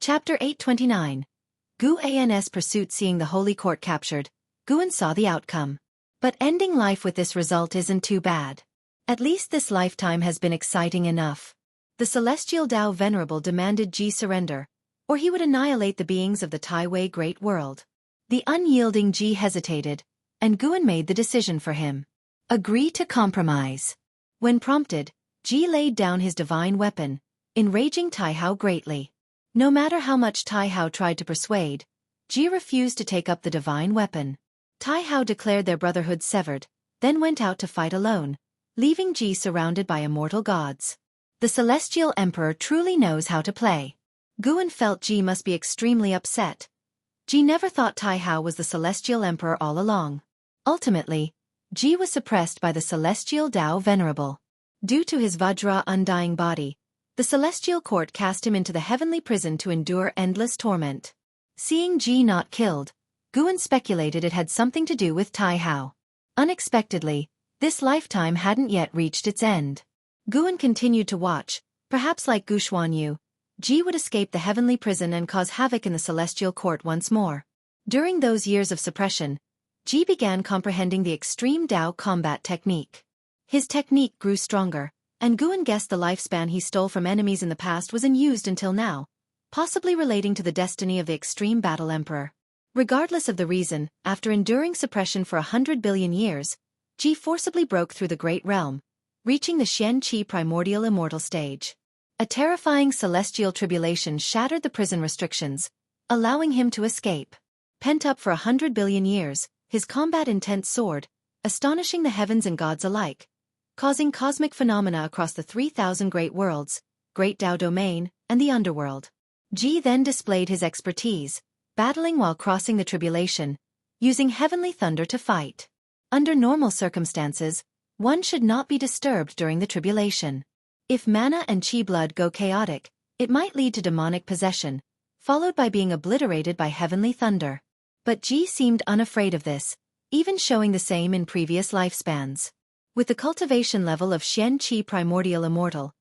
Chapter 829. Gu An's pursuit. Seeing the Holy Court captured, Guan saw the outcome. But ending life with this result isn't too bad. At least this lifetime has been exciting enough. The celestial Tao Venerable demanded Ji surrender, or he would annihilate the beings of the Taiwei Great World. The unyielding Ji hesitated, and Guan made the decision for him. Agree to compromise. When prompted, Ji laid down his divine weapon, enraging Taihao greatly. No matter how much Taihao tried to persuade, Ji refused to take up the divine weapon. Taihao declared their brotherhood severed, then went out to fight alone, leaving Ji surrounded by immortal gods. The Celestial Emperor truly knows how to play. Guan felt Ji must be extremely upset. Ji never thought Taihao was the Celestial Emperor all along. Ultimately, Ji was suppressed by the Celestial Tao Venerable. Due to his Vajra undying body, the Celestial Court cast him into the heavenly prison to endure endless torment. Seeing Ji not killed, Guan speculated it had something to do with Taihao. Unexpectedly, this lifetime hadn't yet reached its end. Guan continued to watch. Perhaps like Gu Xuanyu, Ji would escape the heavenly prison and cause havoc in the Celestial Court once more. During those years of suppression, Ji began comprehending the extreme Tao combat technique. His technique grew stronger, and Guan guessed the lifespan he stole from enemies in the past was unused until now, possibly relating to the destiny of the extreme battle emperor. Regardless of the reason, after enduring suppression for 100 billion years, Ji forcibly broke through the great realm, reaching the Xianxia primordial immortal stage. A terrifying celestial tribulation shattered the prison restrictions, allowing him to escape. Pent up for 100 billion years, his combat intent soared, astonishing the heavens and gods alike, causing cosmic phenomena across the 3,000 great worlds, Great Tao Domain, and the underworld. Ji then displayed his expertise, battling while crossing the tribulation, using heavenly thunder to fight. Under normal circumstances, one should not be disturbed during the tribulation. If mana and qi blood go chaotic, it might lead to demonic possession, followed by being obliterated by heavenly thunder. But Ji seemed unafraid of this, even showing the same in previous lifespans. With the cultivation level of Xianxia primordial immortal,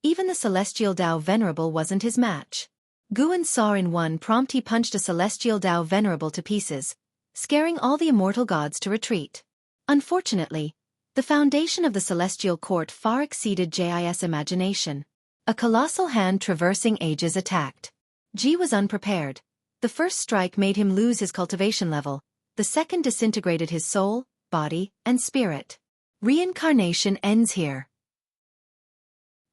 even the Celestial Tao Venerable wasn't his match. Guan saw in one prompt he punched a Celestial Tao Venerable to pieces, scaring all the immortal gods to retreat. Unfortunately, the foundation of the Celestial Court far exceeded Ji's imagination. A colossal hand traversing ages attacked. Ji was unprepared. The first strike made him lose his cultivation level, the second disintegrated his soul, body, and spirit. Reincarnation ends here.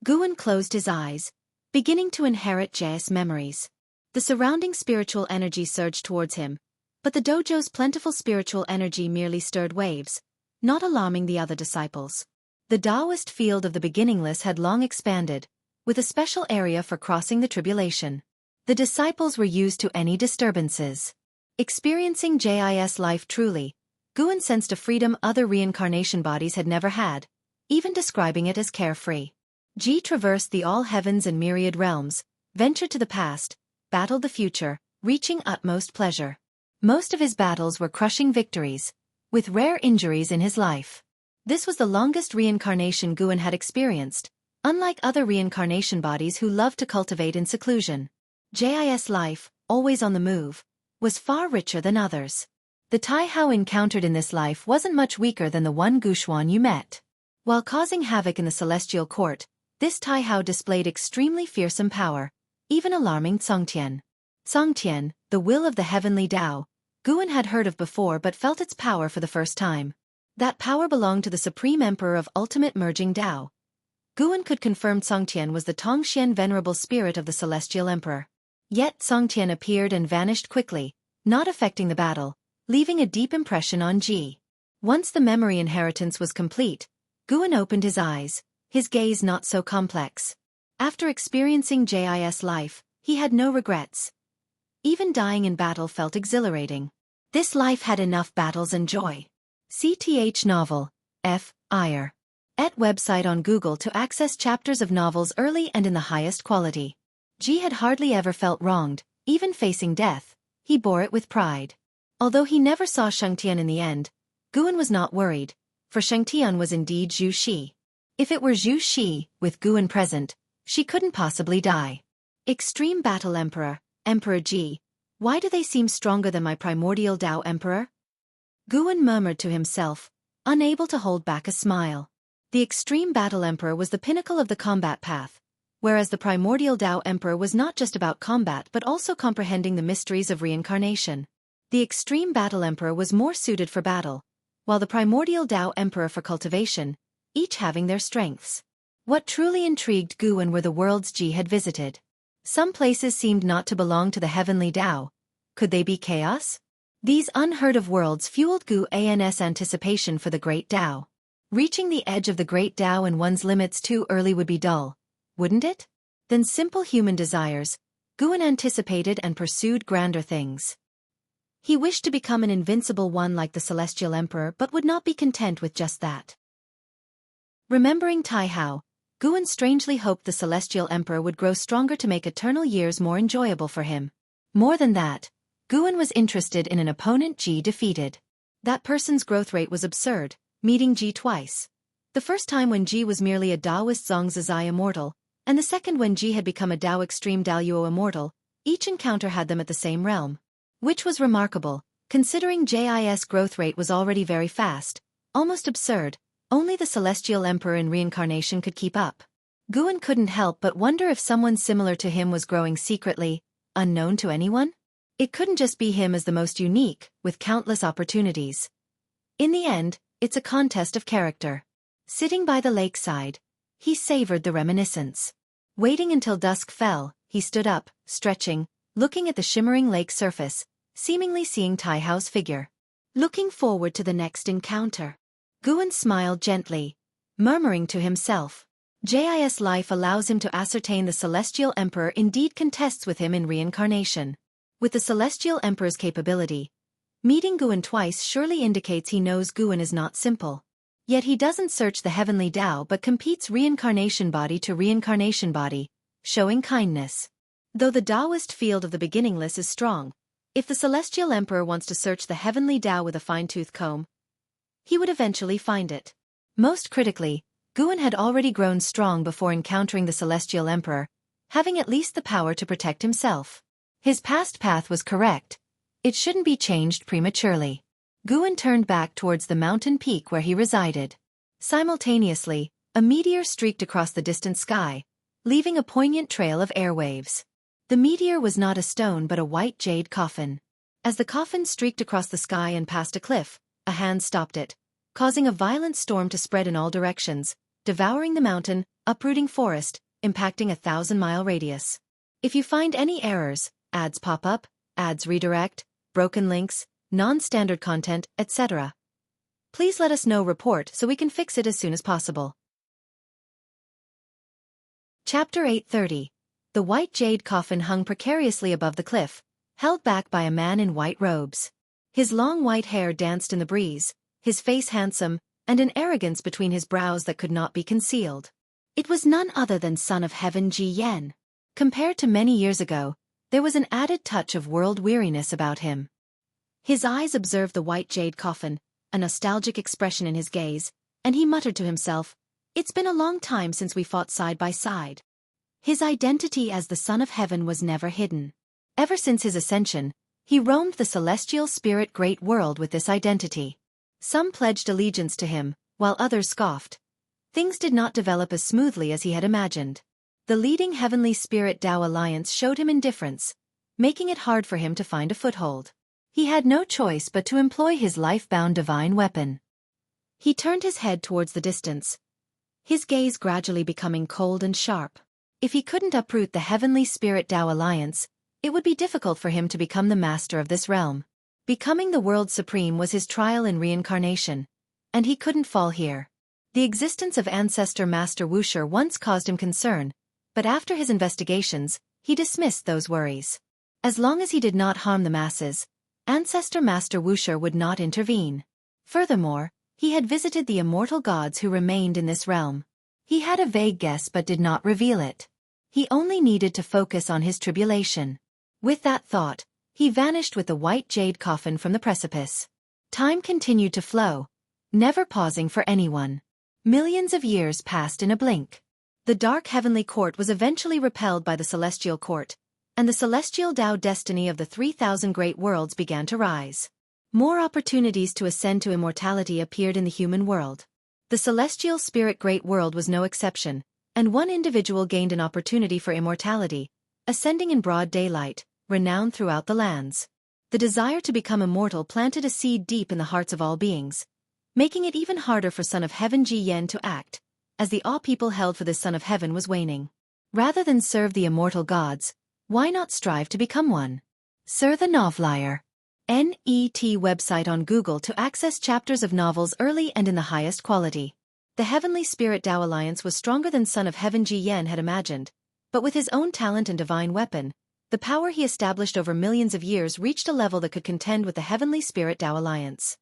Guan closed his eyes, beginning to inherit Ji's memories. The surrounding spiritual energy surged towards him, but the dojo's plentiful spiritual energy merely stirred waves, not alarming the other disciples. The Taoist field of the beginningless had long expanded, with a special area for crossing the tribulation. The disciples were used to any disturbances. Experiencing Ji's life truly, Guan sensed a freedom other reincarnation bodies had never had, even describing it as carefree. Ji traversed the all heavens and myriad realms, ventured to the past, battled the future, reaching utmost pleasure. Most of his battles were crushing victories, with rare injuries in his life. This was the longest reincarnation Guan had experienced, unlike other reincarnation bodies who loved to cultivate in seclusion. Ji's life, always on the move, was far richer than others. The Taihao encountered in this life wasn't much weaker than the one Gu Xuanyu met. While causing havoc in the Celestial Court, this Taihao displayed extremely fearsome power, even alarming Songtian. Songtian, the will of the heavenly Tao, Guan had heard of before but felt its power for the first time. That power belonged to the Supreme Emperor of Ultimate Merging Tao. Guan could confirm Songtian was the Tongxian venerable spirit of the Celestial Emperor. Yet Songtian appeared and vanished quickly, not affecting the battle, leaving a deep impression on Ji. Once the memory inheritance was complete, Guan opened his eyes, his gaze not so complex. After experiencing Ji's life, he had no regrets. Even dying in battle felt exhilarating. This life had enough battles and joy. CTH Novel, F. Iyer. At website on Google to access chapters of novels early and in the highest quality. Ji had hardly ever felt wronged, even facing death, he bore it with pride. Although he never saw Shangtian in the end, Guan was not worried, for Shangtian was indeed Zhu Shi. If it were Zhu Shi, with Guan present, she couldn't possibly die. Extreme Battle Emperor, Emperor Ji, why do they seem stronger than my primordial Tao Emperor? Guan murmured to himself, unable to hold back a smile. The Extreme Battle Emperor was the pinnacle of the combat path, whereas the primordial Tao Emperor was not just about combat but also comprehending the mysteries of reincarnation. The Extreme Battle Emperor was more suited for battle, while the primordial Tao Emperor for cultivation, each having their strengths. What truly intrigued Guan were the worlds Ji had visited. Some places seemed not to belong to the heavenly Tao. Could they be chaos? These unheard-of worlds fueled Guan's anticipation for the great Tao. Reaching the edge of the great Tao and one's limits too early would be dull, wouldn't it? Than simple human desires, Guan anticipated and pursued grander things. He wished to become an invincible one like the Celestial Emperor but would not be content with just that. Remembering Tai Hao, Guan strangely hoped the Celestial Emperor would grow stronger to make eternal years more enjoyable for him. More than that, Guan was interested in an opponent Ji defeated. That person's growth rate was absurd, meeting Ji twice. The first time when Ji was merely a Taoist Zongzazai immortal, and the second when Ji had become a Tao Extreme Daoyuo immortal, each encounter had them at the same realm. Which was remarkable, considering Ji's growth rate was already very fast, almost absurd. Only the Celestial Emperor in reincarnation could keep up. Guan couldn't help but wonder if someone similar to him was growing secretly, unknown to anyone? It couldn't just be him as the most unique, with countless opportunities. In the end, it's a contest of character. Sitting by the lakeside, he savored the reminiscence. Waiting until dusk fell, he stood up, stretching, looking at the shimmering lake surface, seemingly seeing Tai Hao's figure. Looking forward to the next encounter. Guan smiled gently, murmuring to himself. Jis life allows him to ascertain the Celestial Emperor indeed contests with him in reincarnation. With the Celestial Emperor's capability, meeting Guan twice surely indicates he knows Guan is not simple. Yet he doesn't search the heavenly Tao but competes reincarnation body to reincarnation body, showing kindness. Though the Taoist field of the beginningless is strong, if the Celestial Emperor wants to search the heavenly Tao with a fine-tooth comb, he would eventually find it. Most critically, Guan had already grown strong before encountering the Celestial Emperor, having at least the power to protect himself. His past path was correct. It shouldn't be changed prematurely. Guan turned back towards the mountain peak where he resided. Simultaneously, a meteor streaked across the distant sky, leaving a poignant trail of airwaves. The meteor was not a stone but a white jade coffin. As the coffin streaked across the sky and past a cliff, a hand stopped it, causing a violent storm to spread in all directions, devouring the mountain, uprooting forest, impacting a 1,000-mile radius. If you find any errors, ads pop up, ads redirect, broken links, non-standard content, etc., please let us know. Report so we can fix it as soon as possible. Chapter 830. The white jade coffin hung precariously above the cliff, held back by a man in white robes. His long white hair danced in the breeze, his face handsome, and an arrogance between his brows that could not be concealed. It was none other than Son of Heaven Ji Yan. Compared to many years ago, there was an added touch of world weariness about him. His eyes observed the white jade coffin, a nostalgic expression in his gaze, and he muttered to himself, "It's been a long time since we fought side by side." His identity as the Son of Heaven was never hidden. Ever since his ascension, he roamed the celestial spirit great world with this identity. Some pledged allegiance to him, while others scoffed. Things did not develop as smoothly as he had imagined. The leading heavenly spirit Tao alliance showed him indifference, making it hard for him to find a foothold. He had no choice but to employ his life-bound divine weapon. He turned his head towards the distance, his gaze gradually becoming cold and sharp. If he couldn't uproot the heavenly spirit Tao alliance, it would be difficult for him to become the master of this realm. Becoming the world supreme was his trial in reincarnation, and he couldn't fall here. The existence of Ancestor Master Wuxia once caused him concern, but after his investigations, he dismissed those worries. As long as he did not harm the masses, Ancestor Master Wuxia would not intervene. Furthermore, he had visited the immortal gods who remained in this realm. He had a vague guess but did not reveal it. He only needed to focus on his tribulation. With that thought, he vanished with the white jade coffin from the precipice. Time continued to flow, never pausing for anyone. Millions of years passed in a blink. The dark heavenly court was eventually repelled by the celestial court, and the celestial Tao destiny of the 3,000 great worlds began to rise. More opportunities to ascend to immortality appeared in the human world. The celestial spirit great world was no exception, and one individual gained an opportunity for immortality, ascending in broad daylight, renowned throughout the lands. The desire to become immortal planted a seed deep in the hearts of all beings, making it even harder for Son of Heaven Jiyan to act, as the awe people held for this Son of Heaven was waning. Rather than serve the immortal gods, why not strive to become one? Sir the Novelier. NET website on Google to access chapters of novels early and in the highest quality. The Heavenly Spirit Tao Alliance was stronger than Son of Heaven Jiyan had imagined, but with his own talent and divine weapon, the power he established over millions of years reached a level that could contend with the Heavenly Spirit Tao Alliance.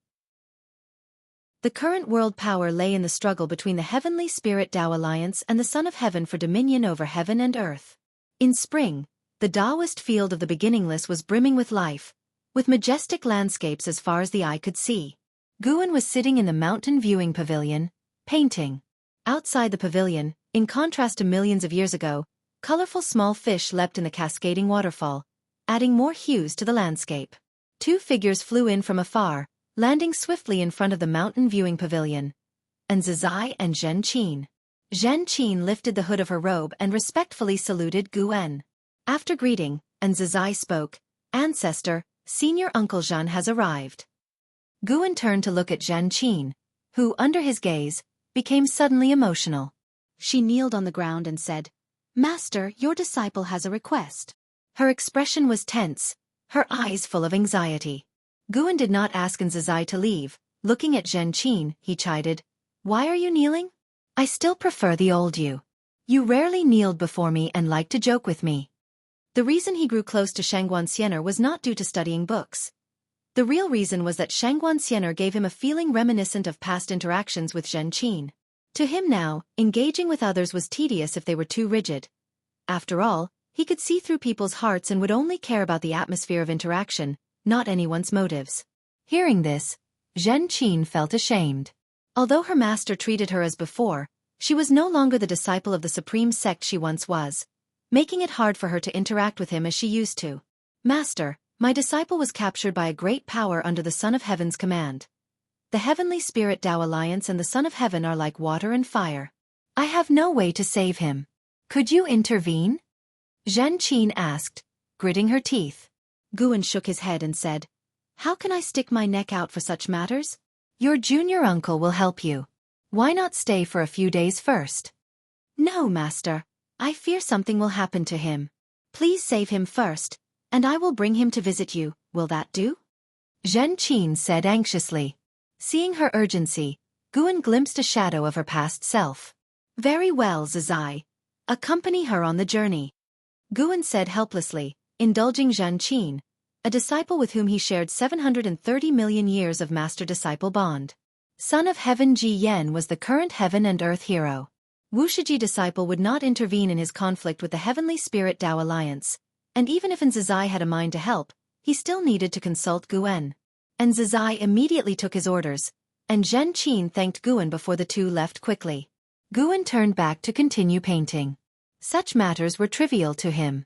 The current world power lay in the struggle between the Heavenly Spirit Tao Alliance and the Son of Heaven for dominion over heaven and earth. In spring, the Taoist field of the beginningless was brimming with life, with majestic landscapes as far as the eye could see. Guan was sitting in the mountain viewing pavilion, painting. Outside the pavilion, in contrast to millions of years ago, colorful small fish leapt in the cascading waterfall, adding more hues to the landscape. Two figures flew in from afar, landing swiftly in front of the mountain viewing pavilion. Zhai and Zhen Qin. Zhen Qin lifted the hood of her robe and respectfully saluted Guan. After greeting, Zhai spoke, "Ancestor, Senior Uncle Zhan has arrived." Guan turned to look at Zhen Qin, who, under his gaze, became suddenly emotional. She kneeled on the ground and said, "Master, your disciple has a request." Her expression was tense, her eyes full of anxiety. Guan did not ask Zhai to leave. Looking at Zhen Qin, he chided, "Why are you kneeling? I still prefer the old you. You rarely kneeled before me and liked to joke with me." The reason he grew close to Xianxia was not due to studying books. The real reason was that Xianxia gave him a feeling reminiscent of past interactions with Zhen Qin. To him now, engaging with others was tedious if they were too rigid. After all, he could see through people's hearts and would only care about the atmosphere of interaction, not anyone's motives. Hearing this, Zhen Qin felt ashamed. Although her master treated her as before, she was no longer the disciple of the supreme sect she once was, making it hard for her to interact with him as she used to. "Master, my disciple was captured by a great power under the Son of Heaven's command. The Heavenly Spirit Tao Alliance and the Son of Heaven are like water and fire. I have no way to save him. Could you intervene?" Zhen Qin asked, gritting her teeth. Guan shook his head and said, "How can I stick my neck out for such matters? Your junior uncle will help you. Why not stay for a few days first?" "No, master. I fear something will happen to him. Please save him first, and I will bring him to visit you. Will that do?" Zhen Qin said anxiously. Seeing her urgency, Guan glimpsed a shadow of her past self. "Very well, Zhai. Accompany her on the journey." Guan said helplessly, indulging Zhen Qin, a disciple with whom he shared 730 million years of master-disciple bond. Son of Heaven Jiyan was the current heaven and earth hero. Wuxia disciple would not intervene in his conflict with the Heavenly Spirit Tao Alliance, and even if Zhai had a mind to help, he still needed to consult Guan. Zhai immediately took his orders, and Zhen Qin thanked Guan before the two left quickly. Guan turned back to continue painting. Such matters were trivial to him.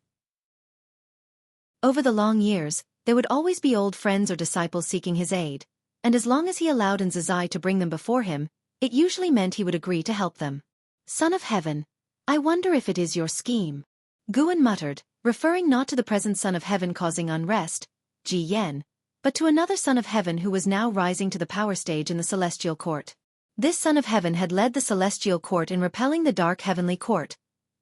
Over the long years, there would always be old friends or disciples seeking his aid, and as long as he allowed Zhai to bring them before him, it usually meant he would agree to help them. "Son of Heaven, I wonder if it is your scheme," Guan muttered, referring not to the present Son of Heaven causing unrest, Jiyan, but to another Son of Heaven who was now rising to the power stage in the Celestial Court. This Son of Heaven had led the Celestial Court in repelling the Dark Heavenly Court,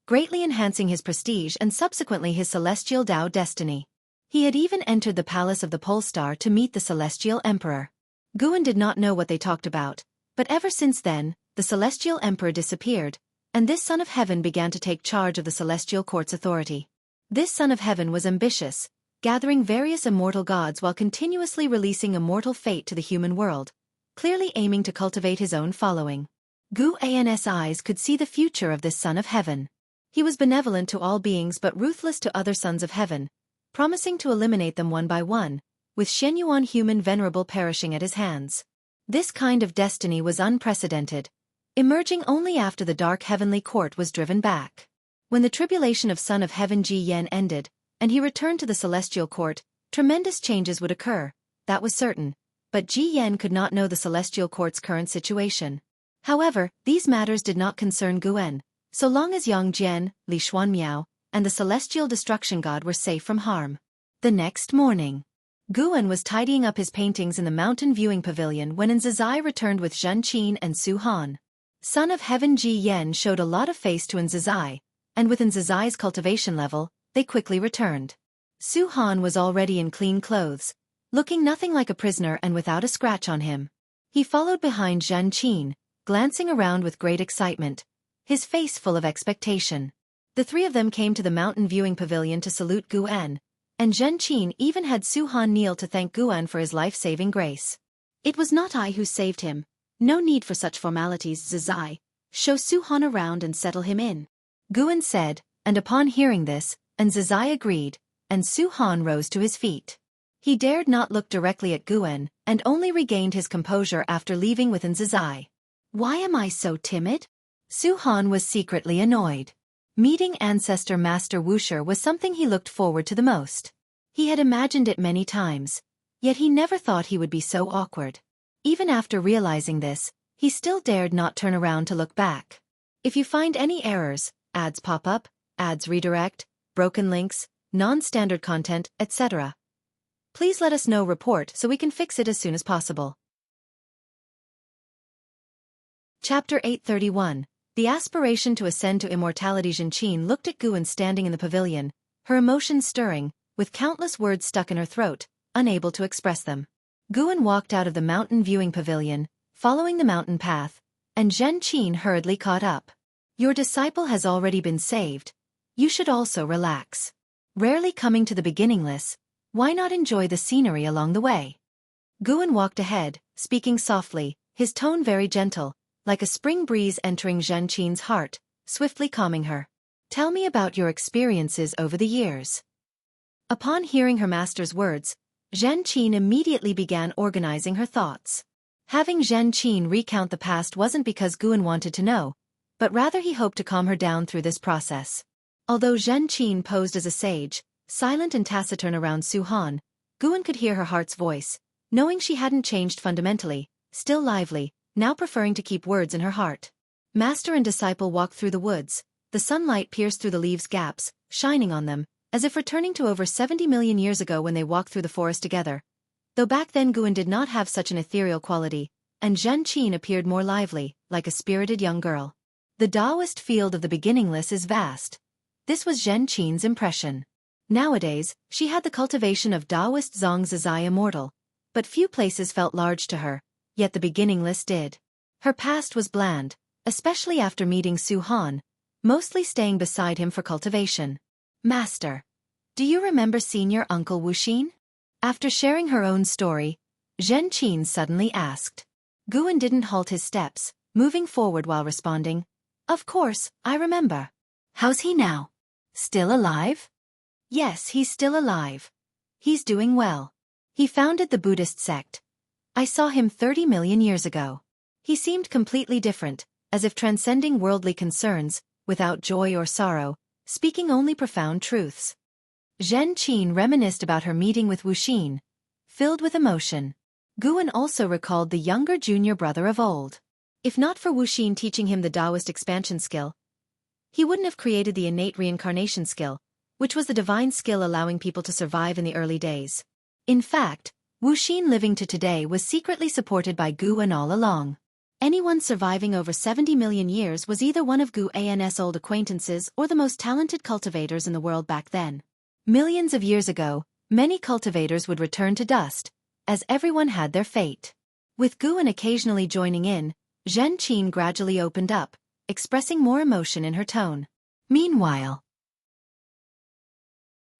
greatly enhancing his prestige and subsequently his Celestial Tao destiny. He had even entered the palace of the Pole Star to meet the Celestial Emperor. Guan did not know what they talked about, but ever since then, the Celestial Emperor disappeared, and this Son of Heaven began to take charge of the Celestial Court's authority. This Son of Heaven was ambitious, gathering various immortal gods while continuously releasing immortal fate to the human world, clearly aiming to cultivate his own following. Guan's eyes could see the future of this Son of Heaven. He was benevolent to all beings but ruthless to other sons of heaven, promising to eliminate them one by one, with Shenyuan human venerable perishing at his hands. This kind of destiny was unprecedented, emerging only after the Dark Heavenly Court was driven back. When the tribulation of Son of Heaven Jiyan ended, and he returned to the celestial court, tremendous changes would occur, that was certain. But Ji Yan could not know the celestial court's current situation. However, these matters did not concern Guan, so long as Yang Jian, Li Xuanmiao, and the celestial destruction god were safe from harm. The next morning, Guan was tidying up his paintings in the mountain viewing pavilion when Nzizai returned with Zhen Qin and Su Han. Son of Heaven Ji Yan showed a lot of face to Nzizai, and with Nzizai's cultivation level, they quickly returned. Su Han was already in clean clothes, looking nothing like a prisoner and without a scratch on him. He followed behind Zhen Qin, glancing around with great excitement, his face full of expectation. The three of them came to the mountain viewing pavilion to salute Guan, and Zhen Qin even had Su Han kneel to thank Guan for his life-saving grace. It was not I who saved him. No need for such formalities, Zizai. Show Su Han around and settle him in. Guan said, and upon hearing this, Nzizai agreed, and Su Han rose to his feet. He dared not look directly at Guan, and only regained his composure after leaving with Nzizai. Why am I so timid? Su Han was secretly annoyed. Meeting ancestor Master Wuxia was something he looked forward to the most. He had imagined it many times, yet he never thought he would be so awkward. Even after realizing this, he still dared not turn around to look back. If you find any errors, ads pop up, ads redirect, broken links, non-standard content, etc., please let us know. Report so we can fix it as soon as possible. Chapter 831. The aspiration to ascend to immortality. Zhen Qin looked at Guan standing in the pavilion, her emotions stirring, with countless words stuck in her throat, unable to express them. Guan walked out of the mountain viewing pavilion, following the mountain path, and Zhen Qin hurriedly caught up. Your disciple has already been saved. You should also relax. Rarely coming to the beginningless, why not enjoy the scenery along the way? Guan walked ahead, speaking softly, his tone very gentle, like a spring breeze entering Zhen Qin's heart, swiftly calming her. Tell me about your experiences over the years. Upon hearing her master's words, Zhen Qin immediately began organizing her thoughts. Having Zhen Qin recount the past wasn't because Guan wanted to know, but rather he hoped to calm her down through this process. Although Zhen Qin posed as a sage, silent and taciturn around Su Han, Guan could hear her heart's voice, knowing she hadn't changed fundamentally, still lively, now preferring to keep words in her heart. Master and disciple walked through the woods, the sunlight pierced through the leaves' gaps, shining on them, as if returning to over 70 million years ago when they walked through the forest together. Though back then Guan did not have such an ethereal quality, and Zhen Qin appeared more lively, like a spirited young girl. The Taoist field of the beginningless is vast. This was Zhen Qin's impression. Nowadays, she had the cultivation of Taoist Zhangzizai immortal, but few places felt large to her, yet the beginningless did. Her past was bland, especially after meeting Su Han, mostly staying beside him for cultivation. Master, do you remember seeing your uncle Wuxin? After sharing her own story, Zhen Qin suddenly asked. Guan didn't halt his steps, moving forward while responding, Of course, I remember. How's he now? Still alive? Yes, he's still alive. He's doing well. He founded the Buddhist sect. I saw him 30 million years ago. He seemed completely different, as if transcending worldly concerns, without joy or sorrow, speaking only profound truths. Zhen Qin reminisced about her meeting with Wuxin, filled with emotion. Guan also recalled the younger junior brother of old. If not for Wuxin teaching him the Taoist expansion skill, he wouldn't have created the innate reincarnation skill, which was the divine skill allowing people to survive in the early days. In fact, Wuxin living to today was secretly supported by Guan all along. Anyone surviving over 70 million years was either one of Guan's old acquaintances or the most talented cultivators in the world back then. Millions of years ago, many cultivators would return to dust, as everyone had their fate. With Guan occasionally joining in, Zhen Qin gradually opened up, expressing more emotion in her tone. Meanwhile,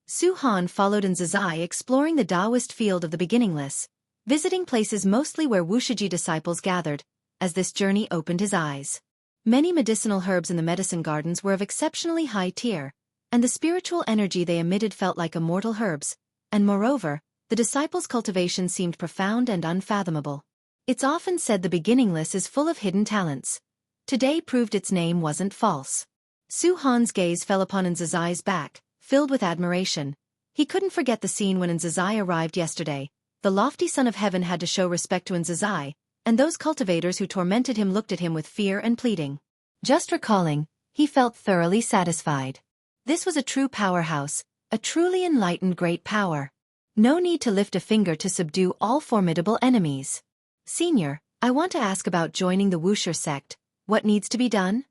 Su Han followed Nzizai exploring the Taoist field of the beginningless, visiting places mostly where Wuxia disciples gathered. As this journey opened his eyes, many medicinal herbs in the medicine gardens were of exceptionally high tier, and the spiritual energy they emitted felt like immortal herbs, and moreover, the disciples' cultivation seemed profound and unfathomable. It's often said the beginningless is full of hidden talents. Today proved its name wasn't false. Su Han's gaze fell upon Nzizai's back, filled with admiration, He couldn't forget the scene when Nzazai arrived yesterday. The lofty son of heaven had to show respect to Nzazai, and those cultivators who tormented him looked at him with fear and pleading. Just recalling, he felt thoroughly satisfied. This was a true powerhouse, a truly enlightened great power. No need to lift a finger to subdue all formidable enemies. Senior, I want to ask about joining the Wuxia sect. What needs to be done?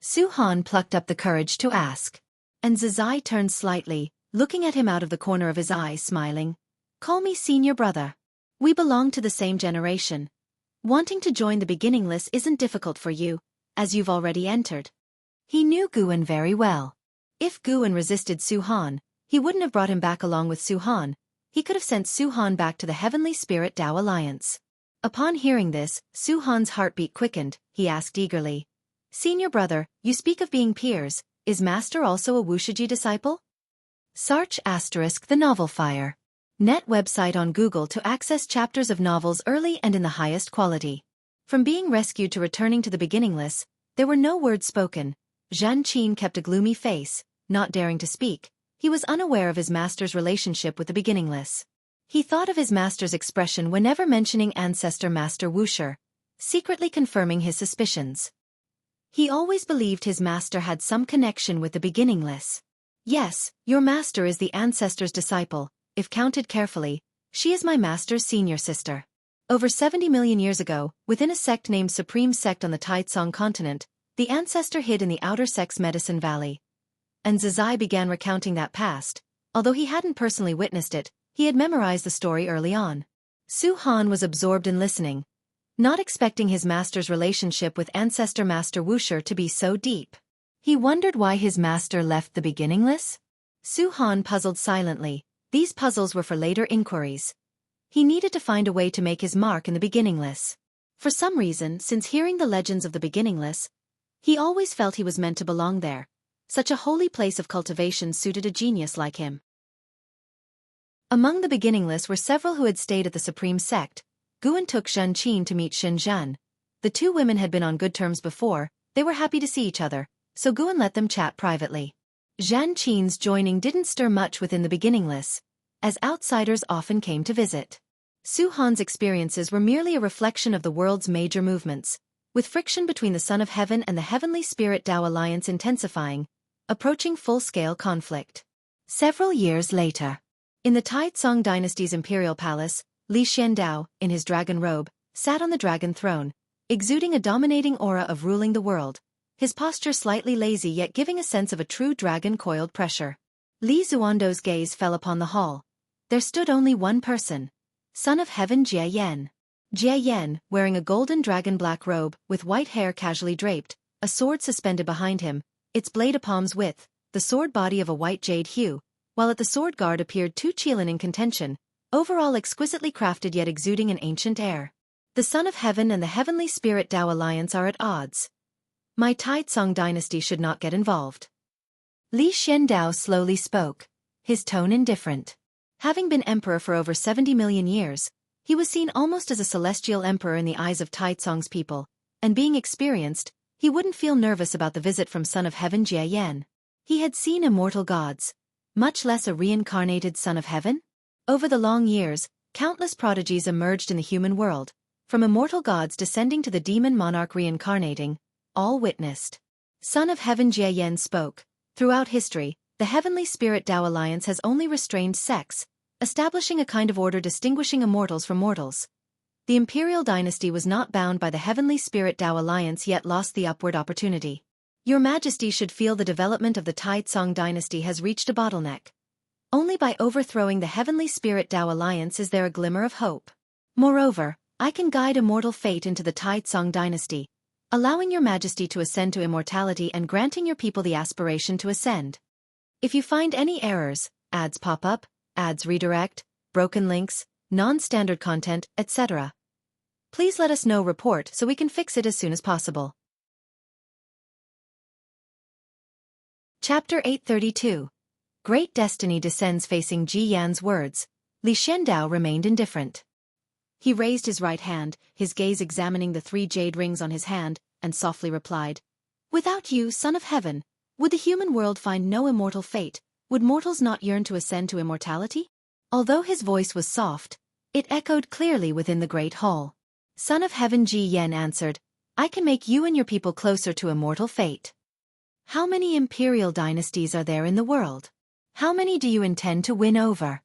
Su Han plucked up the courage to ask. And Nzazai turned slightly, looking at him out of the corner of his eye, smiling. Call me senior brother. We belong to the same generation. Wanting to join the beginning list isn't difficult for you, as you've already entered. He knew Guan very well. If Guan resisted Su Han, he wouldn't have brought him back along with Su Han. He could have sent Su Han back to the Heavenly Spirit Tao Alliance. Upon hearing this, Su Han's heartbeat quickened. He asked eagerly. Senior brother, you speak of being peers. Is Master also a Wuxia disciple? Search * the novel Fire. Net website on Google to access chapters of novels early and in the highest quality. From being rescued to returning to the beginningless, there were no words spoken. Xianxia kept a gloomy face, not daring to speak. He was unaware of his master's relationship with the beginningless. He thought of his master's expression whenever mentioning ancestor Master Wuxia, secretly confirming his suspicions. He always believed his master had some connection with the beginningless. Yes, your master is the ancestor's disciple. If counted carefully, she is my master's senior sister. Over 70 million years ago, within a sect named Supreme Sect on the Taitsong continent, the ancestor hid in the outer sect's Medicine Valley. And Nzazai began recounting that past. Although he hadn't personally witnessed it, he had memorized the story early on. Su Han was absorbed in listening, not expecting his master's relationship with ancestor Master Wuxia to be so deep. He wondered why his master left the beginningless. Su Han puzzled silently. These puzzles were for later inquiries. He needed to find a way to make his mark in the beginningless. For some reason, since hearing the legends of the beginningless, he always felt he was meant to belong there. Such a holy place of cultivation suited a genius like him. Among the beginningless were several who had stayed at the Supreme Sect. Guan took Xianxia to meet Xinzhan. The two women had been on good terms before. They were happy to see each other, so Guan let them chat privately. Xianxia's joining didn't stir much within the beginningless, as outsiders often came to visit. Su Han's experiences were merely a reflection of the world's major movements, with friction between the Son of Heaven and the Heavenly Spirit Tao Alliance intensifying, approaching full-scale conflict. Several years later, in the Taitsong dynasty's imperial palace, Li Xiandao, in his dragon robe, sat on the dragon throne, exuding a dominating aura of ruling the world, his posture slightly lazy yet giving a sense of a true dragon-coiled pressure. Li Zuando's gaze fell upon the hall. There stood only one person, Son of Heaven Jie Yan. Jie Yan, wearing a golden dragon-black robe, with white hair casually draped, a sword suspended behind him, its blade a palm's width, the sword body of a white jade hue, while at the sword guard appeared two Qilin in contention, overall exquisitely crafted yet exuding an ancient air. The Son of Heaven and the Heavenly Spirit Tao Alliance are at odds. My Taitsong dynasty should not get involved. Li Xiandao slowly spoke, his tone indifferent. Having been emperor for over 70 million years, he was seen almost as a celestial emperor in the eyes of Taitsong's people, and being experienced, he wouldn't feel nervous about the visit from Son of Heaven Jie Yan. He had seen immortal gods, much less a reincarnated Son of Heaven. Over the long years, countless prodigies emerged in the human world, from immortal gods descending to the demon monarch reincarnating, all witnessed. Son of Heaven Jie Yan spoke. Throughout history, the Heavenly Spirit Tao Alliance has only restrained sects, establishing a kind of order distinguishing immortals from mortals. The imperial dynasty was not bound by the Heavenly Spirit Tao Alliance yet lost the upward opportunity. Your Majesty should feel the development of the Taitsong dynasty has reached a bottleneck. Only by overthrowing the Heavenly Spirit Tao Alliance is there a glimmer of hope. Moreover, I can guide immortal fate into the Taitsong dynasty, allowing your Majesty to ascend to immortality and granting your people the aspiration to ascend. If you find any errors, ads pop up, ads redirect, broken links, non-standard content, etc., please let us know. Report so we can fix it as soon as possible. Chapter 832. Great Destiny descends. Facing Ji Yan's words, Li Xiandao remained indifferent. He raised his right hand, his gaze examining the 3 jade rings on his hand, and softly replied, Without you, Son of Heaven, would the human world find no immortal fate? would mortals not yearn to ascend to immortality? Although his voice was soft, it echoed clearly within the great hall. Son of Heaven Ji Yen answered, I can make you and your people closer to immortal fate. How many imperial dynasties are there in the world? How many do you intend to win over?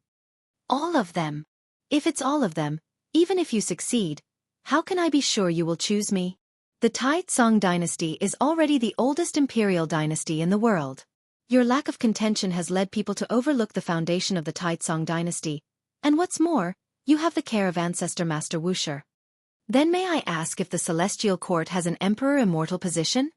All of them. If it's all of them, even if you succeed, how can I be sure you will choose me? The Taizong dynasty is already the oldest imperial dynasty in the world. Your lack of contention has led people to overlook the foundation of the Taizong dynasty, and what's more, you have the care of ancestor Master Wuxia. Then may I ask if the celestial court has an emperor immortal position?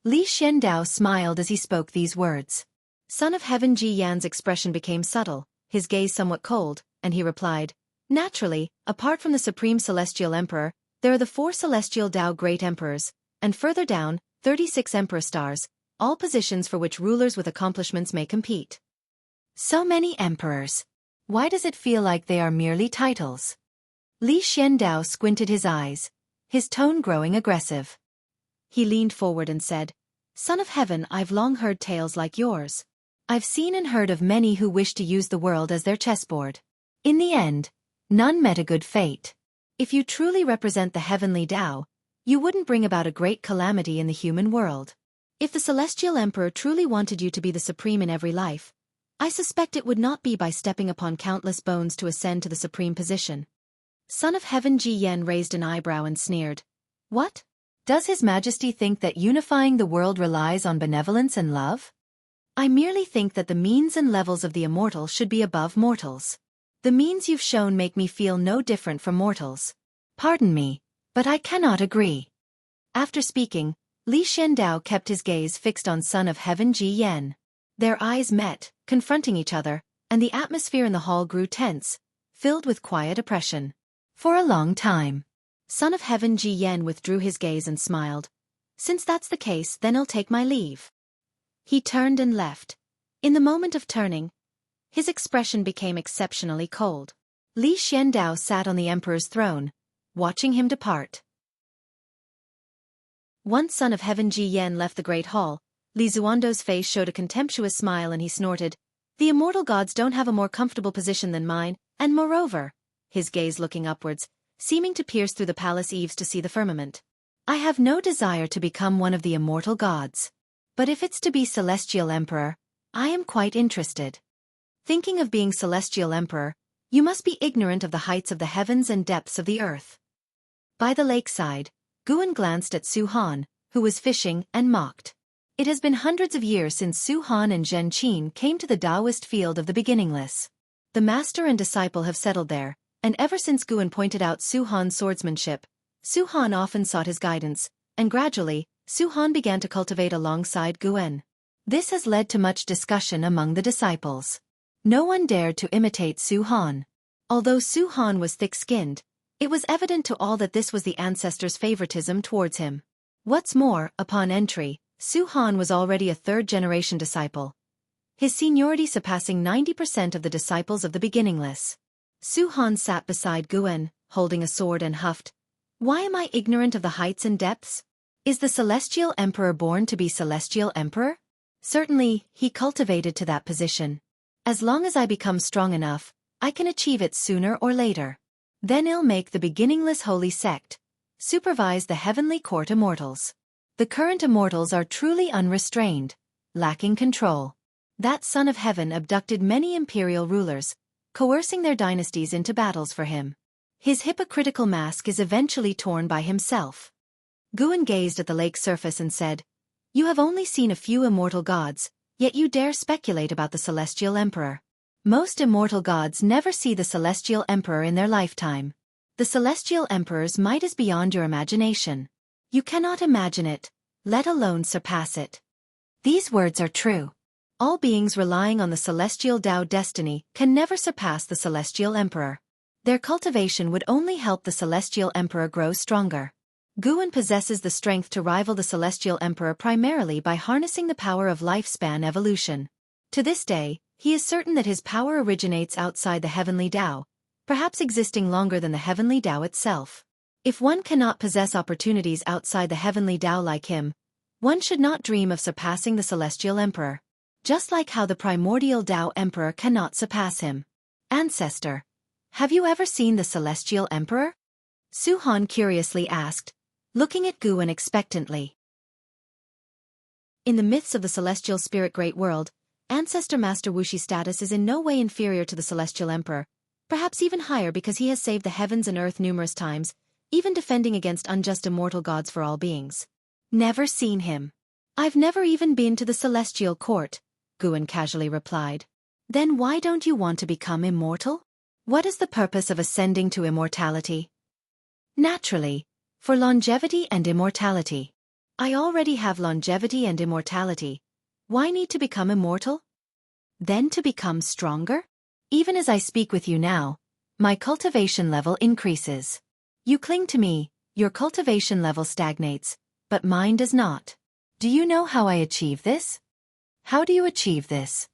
Li Xiandao smiled as he spoke these words. Son of Heaven Ji Yan's expression became subtle, his gaze somewhat cold, and he replied, Naturally, apart from the supreme celestial emperor, there are the 4 celestial Dao great emperors, and further down, 36 emperor stars, all positions for which rulers with accomplishments may compete. So many emperors. Why does it feel like they are merely titles? Li Xiandao squinted his eyes, his tone growing aggressive. He leaned forward and said, Son of Heaven, I've long heard tales like yours. I've seen and heard of many who wish to use the world as their chessboard. In the end, none met a good fate. If you truly represent the heavenly Tao, you wouldn't bring about a great calamity in the human world. If the Celestial Emperor truly wanted you to be the supreme in every life, I suspect it would not be by stepping upon countless bones to ascend to the supreme position. Son of Heaven Ji Yen raised an eyebrow and sneered. What? Does His Majesty think that unifying the world relies on benevolence and love? I merely think that the means and levels of the immortal should be above mortals. The means you've shown make me feel no different from mortals. Pardon me, but I cannot agree. After speaking, Li Xiandao kept his gaze fixed on Son of Heaven Ji Yen. Their eyes met, confronting each other, and the atmosphere in the hall grew tense, filled with quiet oppression. For a long time, Son of Heaven Ji Yen withdrew his gaze and smiled. Since that's the case, then I'll take my leave. He turned and left. In the moment of turning, his expression became exceptionally cold. Li Xiandao sat on the emperor's throne, watching him depart. Once Son of Heaven Ji Yen left the great hall, Li Zuando's face showed a contemptuous smile and he snorted, The immortal gods don't have a more comfortable position than mine, and moreover, his gaze looking upwards, seeming to pierce through the palace eaves to see the firmament. I have no desire to become one of the immortal gods. But if it's to be Celestial Emperor, I am quite interested. Thinking of being Celestial Emperor, you must be ignorant of the heights of the heavens and depths of the earth. By the lakeside, Guan glanced at Su Han, who was fishing, and mocked. It has been hundreds of years since Su Han and Zhen Qin came to the Taoist field of the beginningless. The master and disciple have settled there, and ever since Guan pointed out Su Han's swordsmanship, Su Han often sought his guidance, and gradually, Su Han began to cultivate alongside Guan. This has led to much discussion among the disciples. No one dared to imitate Su Han. Although Su Han was thick-skinned, it was evident to all that this was the ancestors' favoritism towards him. What's more, upon entry, Su Han was already a third-generation disciple, his seniority surpassing 90% of the disciples of the beginningless. Su Han sat beside Guan, holding a sword and huffed, Why am I ignorant of the heights and depths? Is the Celestial Emperor born to be Celestial Emperor? Certainly, he cultivated to that position. As long as I become strong enough, I can achieve it sooner or later. Then I'll make the beginningless holy sect, supervise the heavenly court immortals. The current immortals are truly unrestrained, lacking control. That Son of Heaven abducted many imperial rulers, coercing their dynasties into battles for him. His hypocritical mask is eventually torn by himself. Guan gazed at the lake's surface and said, You have only seen a few immortal gods, yet you dare speculate about the Celestial Emperor. Most immortal gods never see the Celestial Emperor in their lifetime. The Celestial Emperor's might is beyond your imagination. You cannot imagine it, let alone surpass it. These words are true. All beings relying on the Celestial Tao destiny can never surpass the Celestial Emperor. Their cultivation would only help the Celestial Emperor grow stronger. Guan possesses the strength to rival the Celestial Emperor primarily by harnessing the power of lifespan evolution. To this day, he is certain that his power originates outside the heavenly Tao, perhaps existing longer than the heavenly Tao itself. If one cannot possess opportunities outside the heavenly Tao like him, one should not dream of surpassing the Celestial Emperor. just like how the primordial Tao Emperor cannot surpass him. Ancestor, have you ever seen the Celestial Emperor? Su Han curiously asked, looking at Guan expectantly. In the myths of the Celestial Spirit Great World, Ancestor Master Wuxi's status is in no way inferior to the Celestial Emperor, perhaps even higher because he has saved the heavens and earth numerous times, even defending against unjust immortal gods for all beings. Never seen him. I've never even been to the Celestial Court, Guan casually replied. Then why don't you want to become immortal? What is the purpose of ascending to immortality? Naturally, for longevity and immortality. I already have longevity and immortality. Why need to become immortal? Then to become stronger? Even as I speak with you now, my cultivation level increases. You cling to me, your cultivation level stagnates, but mine does not. Do you know how I achieve this? How do you achieve this?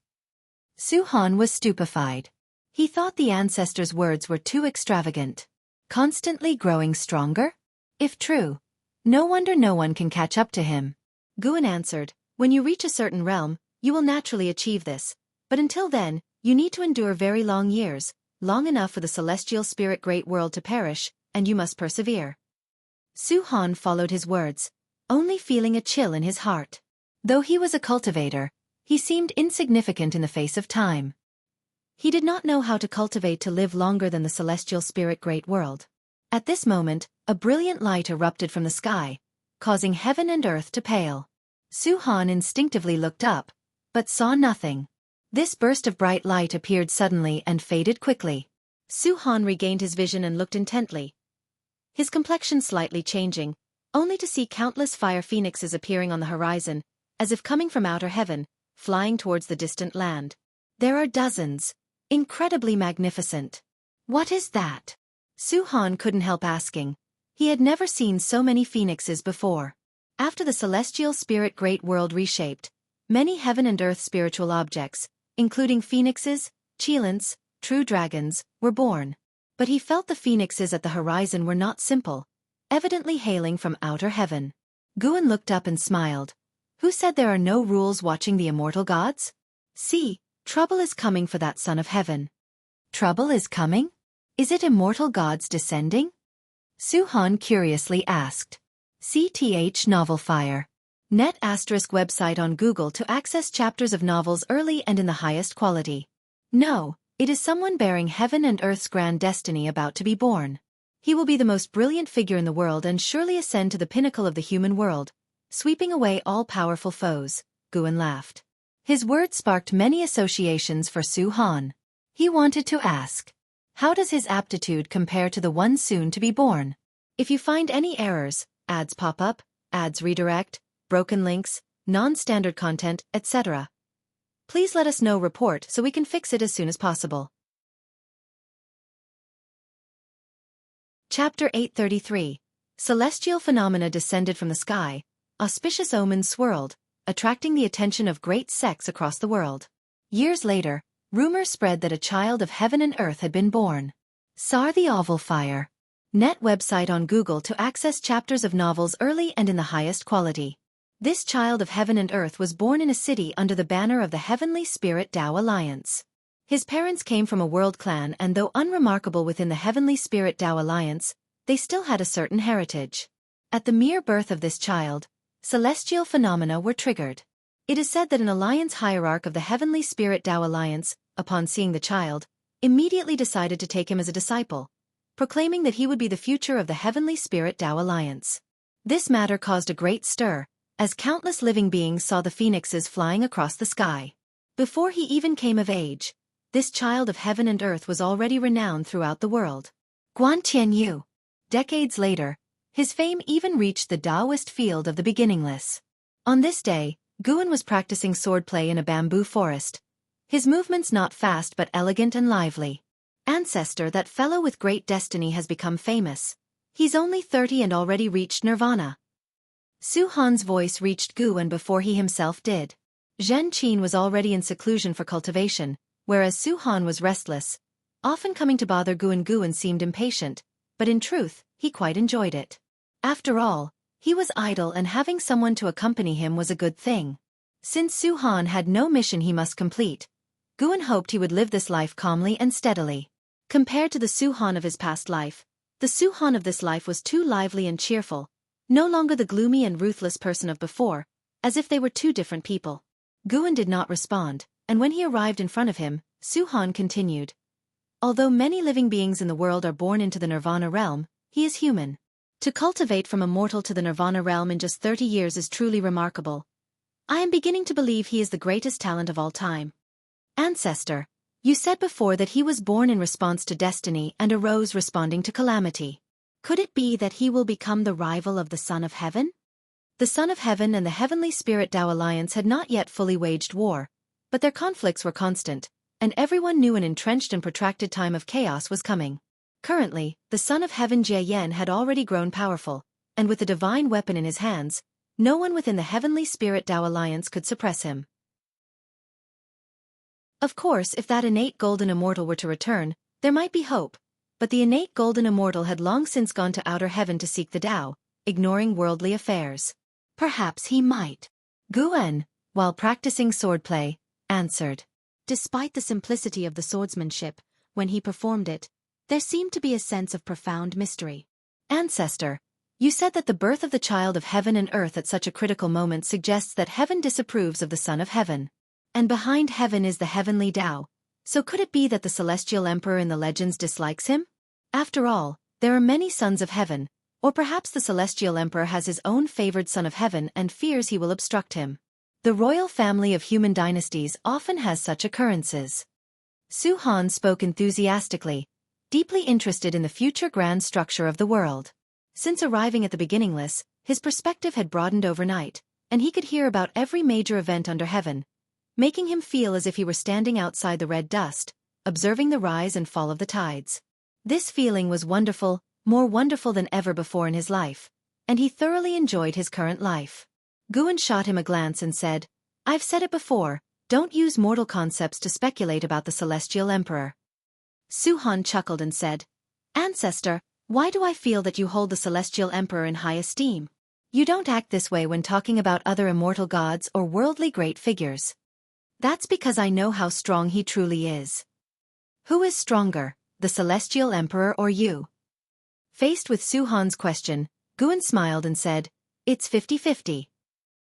Su Han was stupefied. He thought the ancestor's words were too extravagant. Constantly growing stronger? If true, no wonder no one can catch up to him. Guan answered, when you reach a certain realm, you will naturally achieve this, but until then, you need to endure very long years, long enough for the Celestial Spirit Great World to perish, and you must persevere. Su Han followed his words, only feeling a chill in his heart. Though he was a cultivator, he seemed insignificant in the face of time. He did not know how to cultivate to live longer than the Celestial Spirit Great World. At this moment, a brilliant light erupted from the sky, causing heaven and earth to pale. Su Han instinctively looked up, but saw nothing. This burst of bright light appeared suddenly and faded quickly. Su Han regained his vision and looked intently, his complexion slightly changing, only to see countless fire phoenixes appearing on the horizon, as if coming from outer heaven, flying towards the distant land. There are dozens. Incredibly magnificent. What is that? Su Han couldn't help asking. He had never seen so many phoenixes before. After the Celestial Spirit Great World reshaped, many heaven and earth spiritual objects, including phoenixes, cheilants, true dragons, were born. But he felt the phoenixes at the horizon were not simple, evidently hailing from outer heaven. Guan looked up and smiled. Who said there are no rules watching the immortal gods? See, trouble is coming for that son of heaven. Trouble is coming? Is it immortal gods descending? Su Han curiously asked. CTH Novel Fire. Net ** website on Google to access chapters of novels early and in the highest quality. No, it is someone bearing heaven and earth's grand destiny about to be born. He will be the most brilliant figure in the world and surely ascend to the pinnacle of the human world, sweeping away all powerful foes. Guan laughed. His words sparked many associations for Su Han. He wanted to ask, how does his aptitude compare to the one soon to be born? If you find any errors, ads pop up, ads redirect, broken links, non-standard content, etc., please let us know. Report so we can fix it as soon as possible. Chapter 833. Celestial phenomena descended from the sky, auspicious omens swirled, attracting the attention of great sects across the world. Years later, rumors spread that a child of heaven and earth had been born. Sar the Oval Fire. Net website on Google to access chapters of novels early and in the highest quality. This child of heaven and earth was born in a city under the banner of the Heavenly Spirit Tao Alliance. His parents came from a world clan, and though unremarkable within the Heavenly Spirit Tao Alliance, they still had a certain heritage. At the mere birth of this child, celestial phenomena were triggered. It is said that an alliance hierarch of the Heavenly Spirit Tao Alliance, upon seeing the child, immediately decided to take him as a disciple, proclaiming that he would be the future of the Heavenly Spirit Tao Alliance. This matter caused a great stir, as countless living beings saw the phoenixes flying across the sky. Before he even came of age, this child of heaven and earth was already renowned throughout the world. Guan Tianyu. Decades later, his fame even reached the Taoist field of the beginningless. On this day, Guan was practicing swordplay in a bamboo forest. His movements not fast but elegant and lively. Ancestor, that fellow with great destiny has become famous. He's only 30 and already reached nirvana. Su Han's voice reached Guan before he himself did. Zhen Qin was already in seclusion for cultivation, whereas Su Han was restless, often coming to bother Guan. Guan seemed impatient, but in truth, he quite enjoyed it. After all, he was idle and having someone to accompany him was a good thing. Since Su Han had no mission he must complete, Guan hoped he would live this life calmly and steadily. Compared to the Su Han of his past life, the Su Han of this life was too lively and cheerful, no longer the gloomy and ruthless person of before, as if they were two different people. Guan did not respond, and when he arrived in front of him, Su Han continued. Although many living beings in the world are born into the Nirvana realm, he is human. To cultivate from a mortal to the Nirvana realm in just 30 years is truly remarkable. I am beginning to believe he is the greatest talent of all time. Ancestor, you said before that he was born in response to destiny and arose responding to calamity. Could it be that he will become the rival of the Son of Heaven? The Son of Heaven and the Heavenly Spirit Tao Alliance had not yet fully waged war, but their conflicts were constant, and everyone knew an entrenched and protracted time of chaos was coming. Currently, the Son of Heaven Jie Yan had already grown powerful, and with a divine weapon in his hands, no one within the Heavenly Spirit Tao Alliance could suppress him. Of course, if that innate golden immortal were to return, there might be hope, but the innate golden immortal had long since gone to outer heaven to seek the Tao, ignoring worldly affairs. Perhaps he might. Guan, while practicing swordplay, answered. Despite the simplicity of the swordsmanship, when he performed it, there seemed to be a sense of profound mystery. Ancestor, you said that the birth of the child of heaven and earth at such a critical moment suggests that heaven disapproves of the Son of Heaven. And behind heaven is the heavenly Tao, so could it be that the celestial emperor in the legends dislikes him? After all, there are many sons of heaven, or perhaps the celestial emperor has his own favored son of heaven and fears he will obstruct him. The royal family of human dynasties often has such occurrences. Su Han spoke enthusiastically, deeply interested in the future grand structure of the world. Since arriving at the beginningless, his perspective had broadened overnight, and he could hear about every major event under heaven, making him feel as if he were standing outside the red dust, observing the rise and fall of the tides. This feeling was wonderful, more wonderful than ever before in his life, and he thoroughly enjoyed his current life. Guan shot him a glance and said, I've said it before, don't use mortal concepts to speculate about the celestial emperor. Su Han chuckled and said, Ancestor, why do I feel that you hold the celestial emperor in high esteem? You don't act this way when talking about other immortal gods or worldly great figures. That's because I know how strong he truly is. Who is stronger, the celestial emperor or you? Faced with Su Han's question, Guan smiled and said, It's 50-50.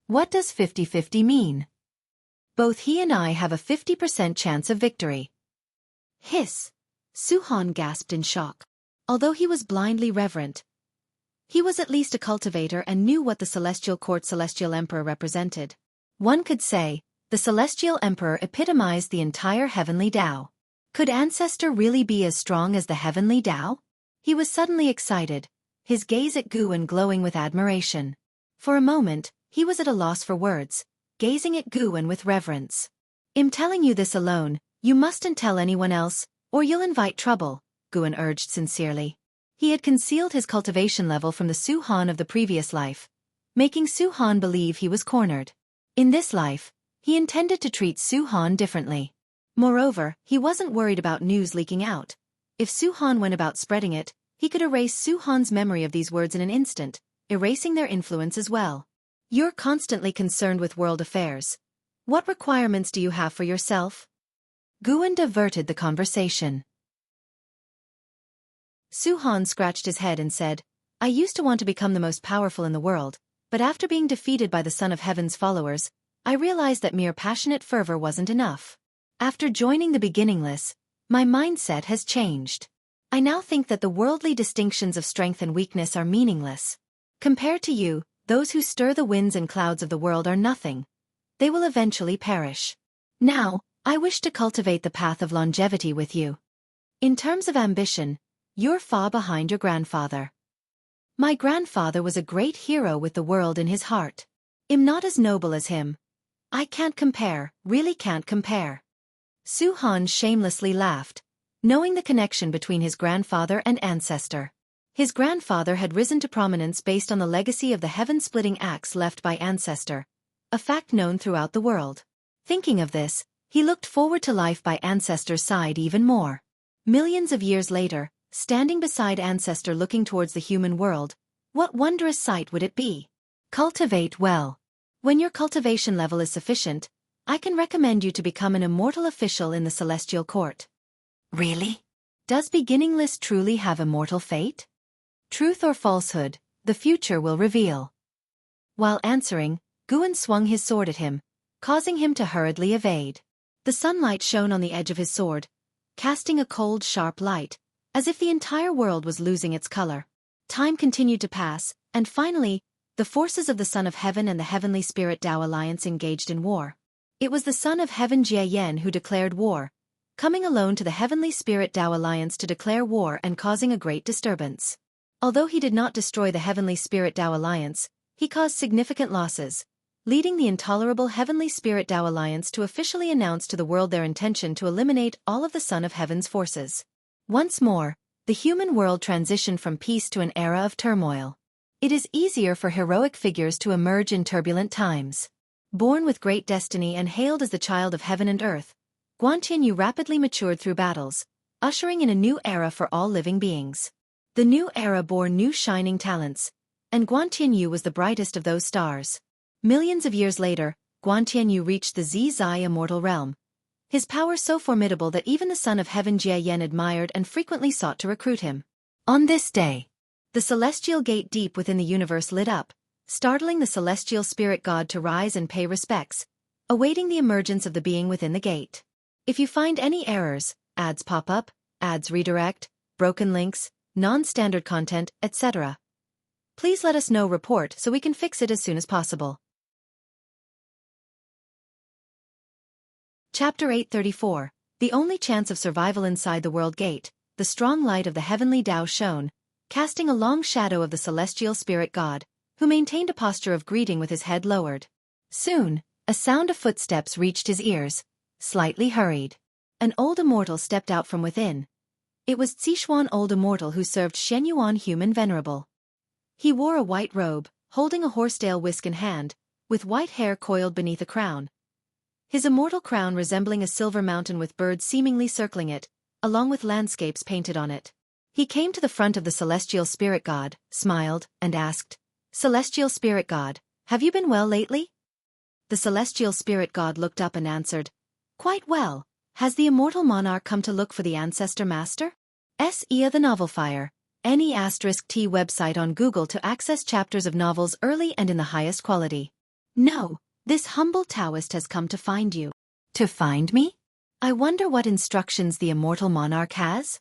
What does 50-50 mean? Both he and I have a 50% chance of victory. Hiss! Su Han gasped in shock. Although he was blindly reverent, he was at least a cultivator and knew what the celestial court celestial emperor represented. One could say, the celestial emperor epitomized the entire heavenly Tao. Could Ancestor really be as strong as the heavenly Tao? He was suddenly excited, his gaze at Guan glowing with admiration. For a moment, he was at a loss for words, gazing at Guan with reverence. I'm telling you this alone, you mustn't tell anyone else, or you'll invite trouble, Guan urged sincerely. He had concealed his cultivation level from the Su Han of the previous life, making Su Han believe he was cornered. In this life, he intended to treat Su Han differently. Moreover, he wasn't worried about news leaking out. If Su Han went about spreading it, he could erase Su Han's memory of these words in an instant, erasing their influence as well. You're constantly concerned with world affairs. What requirements do you have for yourself? Guan diverted the conversation. Su Han scratched his head and said, I used to want to become the most powerful in the world, but after being defeated by the Son of Heaven's followers, I realized that mere passionate fervor wasn't enough. After joining the beginningless, my mindset has changed. I now think that the worldly distinctions of strength and weakness are meaningless. Compared to you, those who stir the winds and clouds of the world are nothing. They will eventually perish. Now, I wish to cultivate the path of longevity with you. In terms of ambition, you're far behind your grandfather. My grandfather was a great hero with the world in his heart. I'm not as noble as him. I can't compare, really can't compare. Su Han shamelessly laughed, knowing the connection between his grandfather and Ancestor. His grandfather had risen to prominence based on the legacy of the heaven-splitting axe left by Ancestor, a fact known throughout the world. Thinking of this, he looked forward to life by Ancestor's side even more. Millions of years later, standing beside Ancestor looking towards the human world, what wondrous sight would it be? Cultivate well. When your cultivation level is sufficient, I can recommend you to become an immortal official in the celestial court. Really? Does beginningless truly have immortal fate? Truth or falsehood, the future will reveal. While answering, Guan swung his sword at him, causing him to hurriedly evade. The sunlight shone on the edge of his sword, casting a cold, sharp light, as if the entire world was losing its color. Time continued to pass, and finally, the forces of the Son of Heaven and the Heavenly Spirit Tao Alliance engaged in war. It was the Son of Heaven Jie Yan who declared war, coming alone to the Heavenly Spirit Tao Alliance to declare war and causing a great disturbance. Although he did not destroy the Heavenly Spirit Tao Alliance, he caused significant losses, leading the intolerable Heavenly Spirit Tao Alliance to officially announce to the world their intention to eliminate all of the Son of Heaven's forces. Once more, the human world transitioned from peace to an era of turmoil. It is easier for heroic figures to emerge in turbulent times. Born with great destiny and hailed as the child of heaven and earth, Guan Tianyu rapidly matured through battles, ushering in a new era for all living beings. The new era bore new shining talents, and Guan Tianyu was the brightest of those stars. Millions of years later, Guan Tianyu reached the Zizai immortal realm, his power so formidable that even the Son of Heaven Jie Yan admired and frequently sought to recruit him. On this day, the celestial gate deep within the universe lit up, startling the celestial spirit god to rise and pay respects, awaiting the emergence of the being within the gate. If you find any errors, ads pop up, ads redirect, broken links, non-standard content, etc., please let us know. Report so we can fix it as soon as possible. Chapter 834, The Only Chance of Survival Inside the World Gate. The strong light of the heavenly Tao shone, casting a long shadow of the celestial spirit god, who maintained a posture of greeting with his head lowered. Soon, a sound of footsteps reached his ears, slightly hurried. An old immortal stepped out from within. It was Zixuan Old Immortal who served Shen Yuan Human Venerable. He wore a white robe, holding a horsetail whisk in hand, with white hair coiled beneath a crown. His immortal crown resembling a silver mountain with birds seemingly circling it, along with landscapes painted on it. He came to the front of the celestial spirit god, smiled, and asked, "Celestial spirit god, have you been well lately?" The celestial spirit god looked up and answered, "Quite well. Has the immortal monarch come to look for the ancestor master?" S.E.A. The Novel Fire, NE*T website on Google to access chapters of novels early and in the highest quality. No, this humble Taoist has come to find you. To find me? I wonder what instructions the immortal monarch has?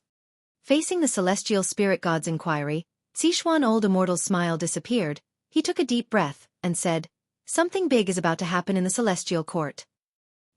Facing the celestial spirit god's inquiry, Zixuan Old Immortal's smile disappeared. He took a deep breath and said, "Something big is about to happen in the celestial court."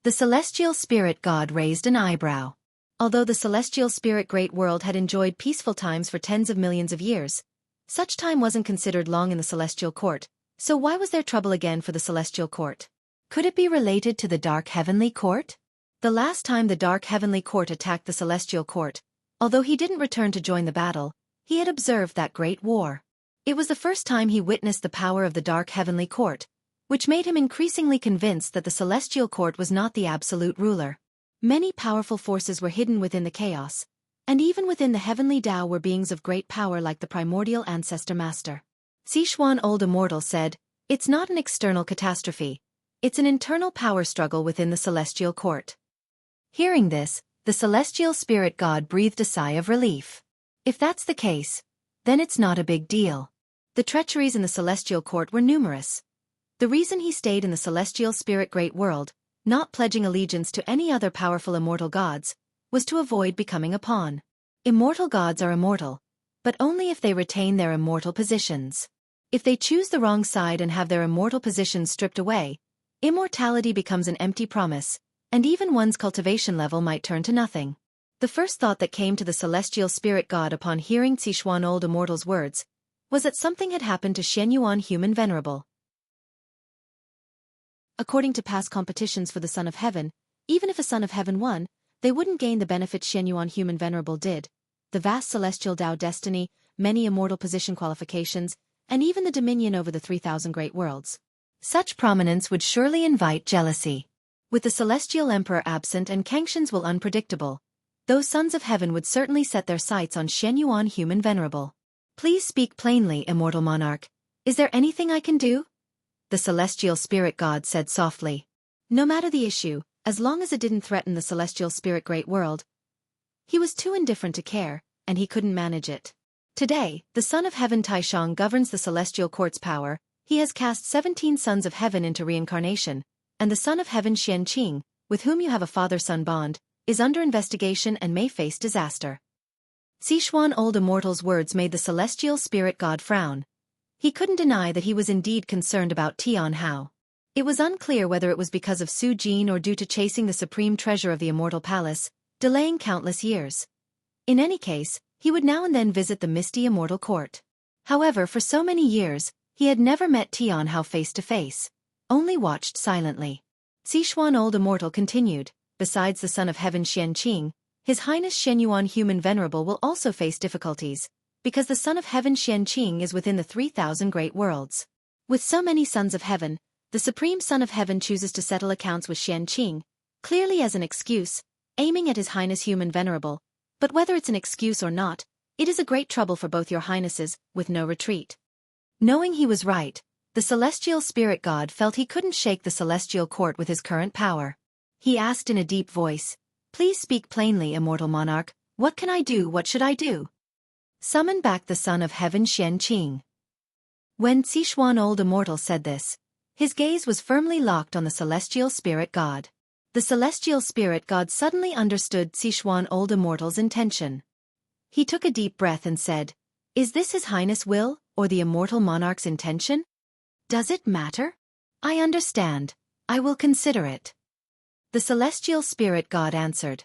The celestial spirit god raised an eyebrow. Although the celestial spirit great world had enjoyed peaceful times for tens of millions of years, such time wasn't considered long in the celestial court, so why was there trouble again for the celestial court? Could it be related to the dark heavenly court? The last time the dark heavenly court attacked the celestial court, although he didn't return to join the battle, he had observed that great war. It was the first time he witnessed the power of the dark heavenly court, which made him increasingly convinced that the celestial court was not the absolute ruler. Many powerful forces were hidden within the chaos, and even within the heavenly Tao were beings of great power like the primordial ancestor master. Zixuan Old Immortal said, "It's not an external catastrophe. It's an internal power struggle within the celestial court." Hearing this, the celestial spirit god breathed a sigh of relief. If that's the case, then it's not a big deal. The treacheries in the celestial court were numerous. The reason he stayed in the celestial spirit great world, not pledging allegiance to any other powerful immortal gods, was to avoid becoming a pawn. Immortal gods are immortal, but only if they retain their immortal positions. If they choose the wrong side and have their immortal positions stripped away, immortality becomes an empty promise, and even one's cultivation level might turn to nothing. The first thought that came to the celestial spirit god upon hearing Zixuan Old Immortal's words was that something had happened to Shen Yuan Human Venerable. According to past competitions for the Son of Heaven, even if a Son of Heaven won, they wouldn't gain the benefits Shen Yuan Human Venerable did: the vast celestial Tao destiny, many immortal position qualifications, and even the dominion over the 3,000 great worlds. Such prominence would surely invite jealousy. With the celestial emperor absent and Xianxia's will unpredictable, those sons of heaven would certainly set their sights on Shen Yuan Human Venerable. "Please speak plainly, immortal monarch. Is there anything I can do?" the celestial spirit god said softly. No matter the issue, as long as it didn't threaten the celestial spirit great world, he was too indifferent to care, and he couldn't manage it. Today, the Son of Heaven Taishang governs the celestial court's power. He has cast 17 sons of heaven into reincarnation, and the Son of Heaven Xianxia, with whom you have a father-son bond, is under investigation and may face disaster. Sichuan old immortal's words made the celestial spirit god frown. He couldn't deny that he was indeed concerned about Tian Hao. It was unclear whether it was because of Su Jin or due to chasing the supreme treasure of the immortal palace, delaying countless years. In any case, he would now and then visit the misty immortal court. However, for so many years, he had never met Tian Hao face to face, only watched silently. Sichuan old immortal continued, besides the Son of Heaven Xianxia, His Highness Shenyuan Human Venerable will also face difficulties, because the Son of Heaven Xianxia is within the 3,000 great worlds. With so many sons of heaven, the Supreme Son of Heaven chooses to settle accounts with Xianxia, clearly as an excuse, aiming at His Highness Human Venerable, but whether it's an excuse or not, it is a great trouble for both your highnesses, with no retreat. Knowing he was right, the celestial spirit god felt he couldn't shake the celestial court with his current power. He asked in a deep voice, "Please speak plainly, immortal monarch, what can I do, what should I do?" Summon back the Son of Heaven Xianxia. When Sichuan old immortal said this, his gaze was firmly locked on the celestial spirit god. The celestial spirit god suddenly understood Sichuan old immortal's intention. He took a deep breath and said, "Is this His Highness' will, or the immortal monarch's intention? Does it matter? I understand. I will consider it." The celestial spirit god answered.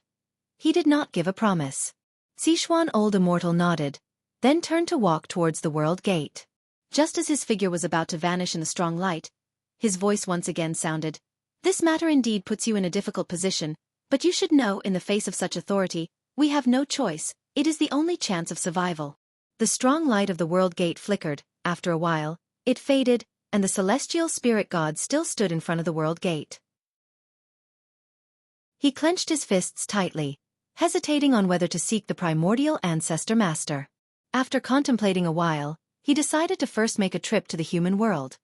He did not give a promise. Sichuan old immortal nodded, then turned to walk towards the world gate. Just as his figure was about to vanish in the strong light, his voice once again sounded, "This matter indeed puts you in a difficult position, but you should know in the face of such authority, we have no choice, it is the only chance of survival." The strong light of the world gate flickered, after a while, it faded, and the celestial spirit god still stood in front of the world gate. He clenched his fists tightly, hesitating on whether to seek the primordial ancestor master. After contemplating a while, he decided to first make a trip to the human world.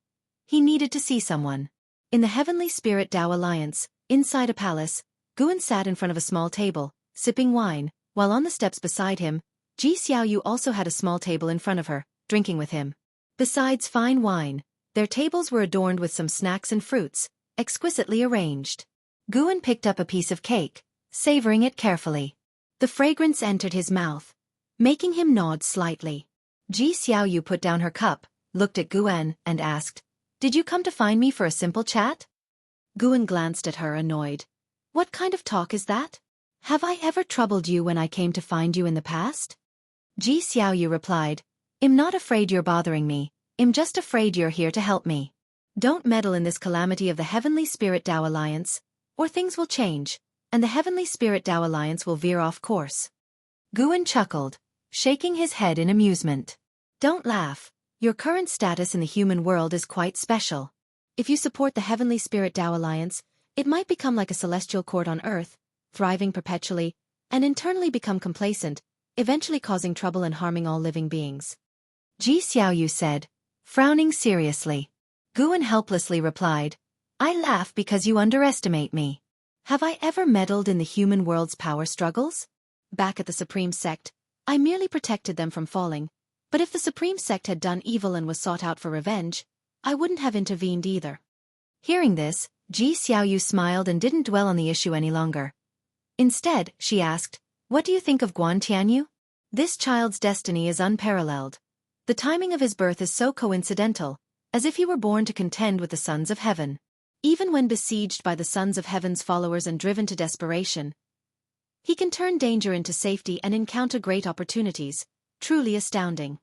He needed to see someone. In the Heavenly Spirit Tao Alliance, inside a palace, Guan sat in front of a small table, sipping wine, while on the steps beside him, Xiaoyu also had a small table in front of her, drinking with him. Besides fine wine, their tables were adorned with some snacks and fruits, exquisitely arranged. Guan picked up a piece of cake, savoring it carefully. The fragrance entered his mouth, making him nod slightly. Xiaoyu put down her cup, looked at Guan, and asked, "Did you come to find me for a simple chat?" Guan glanced at her, annoyed. "What kind of talk is that? Have I ever troubled you when I came to find you in the past?" Xiaoyu replied, "I'm not afraid you're bothering me, I'm just afraid you're here to help me. Don't meddle in this calamity of the Heavenly Spirit Tao Alliance, or things will change, and the Heavenly Spirit Tao Alliance will veer off course." Guan chuckled, shaking his head in amusement. "Don't laugh. Your current status in the human world is quite special. If you support the Heavenly Spirit Tao Alliance, it might become like a celestial court on Earth, thriving perpetually, and internally become complacent, eventually causing trouble and harming all living beings." Xiaoyu said, frowning seriously. Guan helplessly replied, "I laugh because you underestimate me. Have I ever meddled in the human world's power struggles? Back at the Supreme Sect, I merely protected them from falling, but if the Supreme Sect had done evil and was sought out for revenge, I wouldn't have intervened either." Hearing this, Xiaoyu smiled and didn't dwell on the issue any longer. Instead, she asked, "What do you think of Guan Tianyu? This child's destiny is unparalleled. The timing of his birth is so coincidental, as if he were born to contend with the sons of heaven. Even when besieged by the sons of heaven's followers and driven to desperation, he can turn danger into safety and encounter great opportunities, truly astounding."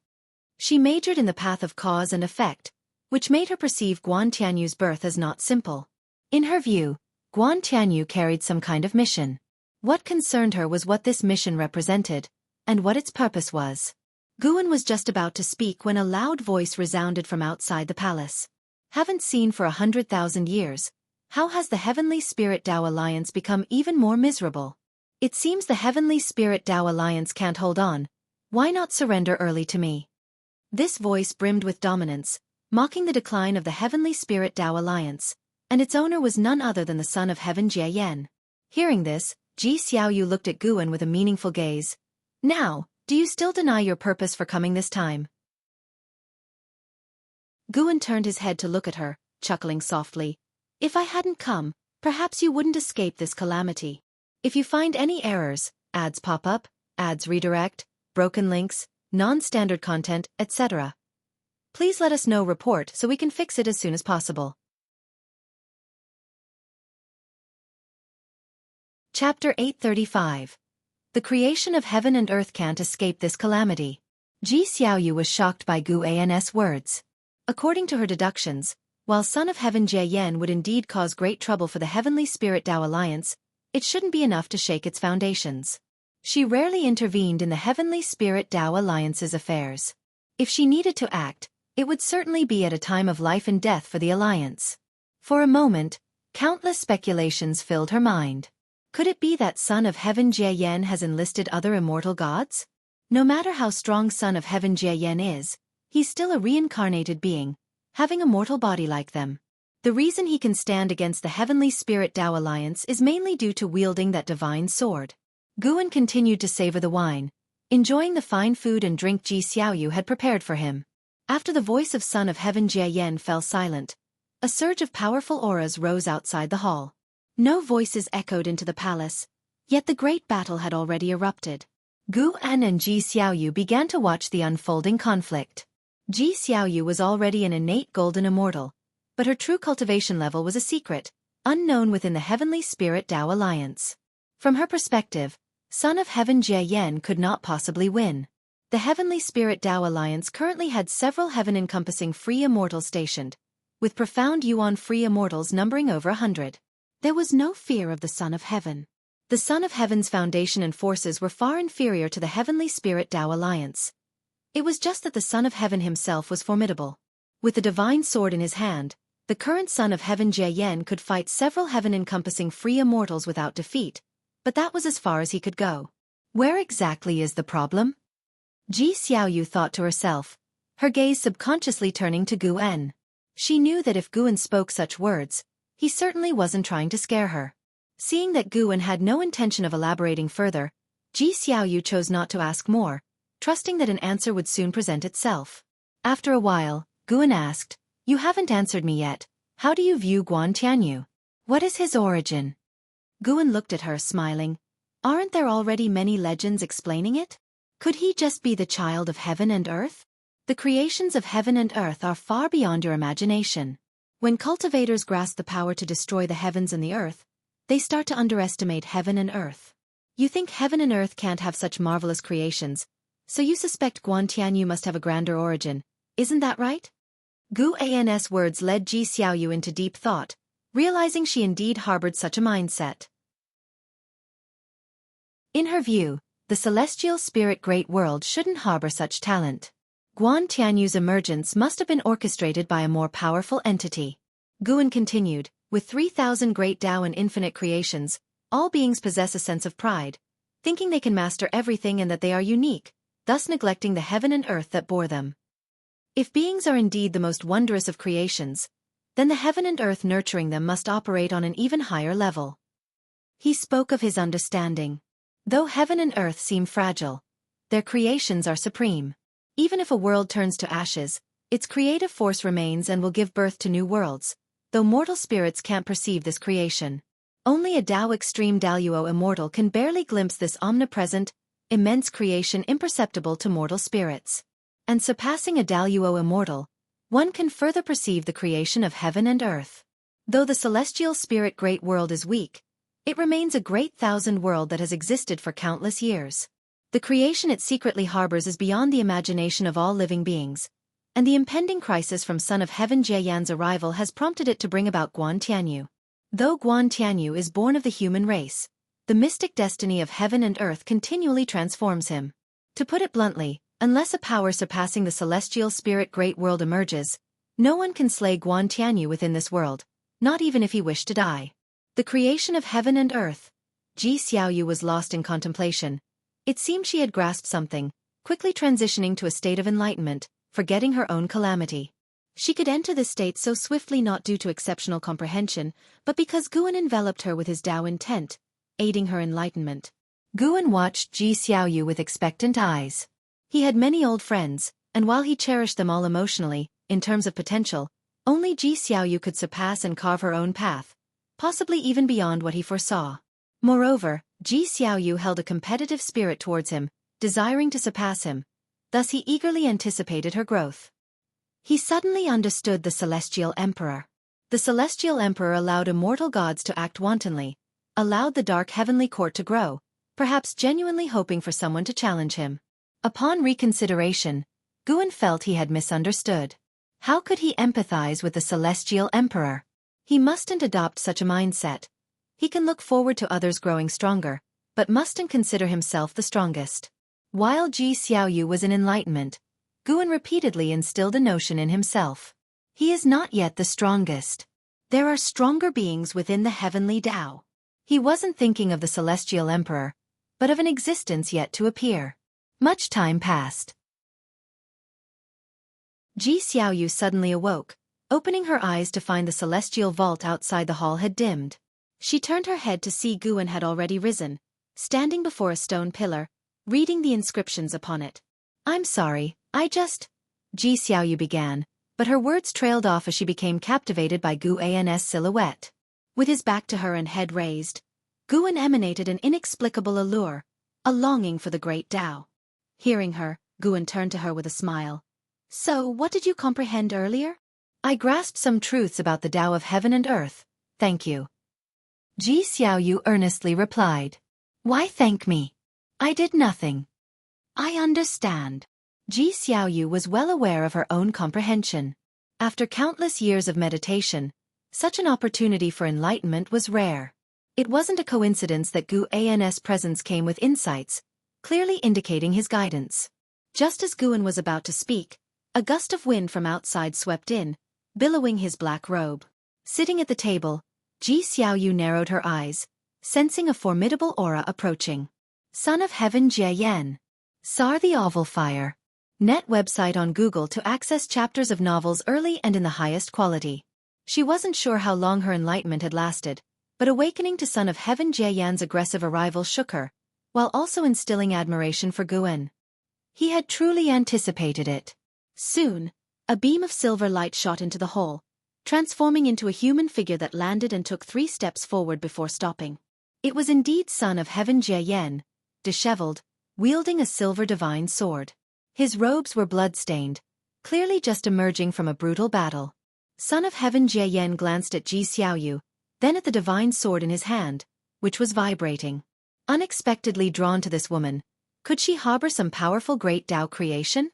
She majored in the path of cause and effect, which made her perceive Guan Tianyu's birth as not simple. In her view, Guan Tianyu carried some kind of mission. What concerned her was what this mission represented, and what its purpose was. Guan was just about to speak when a loud voice resounded from outside the palace. "Haven't seen for 100,000 years. How has the Heavenly Spirit Tao Alliance become even more miserable? It seems the Heavenly Spirit Tao Alliance can't hold on. Why not surrender early to me?" This voice brimmed with dominance, mocking the decline of the Heavenly Spirit Tao Alliance, and its owner was none other than the son of heaven Jie. Hearing this, Ji Xiaoyu looked at Guan with a meaningful gaze. Now, do you still deny your purpose for coming this time? Guan turned his head to look at her, chuckling softly. If I hadn't come, perhaps you wouldn't escape this calamity. If you find any errors, ads pop up, ads redirect, broken links, non-standard content, etc., please let us know report so we can fix it as soon as possible. Chapter 835. The creation of heaven and earth can't escape this calamity. Ji Xiaoyu was shocked by Gu An's words. According to her deductions, while Son of Heaven Jie would indeed cause great trouble for the Heavenly Spirit Tao Alliance, it shouldn't be enough to shake its foundations. She rarely intervened in the Heavenly Spirit Tao Alliance's affairs. If she needed to act, it would certainly be at a time of life and death for the Alliance. For a moment, countless speculations filled her mind. Could it be that Son of Heaven Jie has enlisted other immortal gods? No matter how strong Son of Heaven Jie is, he's still a reincarnated being, having a mortal body like them. The reason he can stand against the Heavenly Spirit Tao Alliance is mainly due to wielding that divine sword. Guan continued to savor the wine, enjoying the fine food and drink Ji Xiaoyu had prepared for him. After the voice of Son of Heaven Jie fell silent, a surge of powerful auras rose outside the hall. No voices echoed into the palace, yet the great battle had already erupted. Guan and Ji Xiaoyu began to watch the unfolding conflict. Ji Xiaoyu was already an innate golden immortal, but her true cultivation level was a secret, unknown within the Heavenly Spirit Tao Alliance. From her perspective, Son of Heaven Jie could not possibly win. The Heavenly Spirit Tao Alliance currently had several heaven-encompassing free immortals stationed, with profound yuan free immortals numbering over 100. There was no fear of the Son of Heaven. The Son of Heaven's foundation and forces were far inferior to the Heavenly Spirit Tao Alliance. It was just that the Son of Heaven himself was formidable. With the divine sword in his hand, the current Son of Heaven Jie could fight several heaven-encompassing free immortals without defeat, but that was as far as he could go. Where exactly is the problem? Ji Xiaoyu thought to herself, her gaze subconsciously turning to Guan. She knew that if Guan spoke such words, he certainly wasn't trying to scare her. Seeing that Guan had no intention of elaborating further, Ji Xiaoyu chose not to ask more, trusting that an answer would soon present itself. After a while, Guan asked, "You haven't answered me yet. How do you view Guan Tianyu? What is his origin?" Guan looked at her, smiling. Aren't there already many legends explaining it? Could he just be the child of heaven and earth? The creations of heaven and earth are far beyond your imagination. When cultivators grasp the power to destroy the heavens and the earth, they start to underestimate heaven and earth. You think heaven and earth can't have such marvelous creations, so you suspect Guan Tianyu must have a grander origin, isn't that right? Gu An's words led Ji Xiaoyu into deep thought, realizing she indeed harbored such a mindset. In her view, the celestial spirit great world shouldn't harbor such talent. Guan Tianyu's emergence must have been orchestrated by a more powerful entity. Guan continued, with 3,000 great Tao and infinite creations, all beings possess a sense of pride, thinking they can master everything and that they are unique, thus neglecting the heaven and earth that bore them. If beings are indeed the most wondrous of creations, then the heaven and earth nurturing them must operate on an even higher level. He spoke of his understanding. Though heaven and earth seem fragile, their creations are supreme. Even if a world turns to ashes, its creative force remains and will give birth to new worlds, though mortal spirits can't perceive this creation. Only a Tao extreme Daluo immortal can barely glimpse this omnipresent, immense creation imperceptible to mortal spirits. And surpassing a Daluo immortal, one can further perceive the creation of heaven and earth. Though the celestial spirit great world is weak, it remains a great thousand world that has existed for countless years. The creation it secretly harbors is beyond the imagination of all living beings, and the impending crisis from Son of Heaven Jieyan's arrival has prompted it to bring about Guan Tianyu. Though Guan Tianyu is born of the human race, the mystic destiny of heaven and earth continually transforms him. To put it bluntly, unless a power surpassing the celestial spirit great world emerges, no one can slay Guan Tianyu within this world, not even if he wished to die. The creation of heaven and earth. Ji Xiaoyu was lost in contemplation. It seemed she had grasped something, quickly transitioning to a state of enlightenment, forgetting her own calamity. She could enter this state so swiftly not due to exceptional comprehension, but because Guan enveloped her with his Tao intent, aiding her enlightenment. Guan watched Ji Xiaoyu with expectant eyes. He had many old friends, and while he cherished them all emotionally, in terms of potential, only Ji Xiaoyu could surpass and carve her own path, possibly even beyond what he foresaw. Moreover, Ji Xiaoyu held a competitive spirit towards him, desiring to surpass him, thus he eagerly anticipated her growth. He suddenly understood the Celestial Emperor. The Celestial Emperor allowed immortal gods to act wantonly, allowed the dark heavenly court to grow, perhaps genuinely hoping for someone to challenge him. Upon reconsideration, Guan felt he had misunderstood. How could he empathize with the Celestial Emperor? He mustn't adopt such a mindset. He can look forward to others growing stronger, but mustn't consider himself the strongest. While Ji Xiaoyu was in enlightenment, Guan repeatedly instilled a notion in himself. He is not yet the strongest. There are stronger beings within the heavenly Tao. He wasn't thinking of the Celestial Emperor, but of an existence yet to appear. Much time passed. Ji Xiaoyu suddenly awoke, opening her eyes to find the celestial vault outside the hall had dimmed. She turned her head to see Guan had already risen, standing before a stone pillar, reading the inscriptions upon it. "I'm sorry, Ji Xiaoyu began, but her words trailed off as she became captivated by Guan's silhouette. With his back to her and head raised, Guan emanated an inexplicable allure, a longing for the great Tao. Hearing her, Guan turned to her with a smile. "So, what did you comprehend earlier?" "I grasped some truths about the Tao of heaven and earth, thank you." Ji Xiaoyu earnestly replied. "Why thank me? I did nothing." "I understand." Ji Xiaoyu was well aware of her own comprehension. After countless years of meditation, such an opportunity for enlightenment was rare. It wasn't a coincidence that Guan's presence came with insights, clearly indicating his guidance. Just as Guan was about to speak, a gust of wind from outside swept in, billowing his black robe. Sitting at the table, Ji Xiaoyu narrowed her eyes, sensing a formidable aura approaching. Son of Heaven Jie. Sar the Oval Fire. Net website on Google to access chapters of novels early and in the highest quality. She wasn't sure how long her enlightenment had lasted, but awakening to Son of Heaven Jie's aggressive arrival shook her, while also instilling admiration for Guan. He had truly anticipated it. Soon, a beam of silver light shot into the hall, transforming into a human figure that landed and took 3 steps forward before stopping. It was indeed Son of Heaven Jie, disheveled, wielding a silver divine sword. His robes were blood-stained, clearly just emerging from a brutal battle. Son of Heaven Jie glanced at Ji Xiaoyu, then at the divine sword in his hand, which was vibrating. Unexpectedly drawn to this woman, could she harbor some powerful great Tao creation?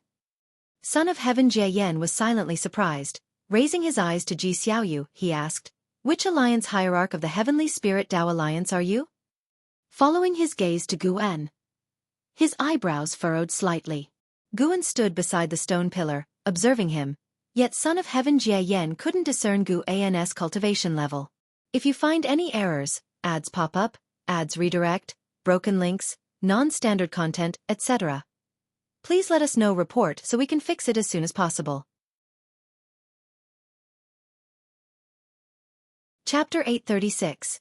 Son of Heaven Jie was silently surprised. Raising his eyes to Ji Xiaoyu, he asked, "Which alliance hierarch of the Heavenly Spirit Tao Alliance are you?" Following his gaze to Guan, his eyebrows furrowed slightly. Guan stood beside the stone pillar, observing him, yet Son of Heaven Jie couldn't discern Guan's cultivation level. If you find any errors, ads pop up, ads redirect, broken links, non-standard content, etc., please let us know. Report so we can fix it as soon as possible. Chapter 836.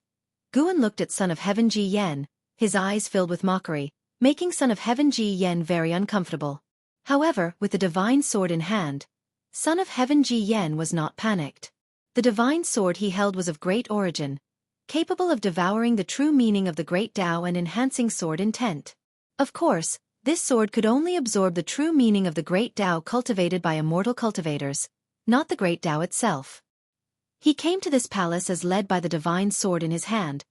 Guan looked at Son of Heaven Jie, his eyes filled with mockery, making Son of Heaven Jie very uncomfortable. However, with the divine sword in hand, Son of Heaven Jie was not panicked. The divine sword he held was of great origin, capable of devouring the true meaning of the great Tao and enhancing sword intent. Of course, this sword could only absorb the true meaning of the great Tao cultivated by immortal cultivators, not the great Tao itself. He came to this palace as led by the divine sword in his hand,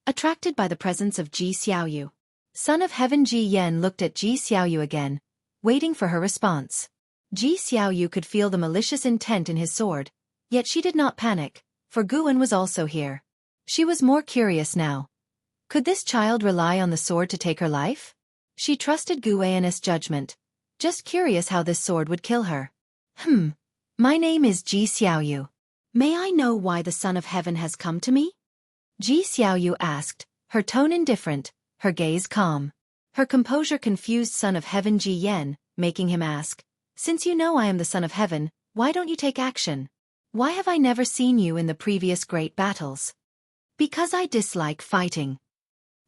attracted by the presence of Ji Xiaoyu. Son of Heaven Jie looked at Ji Xiaoyu again, waiting for her response. Ji Xiaoyu could feel the malicious intent in his sword, yet she did not panic, for Guan was also here. She was more curious now. Could this child rely on the sword to take her life? She trusted Guan's judgment, just curious how this sword would kill her. My name is Ji Xiaoyu. May I know why the Son of Heaven has come to me? Ji Xiaoyu asked, her tone indifferent, her gaze calm. Her composure confused Son of Heaven Jie, making him ask, "Since you know I am the Son of Heaven, Why don't you take action? Why have I never seen you in the previous great battles? Because I dislike fighting.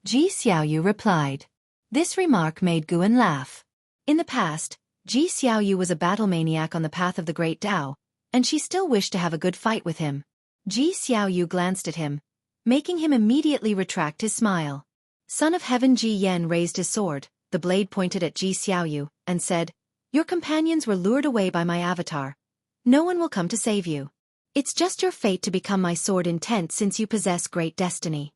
Ji Xiaoyu replied. This remark made Guan laugh. In the past, Ji Xiaoyu was a battle maniac on the path of the great Tao, and she still wished to have a good fight with him. Ji Xiaoyu glanced at him, making him immediately retract his smile. Son of Heaven Ji Yen raised his sword, the blade pointed at Ji Xiaoyu, and said, Your companions were lured away by my avatar. No one will come to save you. It's just your fate to become my sword intent since you possess great destiny.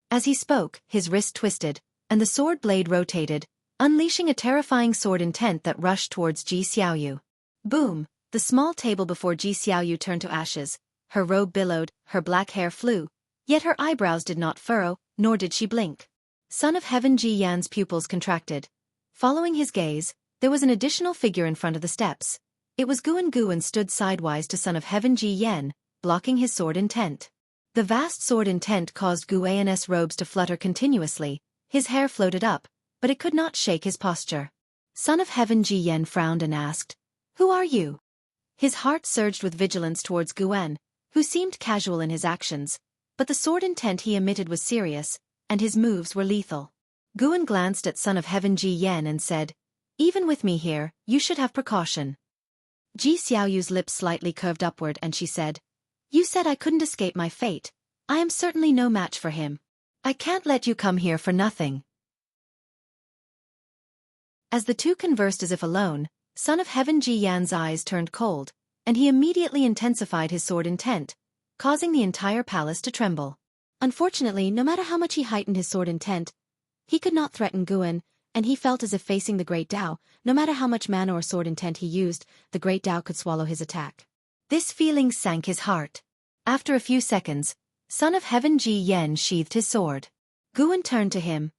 As he spoke, his wrist twisted, and the sword blade rotated, unleashing a terrifying sword intent that rushed towards Ji Xiaoyu. Boom! The small table before Ji Xiaoyu turned to ashes, her robe billowed, her black hair flew, yet her eyebrows did not furrow, nor did she blink. Son of Heaven Ji Yan's pupils contracted. Following his gaze, there was an additional figure in front of the steps. It was Guan and stood sidewise to Son of Heaven Ji Yen, blocking his sword intent. The vast sword intent caused Guan's robes to flutter continuously, his hair floated up, but it could not shake his posture. Son of Heaven Ji Yen frowned and asked, Who are you? His heart surged with vigilance towards Guan, who seemed casual in his actions, but the sword intent he emitted was serious, and his moves were lethal. Guan glanced at Son of Heaven Ji Yen and said, Even with me here, you should have precaution. Ji Xiaoyu's lips slightly curved upward and she said, You said I couldn't escape my fate. I am certainly no match for him. I can't let you come here for nothing. As the two conversed as if alone, Son of Heaven Ji Yan's eyes turned cold, and he immediately intensified his sword intent, causing the entire palace to tremble. Unfortunately, no matter how much he heightened his sword intent, he could not threaten Guan, and he felt as if facing the Great Tao, no matter how much mana or sword intent he used, the Great Tao could swallow his attack. This feeling sank his heart. After a few seconds, Son of Heaven Ji Yen sheathed his sword. Guan turned to him,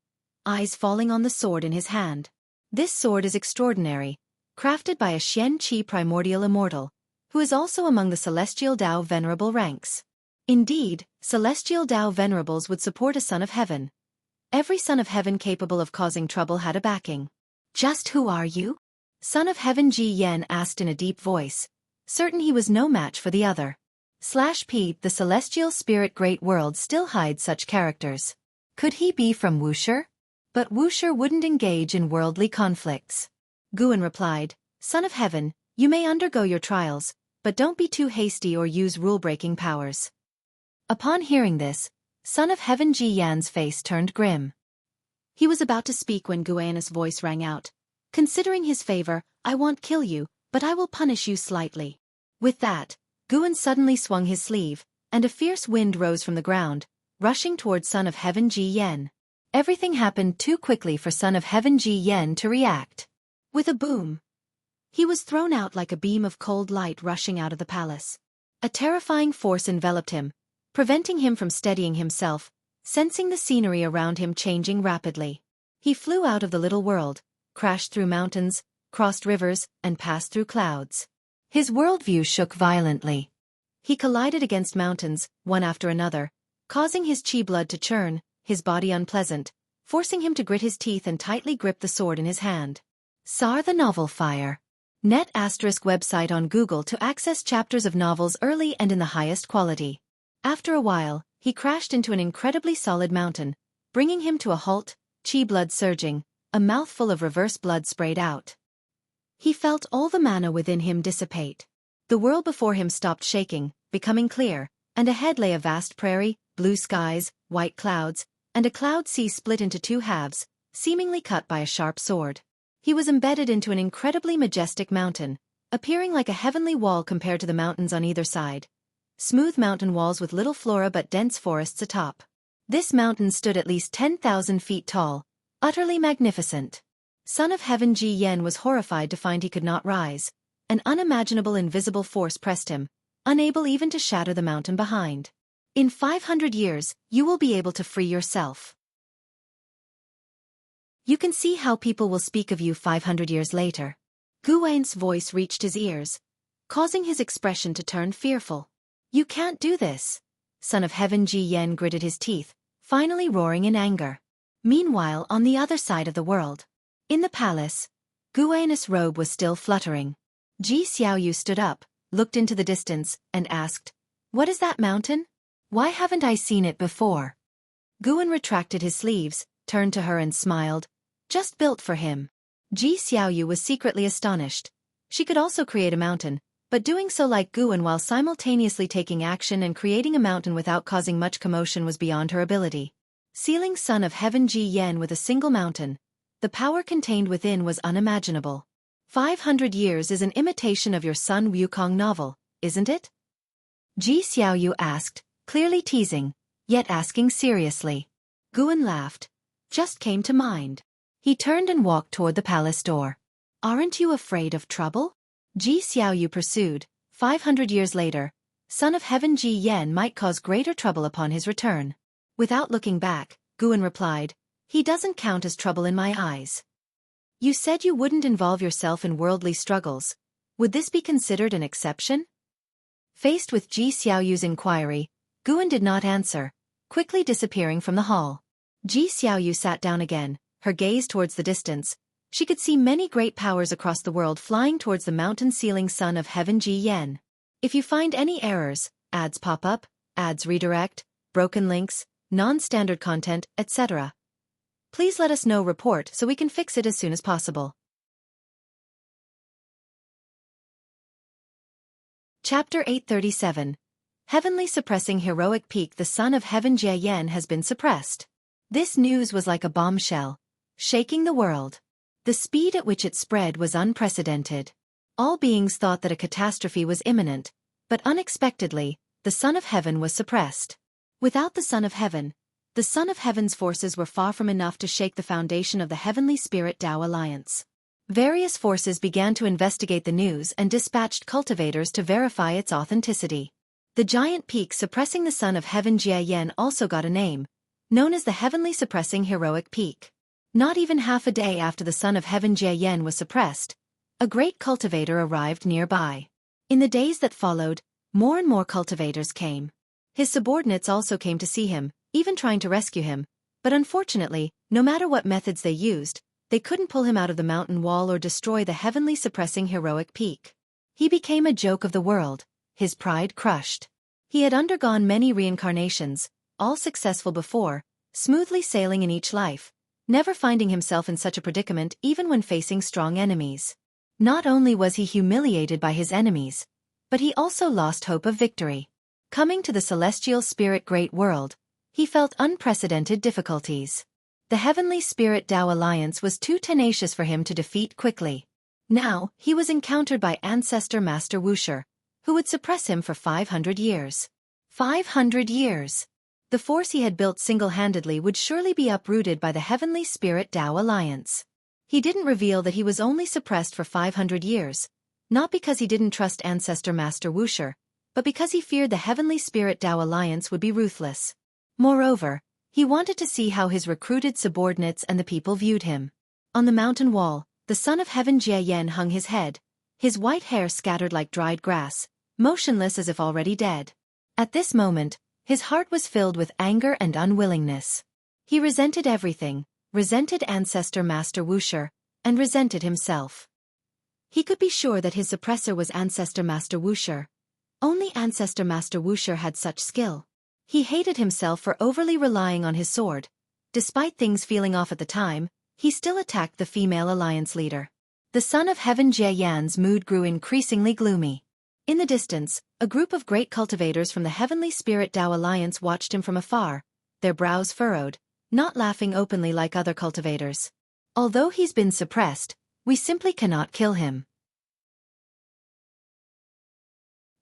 eyes falling on the sword in his hand. This sword is extraordinary, crafted by a Xianxia primordial immortal, who is also among the Celestial Tao venerable ranks. Indeed, Celestial Tao venerables would support a Son of Heaven. Every Son of Heaven capable of causing trouble had a backing. Just who are you? Son of Heaven Ji Yen asked in a deep voice, certain he was no match for the other. /P. The Celestial Spirit Great World still hides such characters. Could he be from Wuxia? But Wuxia wouldn't engage in worldly conflicts. Guan replied, Son of Heaven, you may undergo your trials, but don't be too hasty or use rule-breaking powers. Upon hearing this, Son of Heaven Ji Yan's face turned grim. He was about to speak when Guan's voice rang out. Considering his favor, I won't kill you, but I will punish you slightly. With that, Guan suddenly swung his sleeve, and a fierce wind rose from the ground, rushing toward Son of Heaven Ji Yen. Everything happened too quickly for Son of Heaven Ji Yen to react. With a boom, he was thrown out like a beam of cold light rushing out of the palace. A terrifying force enveloped him, preventing him from steadying himself, sensing the scenery around him changing rapidly. He flew out of the little world, crashed through mountains, crossed rivers, and passed through clouds. His worldview shook violently. He collided against mountains, one after another, causing his chi blood to churn, his body unpleasant, forcing him to grit his teeth and tightly grip the sword in his hand. Sar the Novel Fire. Net * website on Google to access chapters of novels early and in the highest quality. After a while, he crashed into an incredibly solid mountain, bringing him to a halt, chi blood surging, a mouthful of reverse blood sprayed out. He felt all the mana within him dissipate. The world before him stopped shaking, becoming clear, and ahead lay a vast prairie, blue skies, white clouds, and a cloud sea split into two halves, seemingly cut by a sharp sword. He was embedded into an incredibly majestic mountain, appearing like a heavenly wall compared to the mountains on either side. Smooth mountain walls with little flora but dense forests atop. This mountain stood at least 10,000 feet tall, utterly magnificent. Son of Heaven Ji Yen was horrified to find he could not rise. An unimaginable invisible force pressed him, unable even to shatter the mountain behind. In 500 years, you will be able to free yourself. You can see how people will speak of you 500 years later. Guan's voice reached his ears, causing his expression to turn fearful. You can't do this. Son of Heaven Ji Yen gritted his teeth, finally roaring in anger. Meanwhile, on the other side of the world, in the palace, Guan's robe was still fluttering. Ji Xiaoyu stood up, looked into the distance, and asked, "What is that mountain? Why haven't I seen it before?" Guan retracted his sleeves, turned to her and smiled. "Just built for him." Ji Xiaoyu was secretly astonished. She could also create a mountain, but doing so like Guan while simultaneously taking action and creating a mountain without causing much commotion was beyond her ability. Sealing Son of Heaven Ji Yan with a single mountain, the power contained within was unimaginable. 500 years is an imitation of your Sun Wukong novel, isn't it? Ji Xiaoyu asked, clearly teasing, yet asking seriously. Guan laughed. Just came to mind. He turned and walked toward the palace door. "Aren't you afraid of trouble?" Ji Xiaoyu pursued. 500 years later, Son of Heaven Ji Yan might cause greater trouble upon his return. Without looking back, Guan replied, "He doesn't count as trouble in my eyes." "You said you wouldn't involve yourself in worldly struggles. Would this be considered an exception?" Faced with Ji Xiaoyu's inquiry, Guan did not answer, quickly disappearing from the hall. Ji Xiaoyu sat down again, her gaze towards the distance. She could see many great powers across the world flying towards the mountain-sealing Son of Heaven Ji Yan. If you find any errors, ads pop up, ads redirect, broken links, non-standard content, etc., please let us know. Report so we can fix it as soon as possible. Chapter 837. Heavenly Suppressing Heroic Peak. The Son of Heaven Ji Yan has been suppressed. This news was like a bombshell, shaking the world. The speed at which it spread was unprecedented. All beings thought that a catastrophe was imminent, but unexpectedly, the Son of Heaven was suppressed. Without the Son of Heaven, the Son of Heaven's forces were far from enough to shake the foundation of the Heavenly Spirit Tao Alliance. Various forces began to investigate the news and dispatched cultivators to verify its authenticity. The giant peak suppressing the Son of Heaven Ji Yan also got a name, known as the Heavenly Suppressing Heroic Peak. Not even half a day after the Son of Heaven Ji Yan was suppressed, a great cultivator arrived nearby. In the days that followed, more and more cultivators came. His subordinates also came to see him, even trying to rescue him, but unfortunately, no matter what methods they used, they couldn't pull him out of the mountain wall or destroy the Heavenly Suppressing Heroic Peak. He became a joke of the world, his pride crushed. He had undergone many reincarnations, all successful before, smoothly sailing in each life, never finding himself in such a predicament even when facing strong enemies. Not only was he humiliated by his enemies, but he also lost hope of victory. Coming to the celestial spirit great world, he felt unprecedented difficulties. The Heavenly Spirit Tao Alliance was too tenacious for him to defeat quickly. Now, he was encountered by Ancestor Master Wuxia, who would suppress him for 500 years. 500 years! The force he had built single-handedly would surely be uprooted by the Heavenly Spirit Tao Alliance. He didn't reveal that he was only suppressed for 500 years, not because he didn't trust Ancestor Master Wuxia, but because he feared the Heavenly Spirit Tao Alliance would be ruthless. Moreover, he wanted to see how his recruited subordinates and the people viewed him. On the mountain wall, the Son of Heaven Ji Yan hung his head, his white hair scattered like dried grass, motionless as if already dead. At this moment, his heart was filled with anger and unwillingness. He resented everything, resented Ancestor Master Wuxia, and resented himself. He could be sure that his suppressor was Ancestor Master Wuxia. Only Ancestor Master Wuxia had such skill. He hated himself for overly relying on his sword. Despite things feeling off at the time, he still attacked the female alliance leader. The Son of Heaven Ji Yan's mood grew increasingly gloomy. In the distance, a group of great cultivators from the Heavenly Spirit Tao Alliance watched him from afar, their brows furrowed, not laughing openly like other cultivators. "Although he's been suppressed, we simply cannot kill him."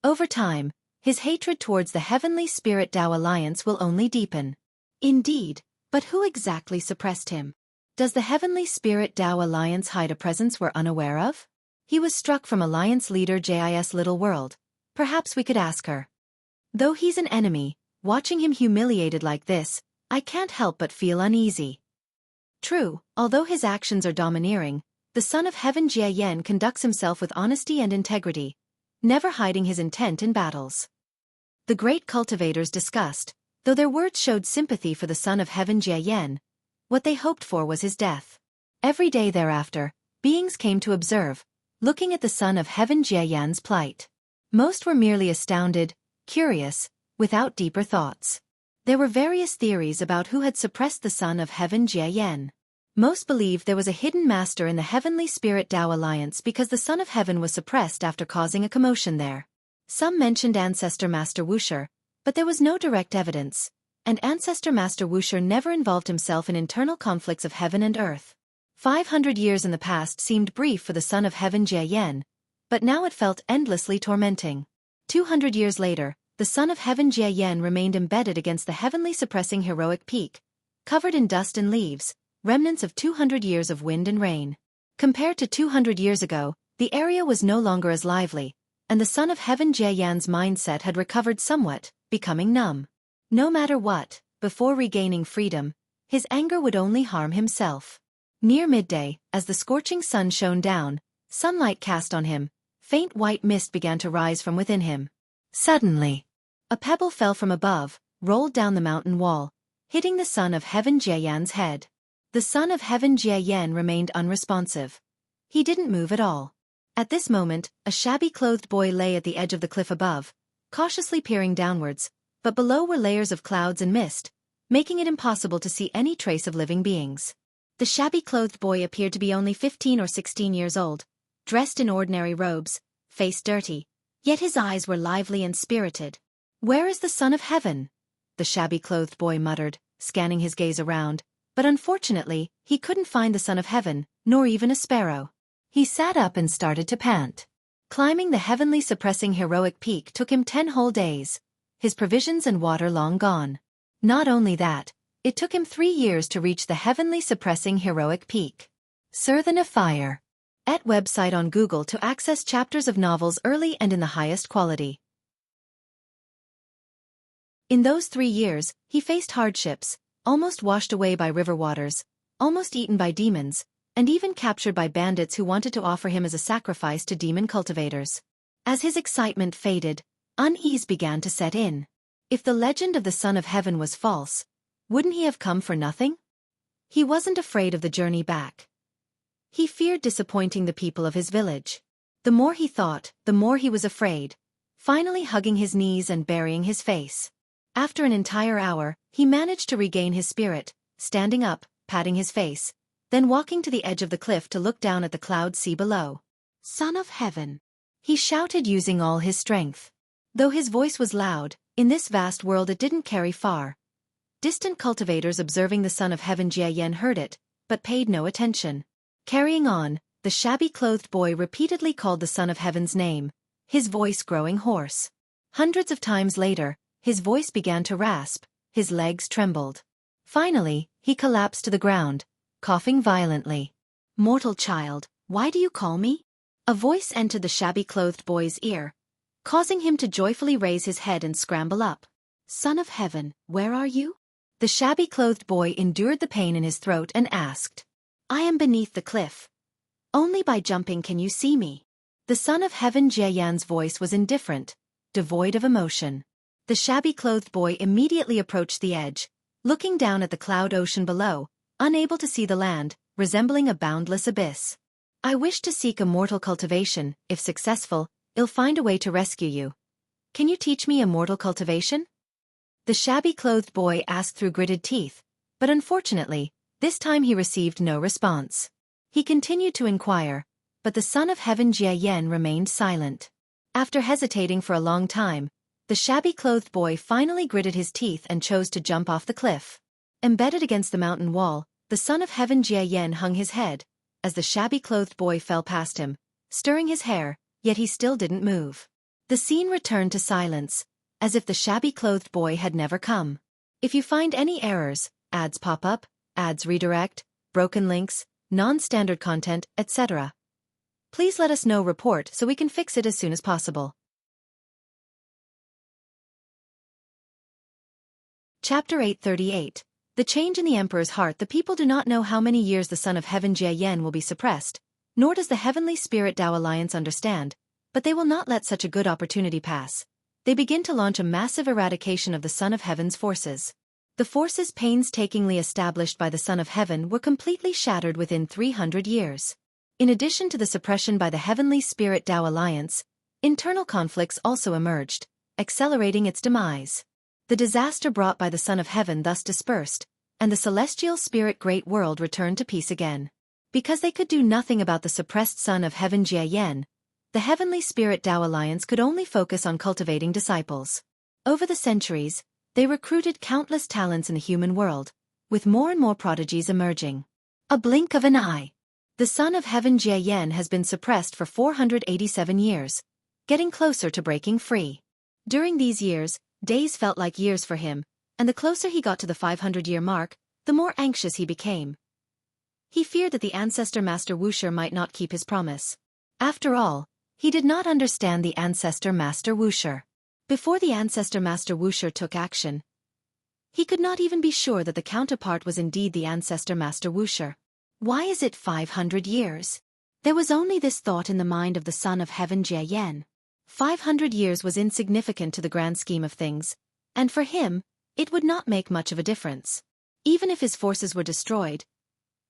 Over time, his hatred towards the Heavenly Spirit Tao Alliance will only deepen. Indeed, but who exactly suppressed him? Does the Heavenly Spirit Tao Alliance hide a presence we're unaware of? He was struck from Alliance leader Jis Little World. Perhaps we could ask her. Though he's an enemy, watching him humiliated like this, I can't help but feel uneasy. True, although his actions are domineering, the Son of Heaven Ji Yan conducts himself with honesty and integrity, never hiding his intent in battles. The great cultivators discussed, though their words showed sympathy for the Son of Heaven Ji Yan, what they hoped for was his death. Every day thereafter, beings came to observe, looking at the Son of Heaven Ji Yan's plight. Most were merely astounded, curious, without deeper thoughts. There were various theories about who had suppressed the Son of Heaven Jie. Most believed there was a hidden master in the Heavenly Spirit Tao Alliance because the Son of Heaven was suppressed after causing a commotion there. Some mentioned Ancestor Master Wuxia, but there was no direct evidence, and Ancestor Master Wuxia never involved himself in internal conflicts of heaven and earth. 500 years in the past seemed brief for the Son of Heaven Jie, but now it felt endlessly tormenting. 200 years later, the Son of Heaven Jie remained embedded against the heavenly suppressing heroic peak, covered in dust and leaves, remnants of 200 years of wind and rain. Compared to 200 years ago, the area was no longer as lively, and the Son of Heaven Jie's mindset had recovered somewhat, becoming numb. No matter what, before regaining freedom, his anger would only harm himself. Near midday, as the scorching sun shone down, sunlight cast on him, faint white mist began to rise from within him. Suddenly, a pebble fell from above, rolled down the mountain wall, hitting the Son of Heaven Jian's head. The Son of Heaven Jian remained unresponsive. He didn't move at all. At this moment, a shabby-clothed boy lay at the edge of the cliff above, cautiously peering downwards, but below were layers of clouds and mist, making it impossible to see any trace of living beings. The shabby-clothed boy appeared to be only 15 or 16 years old, dressed in ordinary robes, face dirty, yet his eyes were lively and spirited. "Where is the Son of Heaven?" the shabby-clothed boy muttered, scanning his gaze around, but unfortunately, he couldn't find the Son of Heaven, nor even a sparrow. He sat up and started to pant. Climbing the heavenly suppressing heroic peak took him 10 whole days, his provisions and water long gone. Not only that, it took him 3 years to reach the heavenly suppressing heroic peak. Sir the Nefire. At website on Google to access chapters of novels early and in the highest quality. In those 3 years, he faced hardships, almost washed away by river waters, almost eaten by demons, and even captured by bandits who wanted to offer him as a sacrifice to demon cultivators. As his excitement faded, unease began to set in. If the legend of the Son of Heaven was false, wouldn't he have come for nothing? He wasn't afraid of the journey back. He feared disappointing the people of his village. The more he thought, the more he was afraid, finally hugging his knees and burying his face. After an entire hour, he managed to regain his spirit, standing up, patting his face, then walking to the edge of the cliff to look down at the cloud sea below. "Son of Heaven!" he shouted using all his strength. Though his voice was loud, in this vast world it didn't carry far. Distant cultivators observing the Son of Heaven Jian heard it, but paid no attention. Carrying on, the shabby-clothed boy repeatedly called the Son of Heaven's name, his voice growing hoarse. Hundreds of times later, his voice began to rasp, his legs trembled. Finally, he collapsed to the ground, coughing violently. "Mortal child, why do you call me?" A voice entered the shabby-clothed boy's ear, causing him to joyfully raise his head and scramble up. "Son of Heaven, where are you?" The shabby-clothed boy endured the pain in his throat and asked. "I am beneath the cliff. Only by jumping can you see me." The Son of Heaven Jian's voice was indifferent, devoid of emotion. The shabby-clothed boy immediately approached the edge, looking down at the cloud ocean below, unable to see the land, resembling a boundless abyss. "I wish to seek immortal cultivation. If successful, I'll find a way to rescue you. Can you teach me immortal cultivation?" The shabby-clothed boy asked through gritted teeth, but unfortunately, this time he received no response. He continued to inquire, but the Son of Heaven Jian remained silent. After hesitating for a long time, the shabby-clothed boy finally gritted his teeth and chose to jump off the cliff. Embedded against the mountain wall, the Son of Heaven Jian hung his head, as the shabby-clothed boy fell past him, stirring his hair, yet he still didn't move. The scene returned to silence, as if the shabby-clothed boy had never come. If you find any errors, ads pop up, ads redirect, broken links, non-standard content, etc., please let us know. Report so we can fix it as soon as possible. Chapter 838. The change in the Emperor's heart. The people do not know how many years the Son of Heaven Jian will be suppressed, nor does the Heavenly Spirit Tao Alliance understand, but they will not let such a good opportunity pass. They begin to launch a massive eradication of the Son of Heaven's forces. The forces painstakingly established by the Son of Heaven were completely shattered within 300 years. In addition to the suppression by the Heavenly Spirit Tao Alliance, Internal conflicts also emerged, accelerating its demise. The disaster brought by the Son of Heaven thus dispersed, and the celestial spirit great world returned to peace again. Because they could do nothing about the suppressed Son of Heaven Jie, the Heavenly Spirit Tao Alliance could only focus on cultivating disciples. Over the centuries, they recruited countless talents in the human world, with more and more prodigies emerging. A blink of an eye. The Son of Heaven Jie has been suppressed for 487 years, getting closer to breaking free. During these years, days felt like years for him, and the closer he got to the 500-year mark, the more anxious he became. He feared that the ancestor Master Wuxia might not keep his promise. After all, he did not understand the ancestor Master Wuxia. Before the ancestor Master Wuxia took action, he could not even be sure that the counterpart was indeed the ancestor Master Wuxia. Why is it 500 years? There was only this thought in the mind of the Son of Heaven Jie. 500 years was insignificant to the grand scheme of things, and for him, it would not make much of a difference. Even if his forces were destroyed,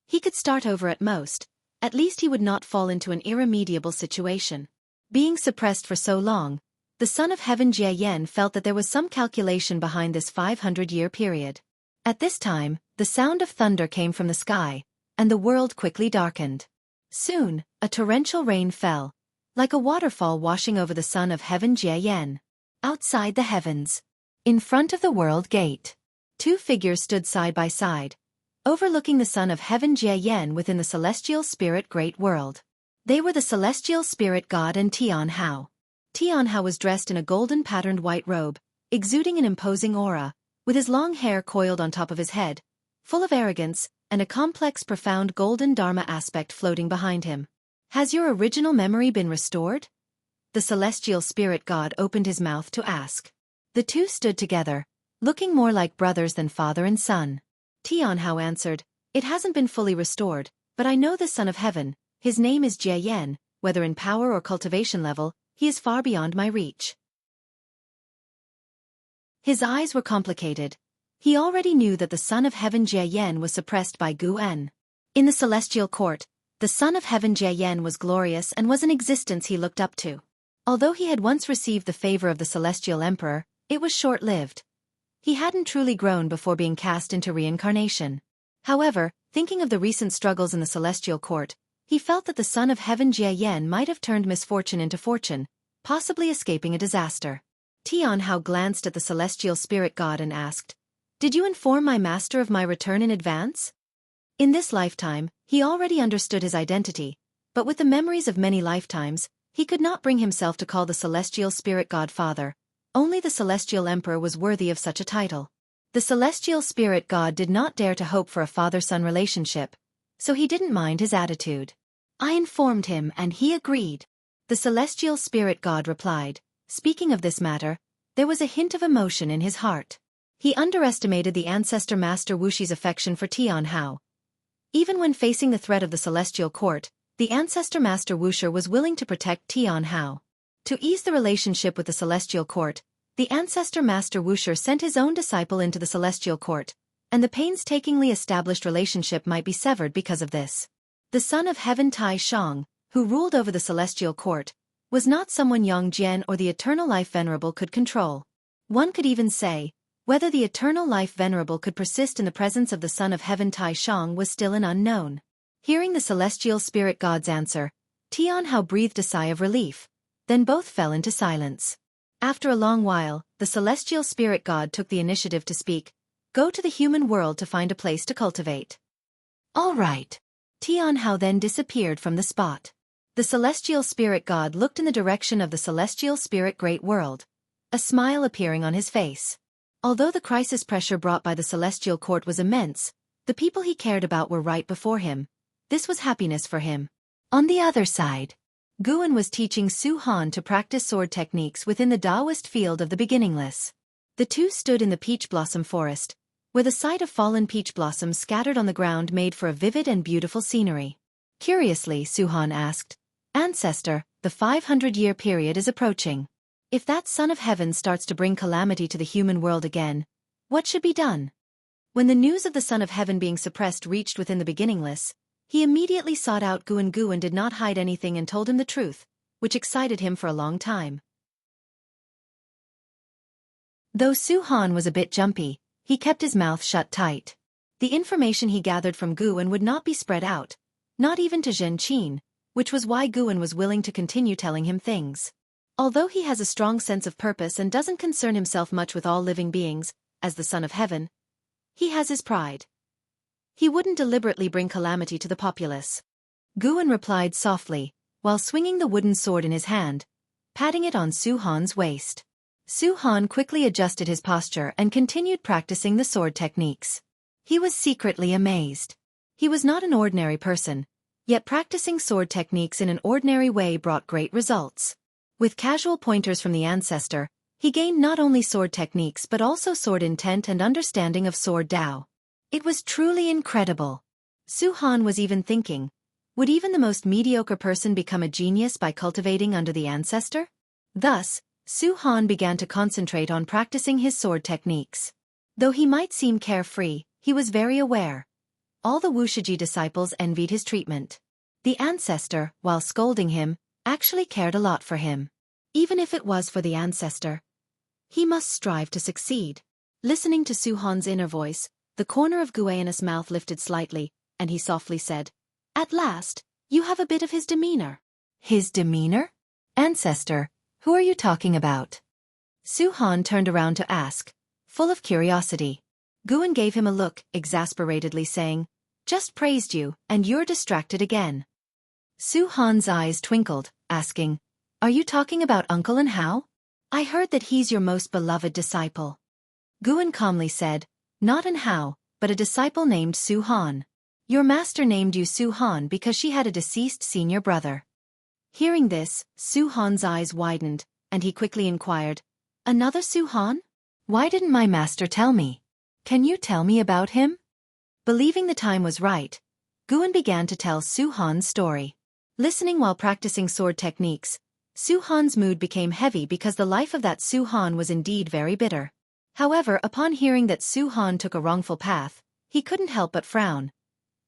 he could start over at most. At least he would not fall into an irremediable situation. Being suppressed for so long, the Son of Heaven Jie felt that there was some calculation behind this 500-year period. At this time, the sound of thunder came from the sky, and the world quickly darkened. Soon, a torrential rain fell, like a waterfall washing over the Son of Heaven Jie. Outside the heavens, in front of the world gate, two figures stood side by side, overlooking the Son of Heaven Jie within the celestial spirit great world. They were the celestial spirit god and Xianxia. Xianxia was dressed in a golden-patterned white robe, exuding an imposing aura, with his long hair coiled on top of his head, full of arrogance, and a complex profound golden dharma aspect floating behind him. Has your original memory been restored? The celestial spirit god opened his mouth to ask. The two stood together, looking more like brothers than father and son. Xianxia answered, "It hasn't been fully restored, but I know the Son of Heaven. His name is Jie. Whether in power or cultivation level, he is far beyond my reach." His eyes were complicated. He already knew that the Son of Heaven Jie was suppressed by Guan. In the celestial court, the Son of Heaven Jie was glorious and was an existence he looked up to. Although he had once received the favor of the celestial emperor, it was short-lived. He hadn't truly grown before being cast into reincarnation. However, thinking of the recent struggles in the celestial court, he felt that the Son of Heaven Jie might have turned misfortune into fortune, possibly escaping a disaster. Xianxia glanced at the celestial spirit god and asked, "Did you inform my master of my return in advance?" In this lifetime, he already understood his identity, but with the memories of many lifetimes, he could not bring himself to call the celestial spirit god father. Only the celestial emperor was worthy of such a title. The celestial spirit god did not dare to hope for a father-son relationship, so he didn't mind his attitude. "I informed him and he agreed," the celestial spirit god replied. Speaking of this matter, there was a hint of emotion in his heart. He underestimated the ancestor Master Wuxi's affection for Xianxia. Even when facing the threat of the celestial court, the ancestor Master Wuxia was willing to protect Xianxia. To ease the relationship with the celestial court, the ancestor Master Wuxia sent his own disciple into the celestial court, and the painstakingly established relationship might be severed because of this. The Son of Heaven Tai Shang, who ruled over the celestial court, was not someone Yang Jian or the Eternal Life Venerable could control. One could even say, whether the Eternal Life Venerable could persist in the presence of the Son of Heaven Tai Shang was still an unknown. Hearing the celestial spirit god's answer, Xianxia breathed a sigh of relief. Then both fell into silence. After a long while, the celestial spirit god took the initiative to speak. "Go to the human world to find a place to cultivate." "All right." Xianxia then disappeared from the spot. The celestial spirit god looked in the direction of the celestial spirit great world, a smile appearing on his face. Although the crisis pressure brought by the celestial court was immense, the people he cared about were right before him. This was happiness for him. On the other side, Guan was teaching Su Han to practice sword techniques within the Taoist field of the beginningless. The two stood in the peach blossom forest, where the sight of fallen peach blossoms scattered on the ground made for a vivid and beautiful scenery. Curiously, Su Han asked, "Ancestor, the 500-year period is approaching. If that Son of Heaven starts to bring calamity to the human world again, what should be done?" When the news of the Son of Heaven being suppressed reached within the beginningless, he immediately sought out Guan. Guan did not hide anything and told him the truth, which excited him for a long time. Though Su Han was a bit jumpy, he kept his mouth shut tight. The information he gathered from Guan would not be spread out, not even to Zhen Qin, which was why Guan was willing to continue telling him things. Although he has a strong sense of purpose and doesn't concern himself much with all living beings, as the Son of Heaven, he has his pride. He wouldn't deliberately bring calamity to the populace. Guan replied softly, while swinging the wooden sword in his hand, patting it on Su Han's waist. Su Han quickly adjusted his posture and continued practicing the sword techniques. He was secretly amazed. He was not an ordinary person, yet practicing sword techniques in an ordinary way brought great results. With casual pointers from the ancestor, he gained not only sword techniques but also sword intent and understanding of sword Dao. It was truly incredible. Su Han was even thinking, would even the most mediocre person become a genius by cultivating under the ancestor? Thus, Su Han began to concentrate on practicing his sword techniques. Though he might seem carefree, he was very aware. All the Wuxia disciples envied his treatment. The ancestor, while scolding him, actually cared a lot for him. Even if it was for the ancestor, he must strive to succeed. Listening to Su Han's inner voice, the corner of Guan's mouth lifted slightly, and he softly said, "At last, you have a bit of his demeanor." His demeanor? Ancestor, who are you talking about? Su Han turned around to ask, full of curiosity. Guan gave him a look, exasperatedly saying, "Just praised you, and you're distracted again." Su Han's eyes twinkled, asking, "Are you talking about Uncle and Hao? I heard that he's your most beloved disciple." Guan calmly said, "Not an Hao, but a disciple named Su Han. Your master named you Su Han because she had a deceased senior brother." Hearing this, Su Han's eyes widened, and he quickly inquired, "Another Su Han? Why didn't my master tell me? Can you tell me about him?" Believing the time was right, Guan began to tell Su Han's story. Listening while practicing sword techniques, Su Han's mood became heavy because the life of that Su Han was indeed very bitter. However, upon hearing that Su Han took a wrongful path, he couldn't help but frown.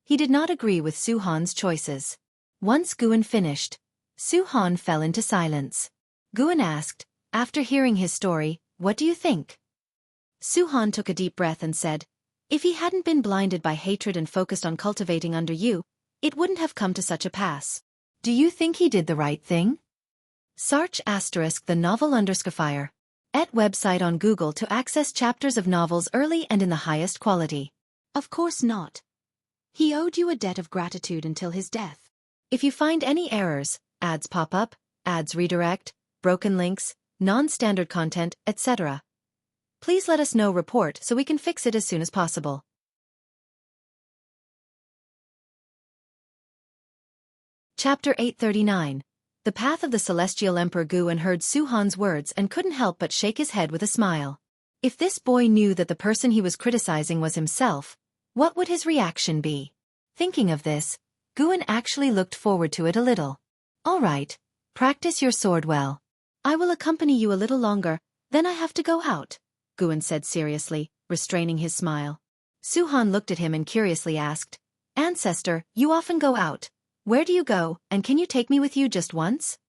He did not agree with Su Han's choices. Once Guan finished, Su Han fell into silence. Guan asked, after hearing his story, "What do you think?" Su Han took a deep breath and said, "If he hadn't been blinded by hatred and focused on cultivating under you, it wouldn't have come to such a pass. Do you think he did the right thing?" Search * the novel _ at website on Google to access chapters of novels early and in the highest quality. Of course not. He owed you a debt of gratitude until his death. If you find any errors, ads pop up, ads redirect, broken links, non-standard content, etc., please let us know. Report so we can fix it as soon as possible. Chapter 839. The Path of the Celestial Emperor. Guan heard Su Han's words and couldn't help but shake his head with a smile. If this boy knew that the person he was criticizing was himself, what would his reaction be? Thinking of this, Guan actually looked forward to it a little. "All right, practice your sword well. I will accompany you a little longer, then I have to go out," Guan said seriously, restraining his smile. Su Han looked at him and curiously asked, "Ancestor, you often go out. Where do you go, and can you take me with you just once?"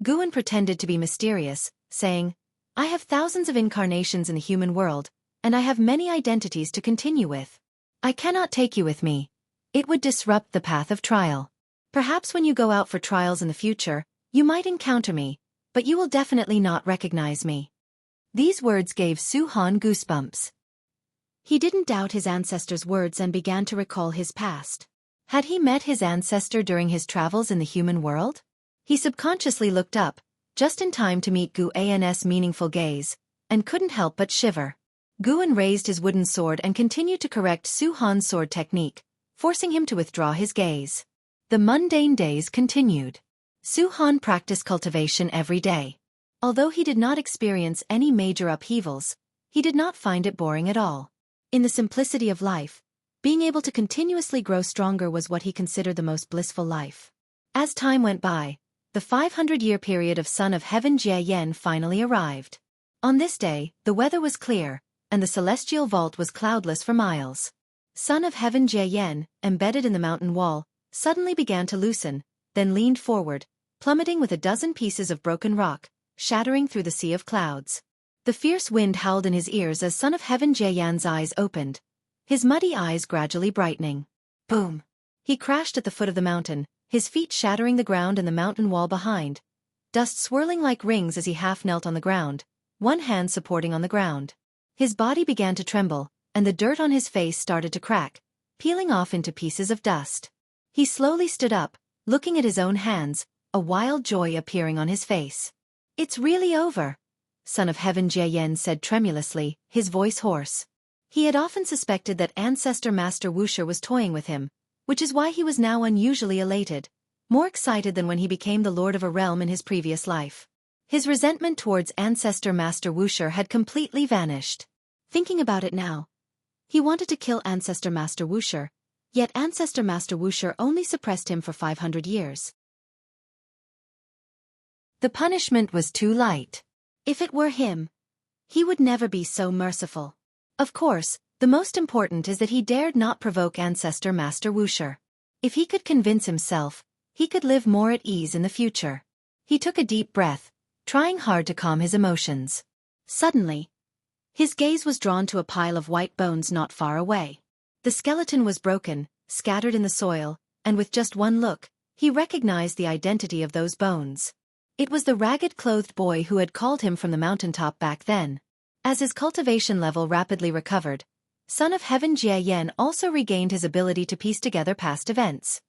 Guan pretended to be mysterious, saying, "I have thousands of incarnations in the human world, and I have many identities to continue with. I cannot take you with me. It would disrupt the path of trial. Perhaps when you go out for trials in the future, you might encounter me, but you will definitely not recognize me." These words gave Su Han goosebumps. He didn't doubt his ancestor's words and began to recall his past. Had he met his ancestor during his travels in the human world? He subconsciously looked up, just in time to meet Guan's meaningful gaze, and couldn't help but shiver. Guan raised his wooden sword and continued to correct Su Han's sword technique, forcing him to withdraw his gaze. The mundane days continued. Su Han practiced cultivation every day. Although he did not experience any major upheavals, he did not find it boring at all. In the simplicity of life, being able to continuously grow stronger was what he considered the most blissful life. As time went by, the 500-year period of Son of Heaven Jianghu finally arrived. On this day, the weather was clear, and the celestial vault was cloudless for miles. Son of Heaven Jianghu, embedded in the mountain wall, suddenly began to loosen, then leaned forward, plummeting with a dozen pieces of broken rock, shattering through the sea of clouds. The fierce wind howled in his ears as Son of Heaven Jiayan's eyes opened, his muddy eyes gradually brightening. Boom! He crashed at the foot of the mountain, his feet shattering the ground and the mountain wall behind, dust swirling like rings as he half knelt on the ground, one hand supporting on the ground. His body began to tremble, and the dirt on his face started to crack, peeling off into pieces of dust. He slowly stood up, looking at his own hands, a wild joy appearing on his face. "It's really over," Son of Heaven Jiayan said tremulously, his voice hoarse. He had often suspected that Ancestor Master Wuxia was toying with him, which is why he was now unusually elated, more excited than when he became the lord of a realm in his previous life. His resentment towards Ancestor Master Wuxia had completely vanished. Thinking about it now, he wanted to kill Ancestor Master Wuxia, yet Ancestor Master Wuxia only suppressed him for 500 years. The punishment was too light. If it were him, he would never be so merciful. Of course, the most important is that he dared not provoke Ancestor Master Wuxia. If he could convince himself, he could live more at ease in the future. He took a deep breath, trying hard to calm his emotions. Suddenly, his gaze was drawn to a pile of white bones not far away. The skeleton was broken, scattered in the soil, and with just one look, he recognized the identity of those bones. It was the ragged-clothed boy who had called him from the mountaintop back then. As his cultivation level rapidly recovered, Son of Heaven Jiayan also regained his ability to piece together past events.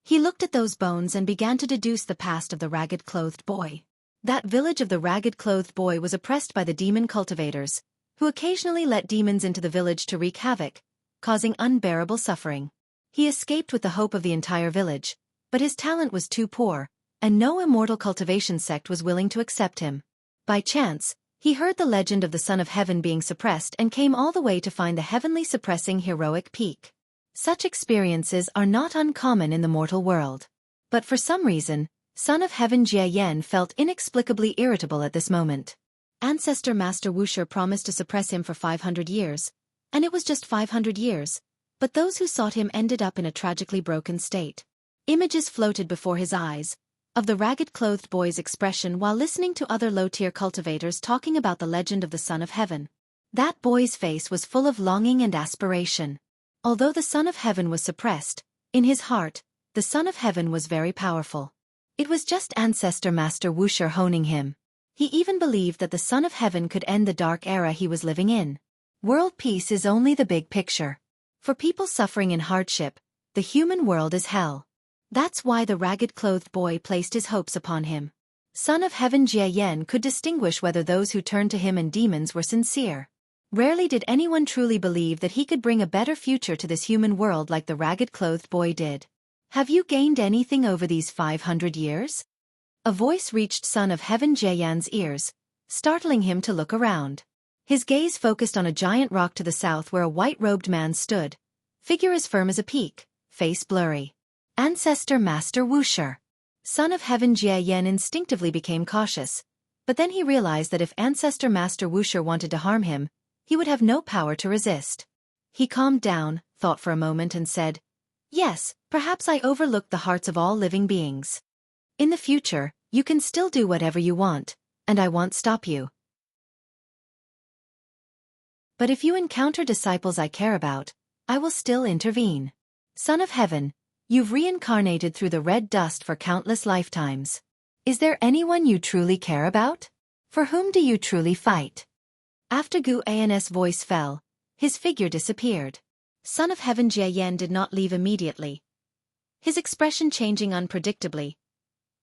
He looked at those bones and began to deduce the past of the ragged-clothed boy. That village of the ragged-clothed boy was oppressed by the demon cultivators, who occasionally let demons into the village to wreak havoc, causing unbearable suffering. He escaped with the hope of the entire village, but his talent was too poor, and no immortal cultivation sect was willing to accept him. By chance, he heard the legend of the Son of Heaven being suppressed and came all the way to find the heavenly suppressing heroic peak. Such experiences are not uncommon in the mortal world. But for some reason, Son of Heaven Jiayan felt inexplicably irritable at this moment. Ancestor Master Wuxia promised to suppress him for 500 years, and it was just 500 years, but those who sought him ended up in a tragically broken state. Images floated before his eyes, of the ragged-clothed boy's expression while listening to other low-tier cultivators talking about the legend of the Son of Heaven. That boy's face was full of longing and aspiration. Although the Son of Heaven was suppressed, in his heart, the Son of Heaven was very powerful. It was just Ancestor Master Wuxia honing him. He even believed that the Son of Heaven could end the dark era he was living in. World peace is only the big picture. For people suffering in hardship, the human world is hell. That's why the ragged-clothed boy placed his hopes upon him. Son of Heaven Jiayan could distinguish whether those who turned to him and demons were sincere. Rarely did anyone truly believe that he could bring a better future to this human world like the ragged-clothed boy did. "Have you gained anything over these 500 years?" A voice reached Son of Heaven Jiayan's ears, startling him to look around. His gaze focused on a giant rock to the south where a white-robed man stood, figure as firm as a peak, face blurry. Ancestor Master Wuxia. Son of Heaven Jiayan instinctively became cautious, but then he realized that if Ancestor Master Wuxia wanted to harm him, he would have no power to resist. He calmed down, thought for a moment and said, "Yes, perhaps I overlooked the hearts of all living beings. In the future, you can still do whatever you want, and I won't stop you. But if you encounter disciples I care about, I will still intervene. Son of Heaven, you've reincarnated through the red dust for countless lifetimes. Is there anyone you truly care about? For whom do you truly fight?" After Gu An's voice fell, his figure disappeared. Son of Heaven Jiayan did not leave immediately, his expression changing unpredictably,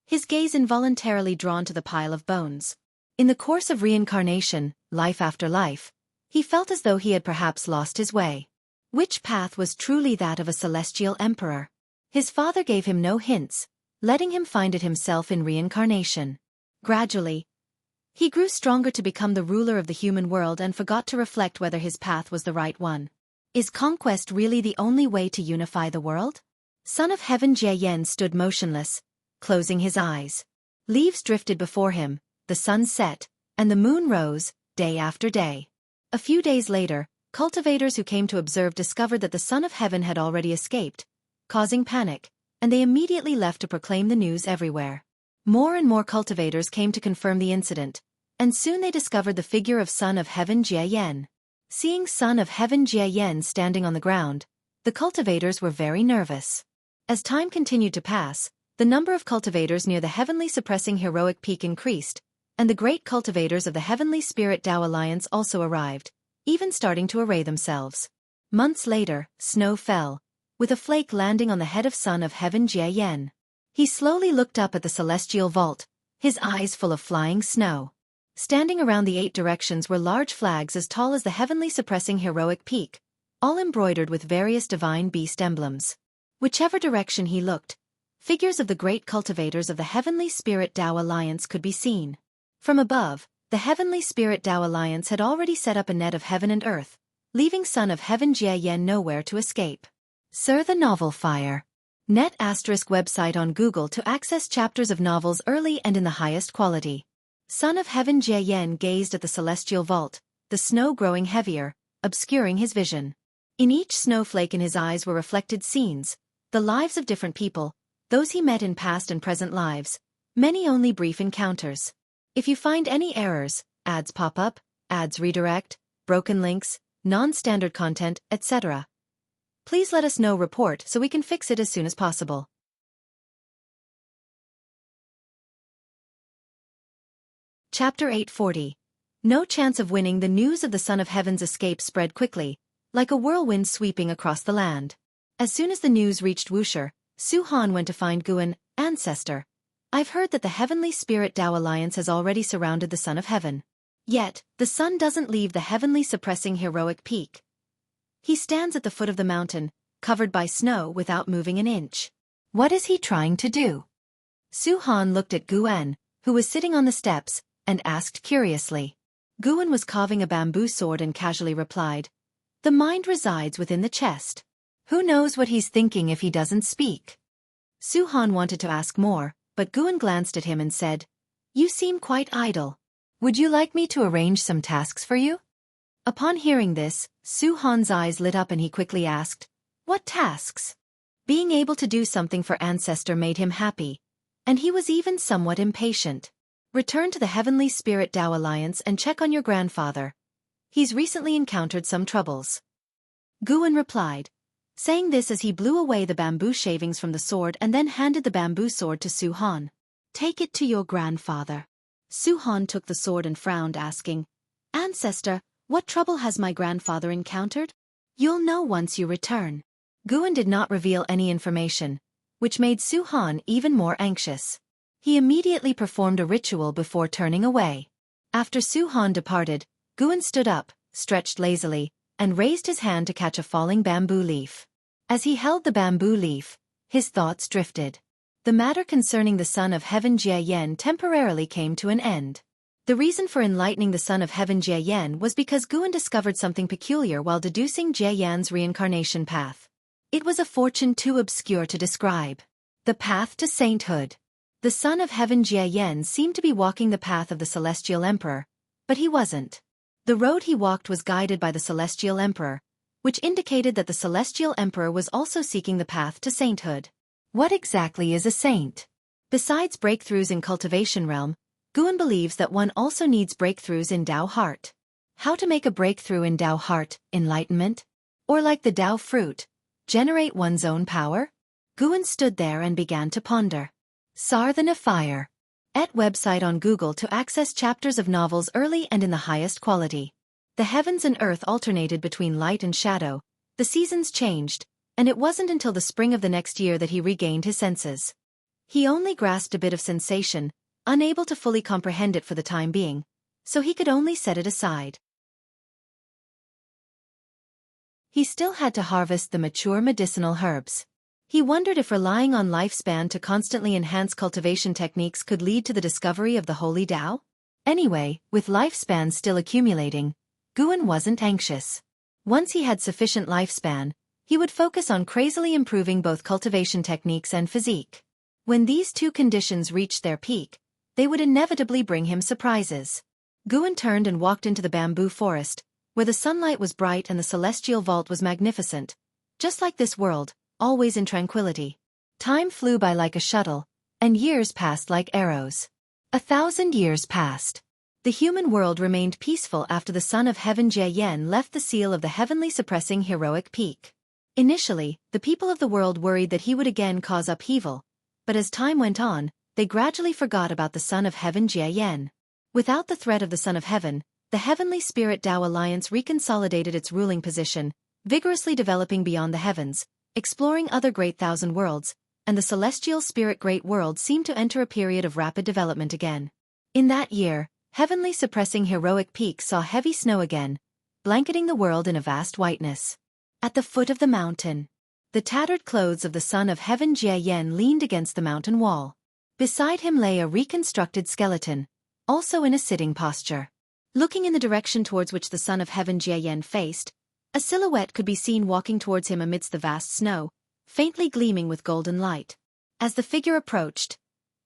his gaze involuntarily drawn to the pile of bones. In the course of reincarnation, life after life, he felt as though he had perhaps lost his way. Which path was truly that of a celestial emperor? His father gave him no hints, letting him find it himself in reincarnation. Gradually, he grew stronger to become the ruler of the human world and forgot to reflect whether his path was the right one. Is conquest really the only way to unify the world? Son of Heaven Jiayan stood motionless, closing his eyes. Leaves drifted before him, the sun set, and the moon rose, day after day. A few days later, cultivators who came to observe discovered that the Son of Heaven had already escaped, causing panic, and they immediately left to proclaim the news everywhere. More and more cultivators came to confirm the incident, and soon they discovered the figure of Son of Heaven Jie. Seeing Son of Heaven Jie standing on the ground, the cultivators were very nervous. As time continued to pass, the number of cultivators near the heavenly suppressing heroic peak increased, and the great cultivators of the Heavenly Spirit Tao Alliance also arrived, even starting to array themselves. Months later, snow fell, with a flake landing on the head of Son of Heaven Jie. He slowly looked up at the celestial vault, his eyes full of flying snow. Standing around the 8 directions were large flags as tall as the heavenly suppressing heroic peak, all embroidered with various divine beast emblems. Whichever direction he looked, figures of the great cultivators of the Heavenly Spirit Tao Alliance could be seen. From above, the Heavenly Spirit Tao Alliance had already set up a net of heaven and earth, leaving Son of Heaven Jie nowhere to escape. Sir the Novel Fire. Net ** website on Google to access chapters of novels early and in the highest quality. Son of Heaven Jie gazed at the celestial vault, the snow growing heavier, obscuring his vision. In each snowflake in his eyes were reflected scenes, the lives of different people, those he met in past and present lives, many only brief encounters. If you find any errors, ads pop up, ads redirect, broken links, non-standard content, etc., please let us know. Report so we can fix it as soon as possible. Chapter 840. No chance of winning. The news of the Son of Heaven's escape spread quickly, like a whirlwind sweeping across the land. As soon as the news reached Wuxia, Su Han went to find Guan, ancestor. I've heard that the Heavenly Spirit Tao Alliance has already surrounded the Son of Heaven. Yet, the sun doesn't leave the heavenly suppressing heroic peak. He stands at the foot of the mountain, covered by snow without moving an inch. What is he trying to do? Su Han looked at Guan, who was sitting on the steps, and asked curiously. Guan was carving a bamboo sword and casually replied, "The mind resides within the chest. Who knows what he's thinking if he doesn't speak?" Su Han wanted to ask more, but Guan glanced at him and said, "You seem quite idle. Would you like me to arrange some tasks for you?" Upon hearing this, Su Han's eyes lit up and he quickly asked, "What tasks?" Being able to do something for ancestor made him happy, and he was even somewhat impatient. "Return to the Heavenly Spirit Tao Alliance and check on your grandfather. He's recently encountered some troubles." Guan replied, saying this as he blew away the bamboo shavings from the sword and then handed the bamboo sword to Su Han. "Take it to your grandfather." Su Han took the sword and frowned, asking, "Ancestor, what trouble has my grandfather encountered?" "You'll know once you return." Guan did not reveal any information, which made Su Han even more anxious. He immediately performed a ritual before turning away. After Su Han departed, Guan stood up, stretched lazily, and raised his hand to catch a falling bamboo leaf. As he held the bamboo leaf, his thoughts drifted. The matter concerning the Son of Heaven Jie temporarily came to an end. The reason for enlightening the Son of Heaven Jie was because Guan discovered something peculiar while deducing Jie's reincarnation path. It was a fortune too obscure to describe. The path to sainthood. The Son of Heaven Jie seemed to be walking the path of the Celestial Emperor, but he wasn't. The road he walked was guided by the Celestial Emperor, which indicated that the Celestial Emperor was also seeking the path to sainthood. What exactly is a saint? Besides breakthroughs in cultivation realm, Guan believes that one also needs breakthroughs in Tao heart. How to make a breakthrough in Tao heart, enlightenment? Or like the Tao fruit, generate one's own power? Guan stood there and began to ponder. Sar the Fire. *@ website on Google to access chapters of novels early and in the highest quality. The heavens and earth alternated between light and shadow, the seasons changed, and it wasn't until the spring of the next year that he regained his senses. He only grasped a bit of sensation, unable to fully comprehend it for the time being, so he could only set it aside. He still had to harvest the mature medicinal herbs. He wondered if relying on lifespan to constantly enhance cultivation techniques could lead to the discovery of the Holy Tao. Anyway, with lifespan still accumulating, Guan wasn't anxious. Once he had sufficient lifespan, he would focus on crazily improving both cultivation techniques and physique. When these two conditions reached their peak, they would inevitably bring him surprises. Guan turned and walked into the bamboo forest, where the sunlight was bright and the celestial vault was magnificent, just like this world, always in tranquility. Time flew by like a shuttle, And years passed like arrows. 1,000 years passed. The human world remained peaceful after the son of heaven Jie Yan left the seal of the heavenly suppressing heroic peak. Initially, the people of the world worried that he would again cause upheaval, but as time went on, they gradually forgot about the son of heaven Jie Yan. Without the threat of the son of heaven, the heavenly spirit Tao alliance reconsolidated its ruling position, vigorously developing beyond the heavens, exploring other great thousand worlds, and the celestial spirit great world seemed to enter a period of rapid development again. In that year, heavenly suppressing heroic peak saw heavy snow again, blanketing the world in a vast whiteness. At the foot of the mountain, the tattered clothes of the son of heaven Jie Yan leaned against the mountain wall. Beside him lay a reconstructed skeleton, also in a sitting posture. Looking in the direction towards which the son of heaven Jie Yan faced, a silhouette could be seen walking towards him amidst the vast snow, faintly gleaming with golden light. As the figure approached,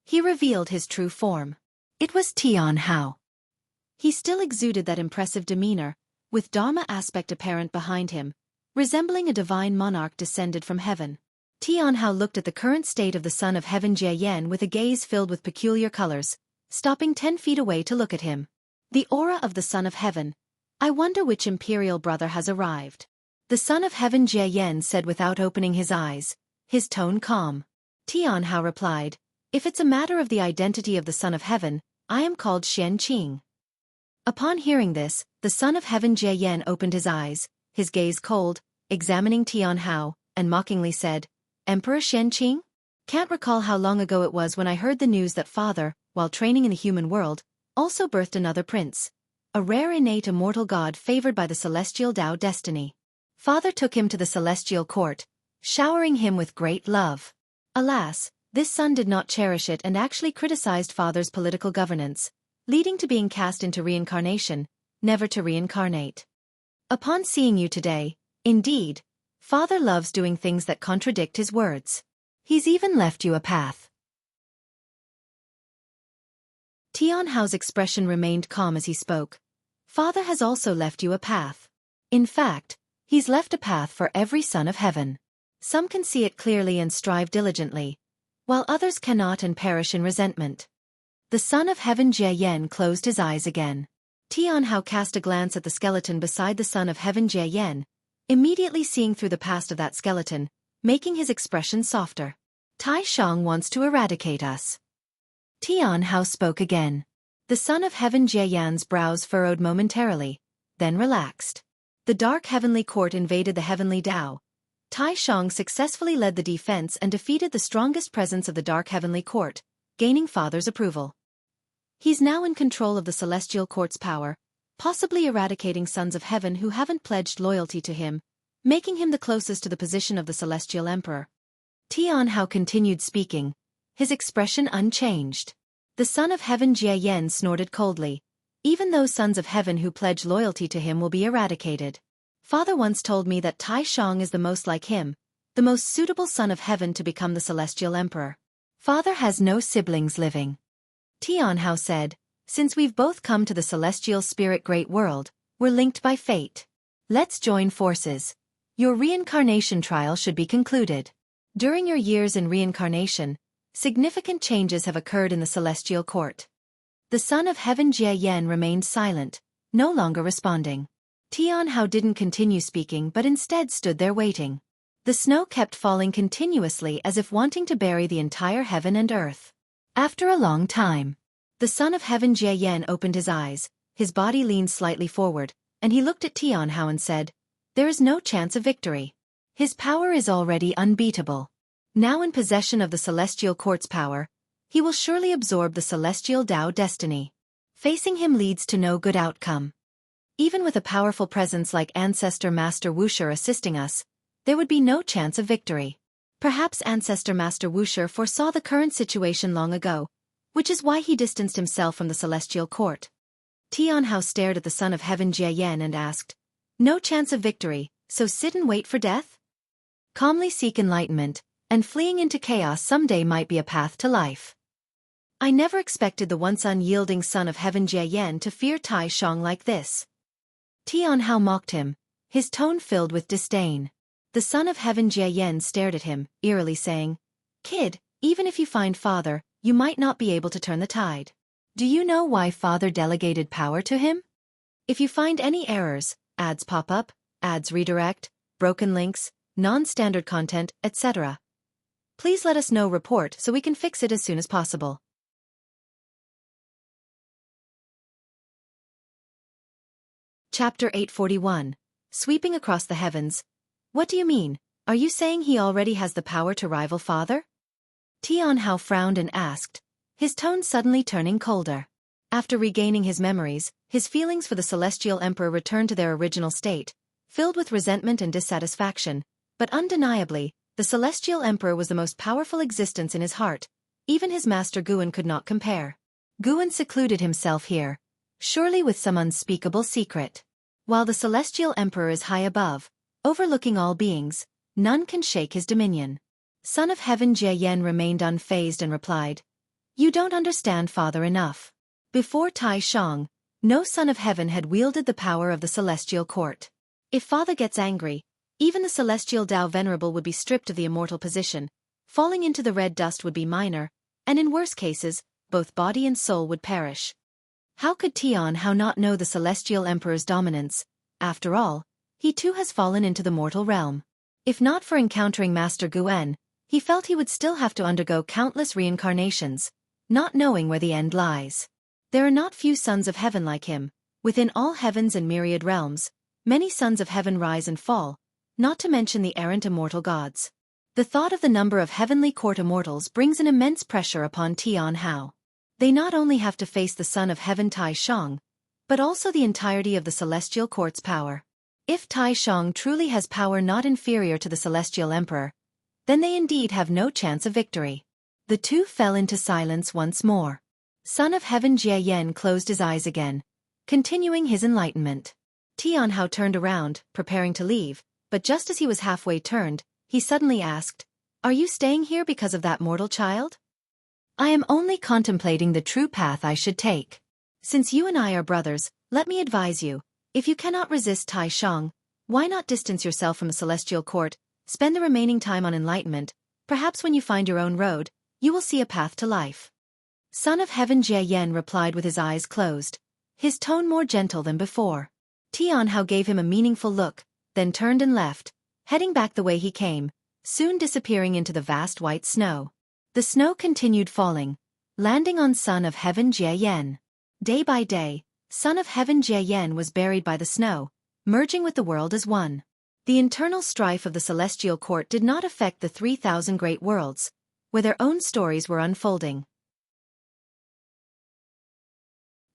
he revealed his true form. It was Tian Hao. He still exuded that impressive demeanor, with Dharma aspect apparent behind him, resembling a divine monarch descended from heaven. Tian Hao looked at the current state of the son of heaven Jie Yan with a gaze filled with peculiar colors, stopping 10 feet away to look at him. The aura of the son of heaven. I wonder which imperial brother has arrived. The son of heaven Jie Yan said without opening his eyes, his tone calm. Tian Hao replied, if it's a matter of the identity of the son of heaven, I am called Xianxia. Upon hearing this, the son of heaven Jie Yan opened his eyes, his gaze cold, examining Tian Hao, and mockingly said, Emperor Xianxia? Can't recall how long ago it was when I heard the news that father, while training in the human world, also birthed another prince, a rare innate immortal god favored by the celestial Tao destiny. Father took him to the celestial court, showering him with great love. Alas, this son did not cherish it and actually criticized father's political governance, leading to being cast into reincarnation, never to reincarnate. Upon seeing you today, indeed, father loves doing things that contradict his words. He's even left you a path. Tian Hao's expression remained calm as he spoke. Father has also left you a path. In fact, he's left a path for every son of heaven. Some can see it clearly and strive diligently, while others cannot and perish in resentment. The son of heaven Jie Yan closed his eyes again. Tian Hao cast a glance at the skeleton beside the son of heaven Jie Yan, immediately seeing through the past of that skeleton, making his expression softer. Tai Shang wants to eradicate us. Tian Hao spoke again. The son of heaven Jie Yan's brows furrowed momentarily, then relaxed. The dark heavenly court invaded the heavenly Tao. Tai Shang successfully led the defense and defeated the strongest presence of the dark heavenly court, gaining father's approval. He's now in control of the celestial court's power, possibly eradicating sons of heaven who haven't pledged loyalty to him, making him the closest to the position of the celestial emperor. Tian Hao continued speaking, his expression unchanged. The son of heaven Jie Yan snorted coldly. Even those sons of heaven who pledge loyalty to him will be eradicated. Father once told me that Tai Shang is the most like him, the most suitable son of heaven to become the celestial emperor. Father has no siblings living. Tian Hao said, since we've both come to the celestial spirit great world, we're linked by fate. Let's join forces. Your reincarnation trial should be concluded. During your years in reincarnation, significant changes have occurred in the celestial court. The son of heaven Jie Yan remained silent, no longer responding. Tian Hao didn't continue speaking but instead stood there waiting. The snow kept falling continuously as if wanting to bury the entire heaven and earth. After a long time, the son of heaven Jie Yan opened his eyes, his body leaned slightly forward, and he looked at Tian Hao and said, there is no chance of victory. His power is already unbeatable. Now in possession of the celestial court's power, he will surely absorb the celestial Tao destiny. Facing him leads to no good outcome. Even with a powerful presence like Ancestor Master Wuxia assisting us, there would be no chance of victory. Perhaps Ancestor Master Wuxia foresaw the current situation long ago, which is why he distanced himself from the celestial court. Tian Hao stared at the son of heaven Jie Yan and asked, no chance of victory, so sit and wait for death? Calmly seek enlightenment, and fleeing into chaos someday might be a path to life. I never expected the once unyielding son of heaven Jie Yan to fear Tai Shang like this. Tian Hao mocked him, his tone filled with disdain. The son of heaven Jie Yan stared at him, eerily saying, kid, Even if you find Father, you might not be able to turn the tide. Do you know why Father delegated power to him? If you find any errors, ads pop up, ads redirect, broken links, non-standard content, etc., please let us know report so we can fix it as soon as possible. Chapter 841. Sweeping across the heavens. What do you mean? Are you saying he already has the power to rival Father? Tianhao frowned and asked, his tone suddenly turning colder. After regaining his memories, his feelings for the Celestial Emperor returned to their original state, filled with resentment and dissatisfaction, but undeniably, the Celestial Emperor was the most powerful existence in his heart. Even his master Guan could not compare. Guan secluded himself here, surely with some unspeakable secret. While the Celestial Emperor is high above, overlooking all beings, none can shake his dominion. Son of Heaven Jie Yen remained unfazed and replied, "You don't understand Father enough. Before Tai Shang, no Son of Heaven had wielded the power of the Celestial Court. If Father gets angry, even the Celestial Tao Venerable would be stripped of the immortal position, falling into the red dust would be minor, and in worse cases, both body and soul would perish." How could Tianhao not know the Celestial Emperor's dominance? After all, he too has fallen into the mortal realm. If not for encountering Master Guan, he felt he would still have to undergo countless reincarnations, not knowing where the end lies. There are not few sons of heaven like him. Within all heavens and myriad realms, many sons of heaven rise and fall, not to mention the errant immortal gods. The thought of the number of heavenly court immortals brings an immense pressure upon Tianhao. They not only have to face the Son of Heaven Tai Shang, but also the entirety of the Celestial Court's power. If Tai Shang truly has power not inferior to the Celestial Emperor, then they indeed have no chance of victory. The two fell into silence once more. Son of Heaven Jie Yen closed his eyes again, continuing his enlightenment. Tianhao turned around, preparing to leave, but just as he was halfway turned, he suddenly asked, "Are you staying here because of that mortal child?" "I am only contemplating the true path I should take. Since you and I are brothers, let me advise you, if you cannot resist Tai Shang, why not distance yourself from the Celestial Court, spend the remaining time on enlightenment, perhaps when you find your own road, you will see a path to life." Son of Heaven Jie Yen replied with his eyes closed, his tone more gentle than before. Tianhao gave him a meaningful look, then turned and left, heading back the way he came, soon disappearing into the vast white snow. The snow continued falling, landing on Son of Heaven Jie Yen. Day by day, Son of Heaven Jie Yen was buried by the snow, merging with the world as one. The internal strife of the Celestial Court did not affect the 3,000 great worlds, where their own stories were unfolding.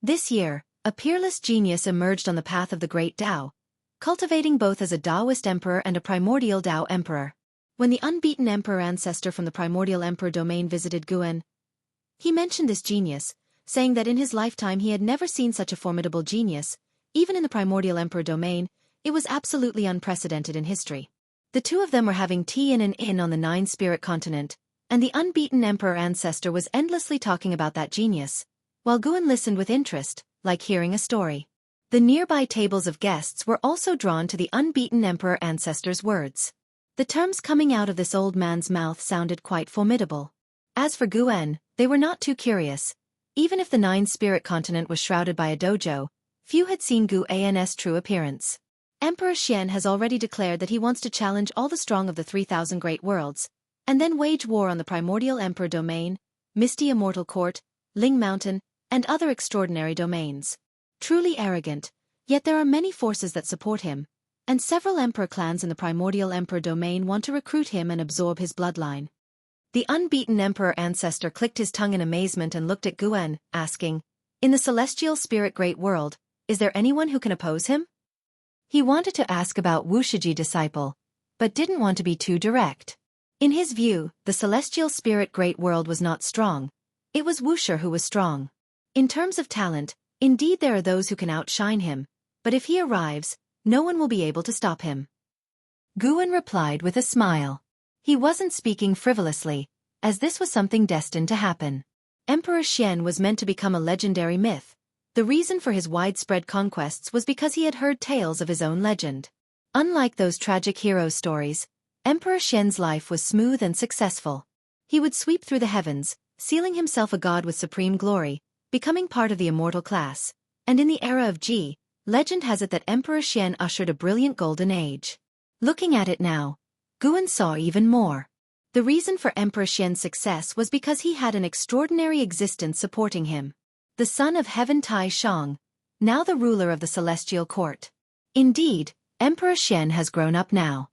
This year, a peerless genius emerged on the path of the great Tao, cultivating both as a Taoist emperor and a primordial Tao emperor. When the unbeaten emperor ancestor from the primordial emperor domain visited Guan, he mentioned this genius, saying that in his lifetime he had never seen such a formidable genius. Even in the primordial emperor domain, it was absolutely unprecedented in history. The two of them were having tea in an inn on the nine-spirit continent, and the unbeaten emperor ancestor was endlessly talking about that genius, while Guan listened with interest, like hearing a story. The nearby tables of guests were also drawn to the unbeaten emperor ancestor's words. The terms coming out of this old man's mouth sounded quite formidable. As for Guan, they were not too curious. Even if the nine-spirit continent was shrouded by a dojo, few had seen Guan's true appearance. Emperor Xian has already declared that he wants to challenge all the strong of the 3,000 great worlds, and then wage war on the primordial emperor domain, Misty Immortal Court, Ling Mountain, and other extraordinary domains. Truly arrogant, yet there are many forces that support him, and several emperor clans in the primordial emperor domain want to recruit him and absorb his bloodline. The unbeaten emperor ancestor clicked his tongue in amazement and looked at Guan, asking, "In the celestial spirit great world, is there anyone who can oppose him?" He wanted to ask about Wuxia disciple, but didn't want to be too direct. In his view, the celestial spirit great world was not strong. It was Wuxia who was strong. In terms of talent, indeed there are those who can outshine him, but if he arrives, no one will be able to stop him. Guan replied with a smile. He wasn't speaking frivolously, as this was something destined to happen. Emperor Xian was meant to become a legendary myth. The reason for his widespread conquests was because he had heard tales of his own legend. Unlike those tragic hero stories, Emperor Xian's life was smooth and successful. He would sweep through the heavens, sealing himself a god with supreme glory, becoming part of the immortal class. And in the era of Ji, legend has it that Emperor Xian ushered a brilliant golden age. Looking at it now, Guan saw even more. The reason for Emperor Xian's success was because he had an extraordinary existence supporting him. The son of Heaven Tai Shang, now the ruler of the celestial court. Indeed, Emperor Xian has grown up now.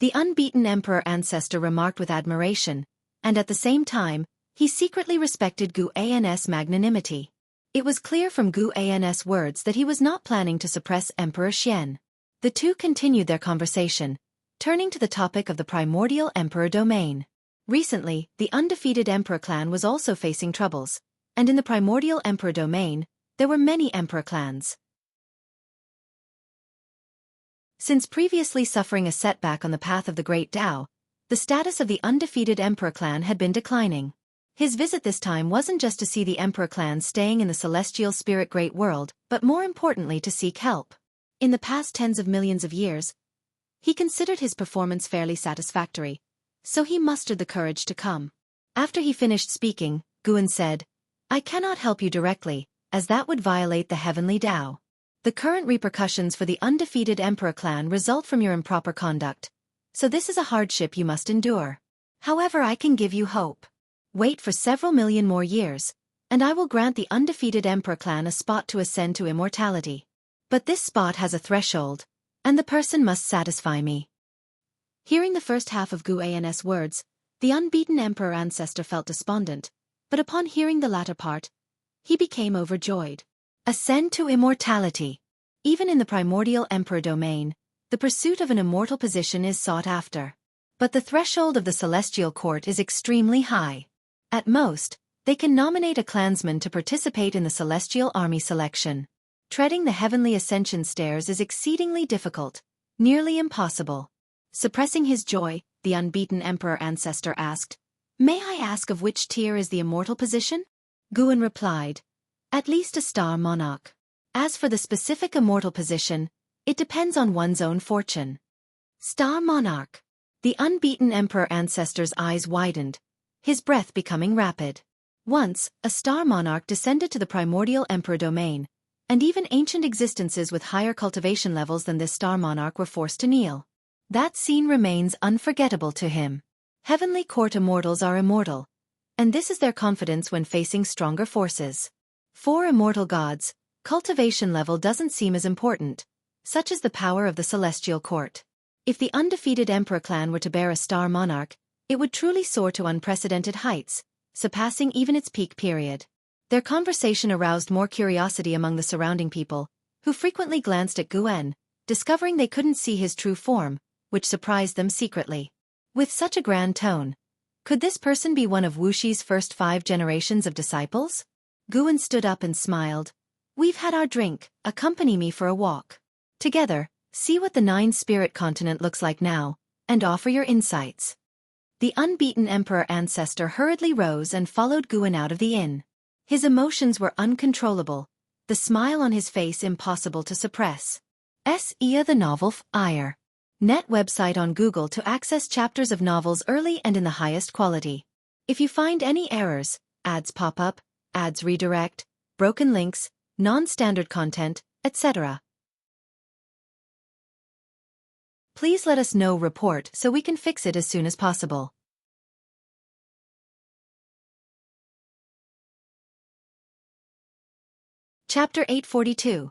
The unbeaten emperor ancestor remarked with admiration, and at the same time, he secretly respected Gu An's magnanimity. It was clear from Gu An's words that he was not planning to suppress Emperor Xian. The two continued their conversation, turning to the topic of the primordial emperor domain. Recently, the undefeated emperor clan was also facing troubles, and in the primordial emperor domain, there were many emperor clans. Since previously suffering a setback on the path of the Great Tao, the status of the undefeated emperor clan had been declining. His visit this time wasn't just to see the emperor clan staying in the celestial spirit great world, but more importantly to seek help. In the past tens of millions of years, he considered his performance fairly satisfactory, so he mustered the courage to come. After he finished speaking, Guan said, "I cannot help you directly, as that would violate the heavenly Tao. The current repercussions for the undefeated emperor clan result from your improper conduct, so this is a hardship you must endure. However, I can give you hope. Wait for several million more years, and I will grant the undefeated emperor clan a spot to ascend to immortality. But this spot has a threshold, and the person must satisfy me." Hearing the first half of Gu An's words, the unbeaten emperor ancestor felt despondent, but upon hearing the latter part, he became overjoyed. Ascend to immortality. Even in the primordial emperor domain, the pursuit of an immortal position is sought after. But the threshold of the celestial court is extremely high. At most, they can nominate a clansman to participate in the celestial army selection. Treading the heavenly ascension stairs is exceedingly difficult, nearly impossible. Suppressing his joy, the unbeaten emperor ancestor asked, "May I ask of which tier is the immortal position?" Guan replied, "At least a star monarch. As for the specific immortal position, it depends on one's own fortune." Star monarch. The unbeaten emperor ancestor's eyes widened, his breath becoming rapid. Once, a star monarch descended to the primordial emperor domain, and even ancient existences with higher cultivation levels than this star monarch were forced to kneel. That scene remains unforgettable to him. Heavenly court immortals are immortal, and this is their confidence when facing stronger forces. For immortal gods, cultivation level doesn't seem as important, such as the power of the celestial court. If the undefeated emperor clan were to bear a star monarch, it would truly soar to unprecedented heights, surpassing even its peak period. Their conversation aroused more curiosity among the surrounding people, who frequently glanced at Guan, discovering they couldn't see his true form, which surprised them secretly. With such a grand tone, could this person be one of Wuxi's first 5 generations of disciples? Guan stood up and smiled. "We've had our drink, accompany me for a walk. Together, see what the 9-spirit continent looks like now, and offer your insights." The unbeaten emperor ancestor hurriedly rose and followed Guan out of the inn. His emotions were uncontrollable, the smile on his face impossible to suppress. Xianxia the novel Ire. Net website on Google to access chapters of novels early and in the highest quality. If you find any errors, ads pop up, ads redirect, broken links, non-standard content, etc., please let us know. Report so we can fix it as soon as possible. Chapter 842.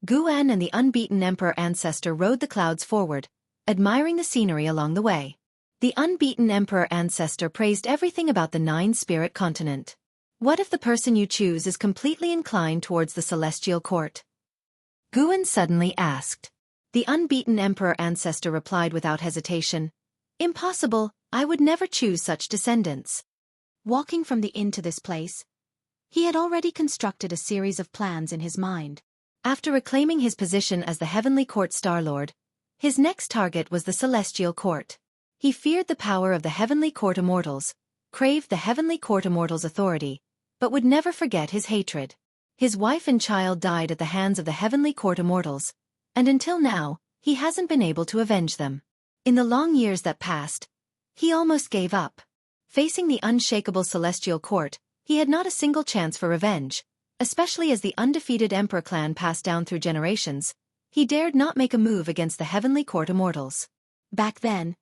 Guan and the unbeaten emperor ancestor rode the clouds forward, admiring the scenery along the way. The unbeaten emperor ancestor praised everything about the 9-spirit continent. What if the person you choose is completely inclined towards the celestial court? Guan suddenly asked. The unbeaten emperor ancestor replied without hesitation, "Impossible, I would never choose such descendants." Walking from the inn to this place, he had already constructed a series of plans in his mind. After reclaiming his position as the heavenly court star-lord, his next target was the celestial court. He feared the power of the heavenly court immortals, craved the heavenly court immortals' authority, but would never forget his hatred. His wife and child died at the hands of the heavenly court immortals, and until now, he hasn't been able to avenge them. In the long years that passed, he almost gave up. Facing the unshakable celestial court, he had not a single chance for revenge, especially as the undefeated emperor clan passed down through generations. He dared not make a move against the heavenly court immortals. Back then,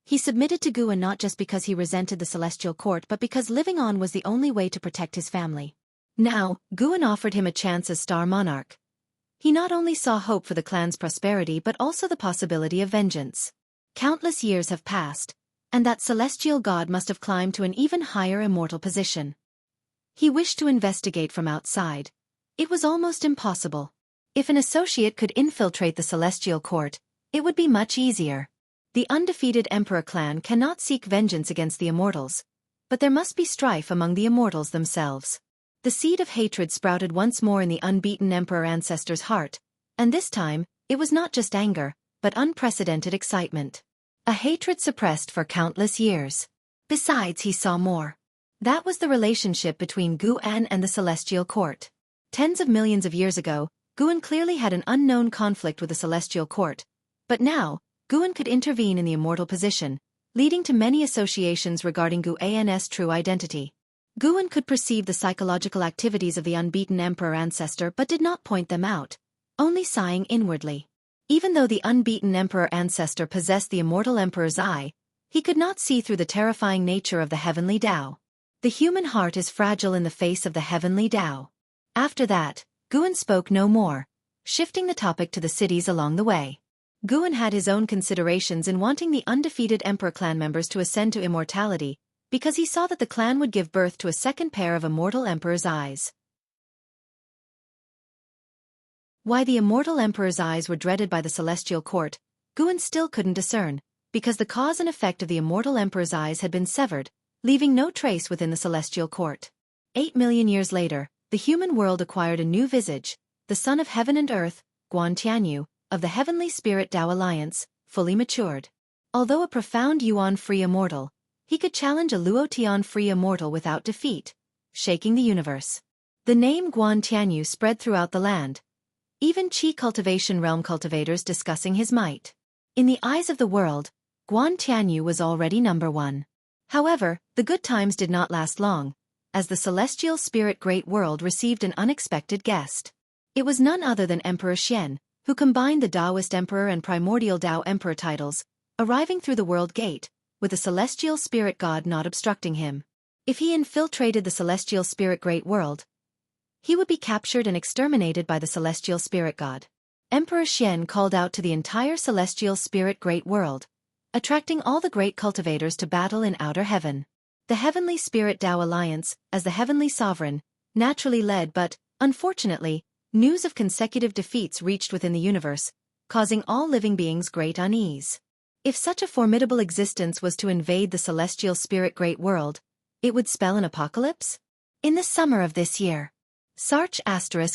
he submitted to Guan not just because he resented the celestial court but because living on was the only way to protect his family. Now, Guan offered him a chance as star monarch. He not only saw hope for the clan's prosperity but also the possibility of vengeance. Countless years have passed, and that celestial god must have climbed to an even higher immortal position. He wished to investigate from outside. It was almost impossible. If an associate could infiltrate the celestial court, it would be much easier. The undefeated emperor clan cannot seek vengeance against the immortals, but there must be strife among the immortals themselves. The seed of hatred sprouted once more in the unbeaten emperor ancestor's heart, and this time, it was not just anger, but unprecedented excitement. A hatred suppressed for countless years. Besides, he saw more. That was the relationship between Guan and the celestial court. Tens of millions of years ago, Guan clearly had an unknown conflict with the celestial court, but now, Guan could intervene in the immortal position, leading to many associations regarding Guan's true identity. Guan could perceive the psychological activities of the unbeaten emperor ancestor but did not point them out, only sighing inwardly. Even though the unbeaten emperor ancestor possessed the immortal emperor's eye, he could not see through the terrifying nature of the heavenly Tao. The human heart is fragile in the face of the heavenly Tao. After that, Guan spoke no more, shifting the topic to the cities along the way. Guan had his own considerations in wanting the undefeated emperor clan members to ascend to immortality, because he saw that the clan would give birth to a second pair of immortal emperor's eyes. Why the immortal emperor's eyes were dreaded by the celestial court, Guan still couldn't discern, because the cause and effect of the immortal emperor's eyes had been severed, leaving no trace within the celestial court. 8 million years later, the human world acquired a new visage, the son of heaven and earth, Tianyu, of the Heavenly Spirit Tao Alliance, fully matured. Although a profound Yuan-free immortal, he could challenge a Luotian-free immortal without defeat, shaking the universe. The name Tianyu spread throughout the land, even Qi Cultivation realm cultivators discussing his might. In the eyes of the world, Tianyu was already number one. However, the good times did not last long, as the celestial spirit Great World received an unexpected guest. It was none other than Emperor Xian, who combined the Taoist Emperor and Primordial Tao Emperor titles, arriving through the World Gate, with the celestial spirit god not obstructing him. If he infiltrated the celestial spirit Great World, he would be captured and exterminated by the celestial spirit god. Emperor Xian called out to the entire celestial spirit Great World, attracting all the great cultivators to battle in outer heaven. The Heavenly Spirit Tao Alliance, as the heavenly sovereign, naturally led but, unfortunately, news of consecutive defeats reached within the universe, causing all living beings great unease. If such a formidable existence was to invade the celestial spirit Great World, it would spell an apocalypse? In the summer of this year. Sarch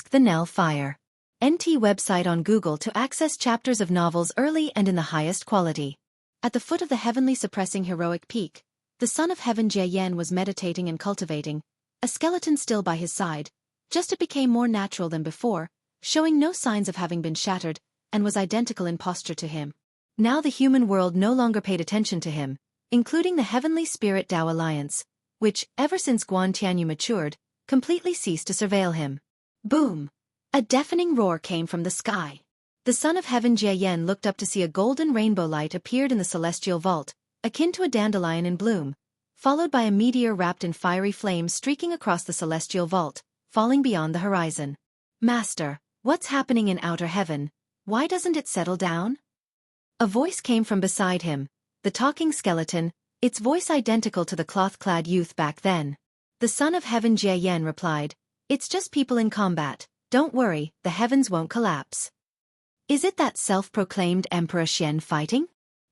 * The Nell Fire. NT website on Google to access chapters of novels early and in the highest quality. At the foot of the heavenly suppressing heroic peak, the son of heaven Jianghu was meditating and cultivating, a skeleton still by his side. Just it became more natural than before, showing no signs of having been shattered, and was identical in posture to him. Now the human world no longer paid attention to him, including the Heavenly Spirit Tao Alliance, which, ever since Tianyu matured, completely ceased to surveil him. Boom! A deafening roar came from the sky. The son of heaven Jianghu looked up to see a golden rainbow light appeared in the celestial vault, akin to a dandelion in bloom, followed by a meteor wrapped in fiery flames streaking across the celestial vault, falling beyond the horizon. Master, what's happening in outer heaven? Why doesn't it settle down? A voice came from beside him, the talking skeleton, its voice identical to the cloth-clad youth back then. The son of heaven Jianghu replied, "It's just people in combat, don't worry, the heavens won't collapse." Is it that self-proclaimed Emperor Xian fighting?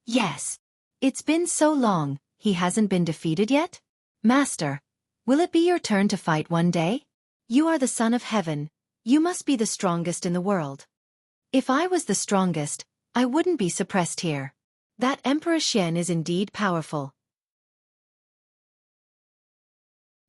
Yes. It's been so long, he hasn't been defeated yet? Master, will it be your turn to fight one day? You are the son of heaven, you must be the strongest in the world. If I was the strongest, I wouldn't be suppressed here. That Emperor Xian is indeed powerful.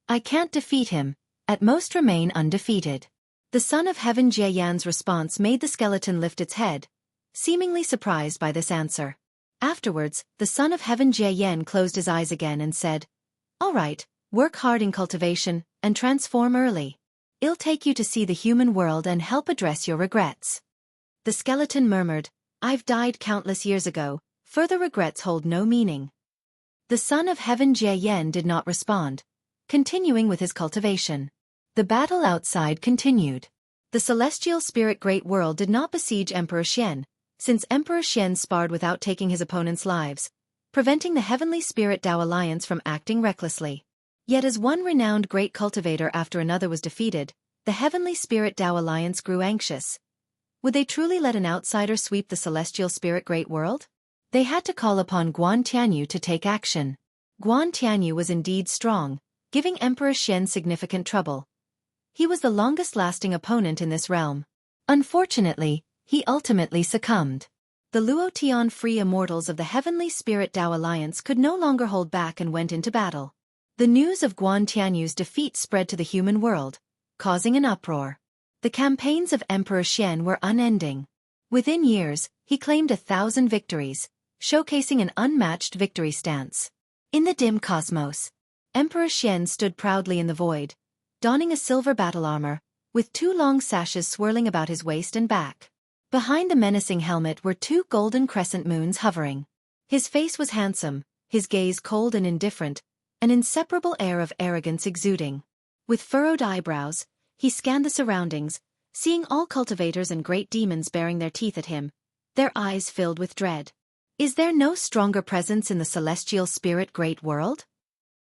I can't defeat him, at most remain undefeated. The son of heaven Jianghu's response made the skeleton lift its head, seemingly surprised by this answer. Afterwards, the son of heaven Jianghu closed his eyes again and said, Alright, work hard in cultivation, and transform early. It'll take you to see the human world and help address your regrets. The skeleton murmured, I've died countless years ago, further regrets hold no meaning. The son of heaven Jie Yen did not respond, continuing with his cultivation. The battle outside continued. The celestial spirit Great World did not besiege Emperor Xian, since Emperor Xian sparred without taking his opponent's lives, preventing the heavenly spirit Tao alliance from acting recklessly. Yet as one renowned great cultivator after another was defeated, the heavenly spirit Tao alliance grew anxious. Would they truly let an outsider sweep the celestial spirit Great World? They had to call upon Guan Tianyu to take action. Guan Tianyu was indeed strong, giving Emperor Xian significant trouble. He was the longest-lasting opponent in this realm. Unfortunately, he ultimately succumbed. The Luotian free immortals of the heavenly spirit Tao alliance could no longer hold back and went into battle. The news of Guan Tianyu's defeat spread to the human world, causing an uproar. The campaigns of Emperor Xian were unending. Within years, he claimed 1,000 victories, showcasing an unmatched victory stance. In the dim cosmos, Emperor Xian stood proudly in the void, donning a silver battle armor, with 2 long sashes swirling about his waist and back. Behind the menacing helmet were 2 golden crescent moons hovering. His face was handsome, his gaze cold and indifferent, an inseparable air of arrogance exuding. With furrowed eyebrows, he scanned the surroundings, seeing all cultivators and great demons baring their teeth at him, their eyes filled with dread. Is there no stronger presence in the celestial spirit Great World?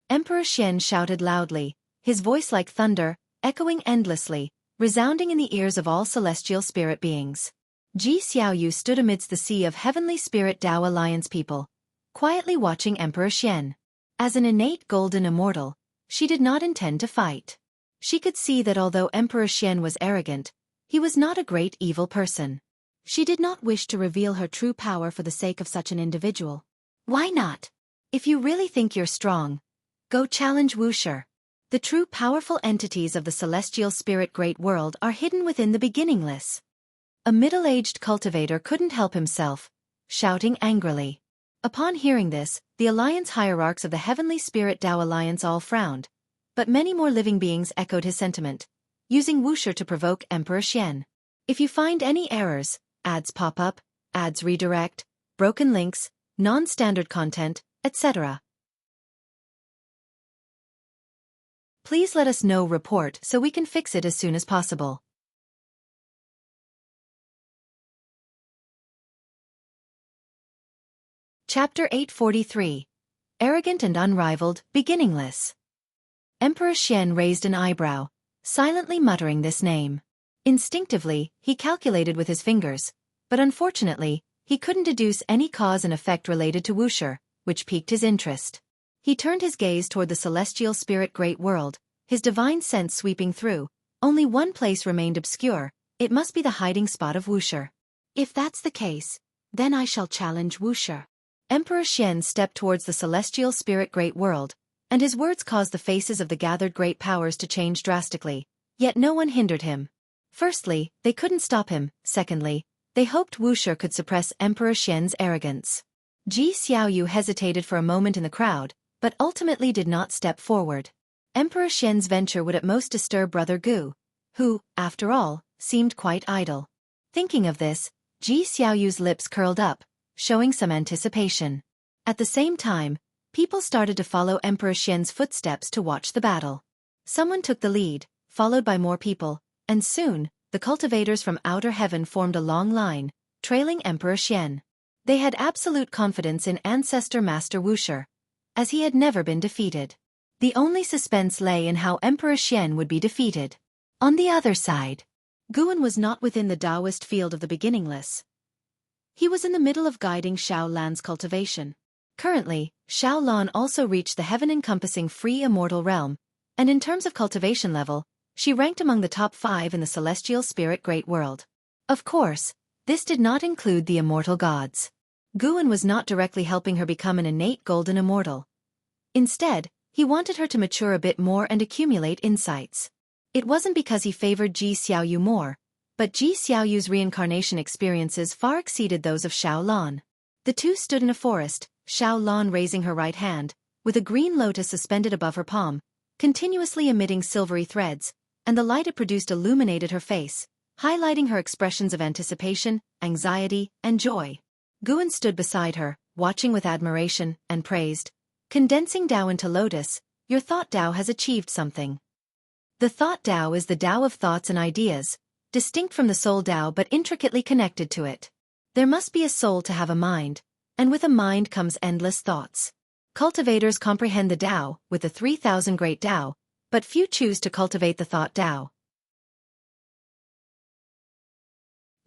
Emperor Xian shouted loudly, his voice like thunder, echoing endlessly, resounding in the ears of all celestial spirit beings. Ji Xiaoyu stood amidst the sea of heavenly spirit Tao alliance people, quietly watching Emperor Xian. As an innate golden immortal, she did not intend to fight. She could see that although Emperor Xian was arrogant, he was not a great evil person. She did not wish to reveal her true power for the sake of such an individual. Why not? If you really think you're strong, go challenge Wuxia. The true powerful entities of the celestial spirit Great World are hidden within the beginningless. A middle-aged cultivator couldn't help himself, shouting angrily. Upon hearing this, the alliance hierarchs of the heavenly spirit Tao alliance all frowned, but many more living beings echoed his sentiment, using Wuxia to provoke Emperor Xian. If you find any errors, ads pop up, ads redirect, broken links, non-standard content, etc., please let us know. Report so we can fix it as soon as possible. Chapter 843. Arrogant and Unrivaled, Beginningless. Emperor Xian raised an eyebrow, silently muttering this name. Instinctively, he calculated with his fingers, but unfortunately, he couldn't deduce any cause and effect related to Wuxia, which piqued his interest. He turned his gaze toward the celestial spirit Great World, his divine sense sweeping through. Only one place remained obscure, it must be the hiding spot of Wuxia. If that's the case, then I shall challenge Wuxia. Emperor Xian stepped towards the celestial spirit Great World, and his words caused the faces of the gathered great powers to change drastically, yet no one hindered him. Firstly, they couldn't stop him. Secondly, they hoped Wuxia could suppress Emperor Xian's arrogance. Ji Xiaoyu hesitated for a moment in the crowd, but ultimately did not step forward. Emperor Xian's venture would at most disturb Brother Gu, who, after all, seemed quite idle. Thinking of this, Ji Xiaoyu's lips curled up, showing some anticipation. At the same time, people started to follow Emperor Xian's footsteps to watch the battle. Someone took the lead, followed by more people, and soon, the cultivators from outer heaven formed a long line, trailing Emperor Xian. They had absolute confidence in Ancestor Master Wuxia, as he had never been defeated. The only suspense lay in how Emperor Xian would be defeated. On the other side, Guan was not within the Taoist field of the beginningless. He was in the middle of guiding Xiao Lan's cultivation. Currently, Xiao Lan also reached the heaven-encompassing free immortal realm, and in terms of cultivation level, she ranked among the top 5 in the celestial spirit Great World. Of course, this did not include the immortal gods. Guan was not directly helping her become an innate golden immortal. Instead, he wanted her to mature a bit more and accumulate insights. It wasn't because he favored Ji Xiaoyu more, but Ji Xiaoyu's reincarnation experiences far exceeded those of Xiao Lan. The two stood in a forest, Xiao Lan raising her right hand, with a green lotus suspended above her palm, continuously emitting silvery threads, and the light it produced illuminated her face, highlighting her expressions of anticipation, anxiety, and joy. Guan stood beside her, watching with admiration, and praised, "Condensing Tao into lotus, your thought Tao has achieved something." The thought Tao is the Tao of thoughts and ideas, distinct from the soul Tao but intricately connected to it. There must be a soul to have a mind, and with a mind comes endless thoughts. Cultivators comprehend the Tao, with the 3,000 great Tao, but few choose to cultivate the thought Tao.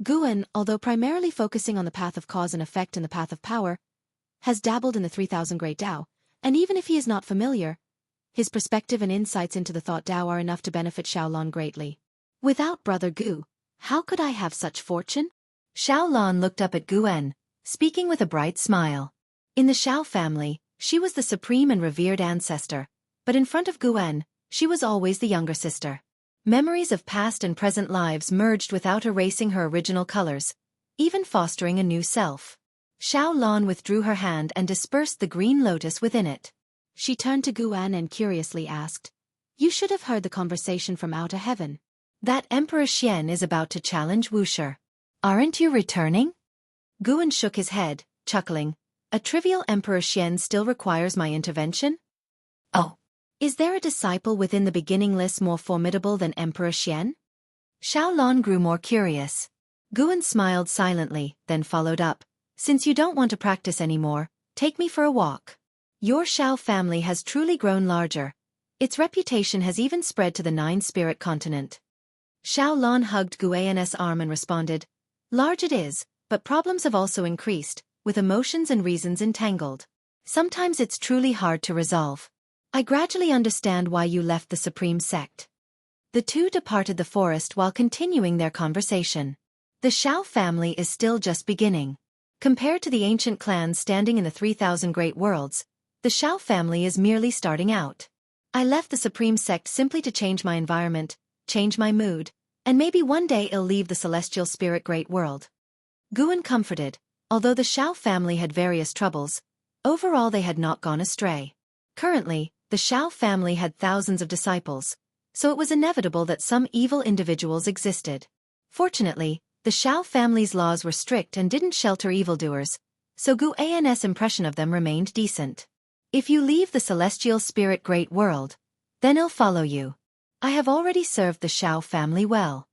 Guan, although primarily focusing on the path of cause and effect and the path of power, has dabbled in the 3,000 great Tao, and even if he is not familiar, his perspective and insights into the thought Tao are enough to benefit Xiaolon greatly. "Without Brother Gu, how could I have such fortune?" Xiaolon looked up at Guan, speaking with a bright smile. In the Xiao family, she was the supreme and revered ancestor, but in front of Guan, she was always the younger sister. Memories of past and present lives merged without erasing her original colors, even fostering a new self. Xiaolon withdrew her hand and dispersed the green lotus within it. She turned to Guan and curiously asked, "You should have heard the conversation from outer heaven. That Emperor Xian is about to challenge Wuxia. Aren't you returning?" Guan shook his head, chuckling. "A trivial Emperor Xian still requires my intervention? Oh. Is there a disciple within the beginning list more formidable than Emperor Xian?" Xiaolon grew more curious. Guan smiled silently, then followed up, "Since you don't want to practice anymore, take me for a walk. Your Xiao family has truly grown larger. Its reputation has even spread to the 9-spirit continent." Xiaolon hugged Guan's arm and responded, "Large it is, but problems have also increased, with emotions and reasons entangled. Sometimes it's truly hard to resolve. I gradually understand why you left the Supreme Sect." The two departed the forest while continuing their conversation. The Xiao family is still just beginning. Compared to the ancient clans standing in the 3,000 great worlds, the Xiao family is merely starting out. "I left the Supreme Sect simply to change my environment, change my mood, and maybe one day I'll leave the celestial spirit great world." Guan comforted, although the Xiao family had various troubles, overall they had not gone astray. Currently, the Xiao family had thousands of disciples, so it was inevitable that some evil individuals existed. Fortunately, the Xiao family's laws were strict and didn't shelter evildoers, so Guan's impression of them remained decent. "If you leave the celestial spirit great world, then I'll follow you. I have already served the Xiao family well."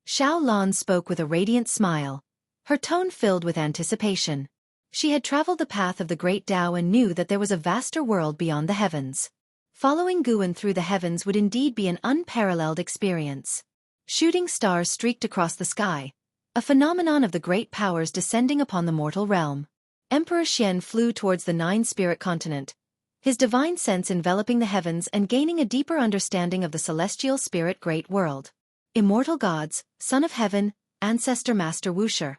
Xiaolon spoke with a radiant smile, her tone filled with anticipation. She had traveled the path of the great Tao and knew that there was a vaster world beyond the heavens. Following Guan through the heavens would indeed be an unparalleled experience. Shooting stars streaked across the sky, a phenomenon of the great powers descending upon the mortal realm. Emperor Xian flew towards the 9-spirit continent, his divine sense enveloping the heavens and gaining a deeper understanding of the celestial spirit great world. Immortal gods, son of heaven, ancestor master Wuxia.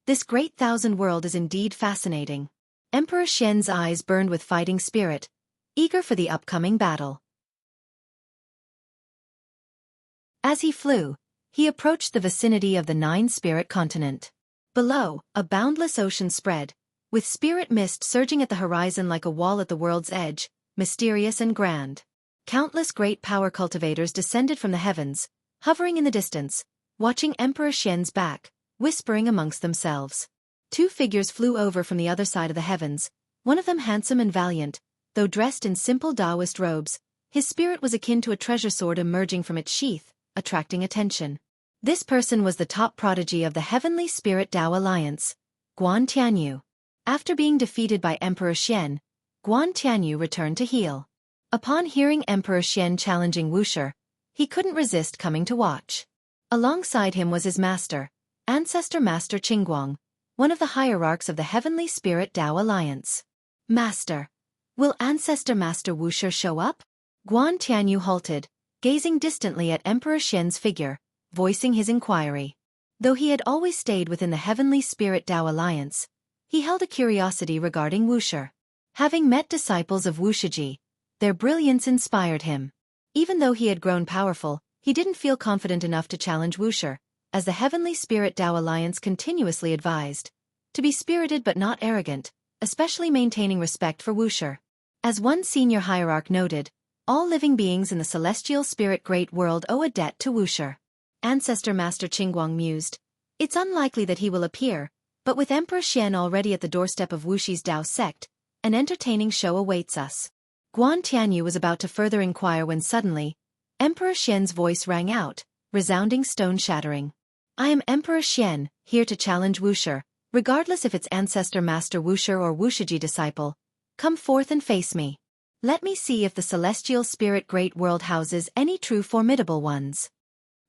This great thousand world is indeed fascinating. Emperor Xian's eyes burned with fighting spirit, eager for the upcoming battle. As he flew, he approached the vicinity of the 9-spirit continent. Below, a boundless ocean spread, with spirit mist surging at the horizon like a wall at the world's edge, mysterious and grand. Countless great power cultivators descended from the heavens, hovering in the distance, watching Emperor Xian's back, whispering amongst themselves. Two figures flew over from the other side of the heavens, one of them handsome and valiant, though dressed in simple Taoist robes. His spirit was akin to a treasure sword emerging from its sheath, attracting attention. This person was the top prodigy of the Heavenly Spirit Tao Alliance, Guan Tianyu. After being defeated by Emperor Xian, Guan Tianyu returned to heal. Upon hearing Emperor Xian challenging Wuxia, he couldn't resist coming to watch. Alongside him was his master, Ancestor Master Qingguang, one of the hierarchs of the Heavenly Spirit Tao Alliance. "Master, will Ancestor Master Wuxia show up?" Guan Tianyu halted, gazing distantly at Emperor Xian's figure, voicing his inquiry. Though he had always stayed within the Heavenly Spirit Tao Alliance, he held a curiosity regarding Wuxia. Having met disciples of Wuxia, their brilliance inspired him. Even though he had grown powerful, he didn't feel confident enough to challenge Wuxia, as the Heavenly Spirit Tao Alliance continuously advised, to be spirited but not arrogant, especially maintaining respect for Wuxia. As one senior hierarch noted, all living beings in the celestial spirit great world owe a debt to Wuxia. Ancestor Master Qingguang mused, "It's unlikely that he will appear, but with Emperor Xian already at the doorstep of Wuxi's Dao sect, an entertaining show awaits us." Guan Tianyu was about to further inquire when suddenly, Emperor Xian's voice rang out, resounding stone-shattering. "I am Emperor Xian, here to challenge Wuxia, regardless if it's ancestor Master Wuxia or Wuxiji disciple. Come forth and face me. Let me see if the celestial spirit great world houses any true formidable ones."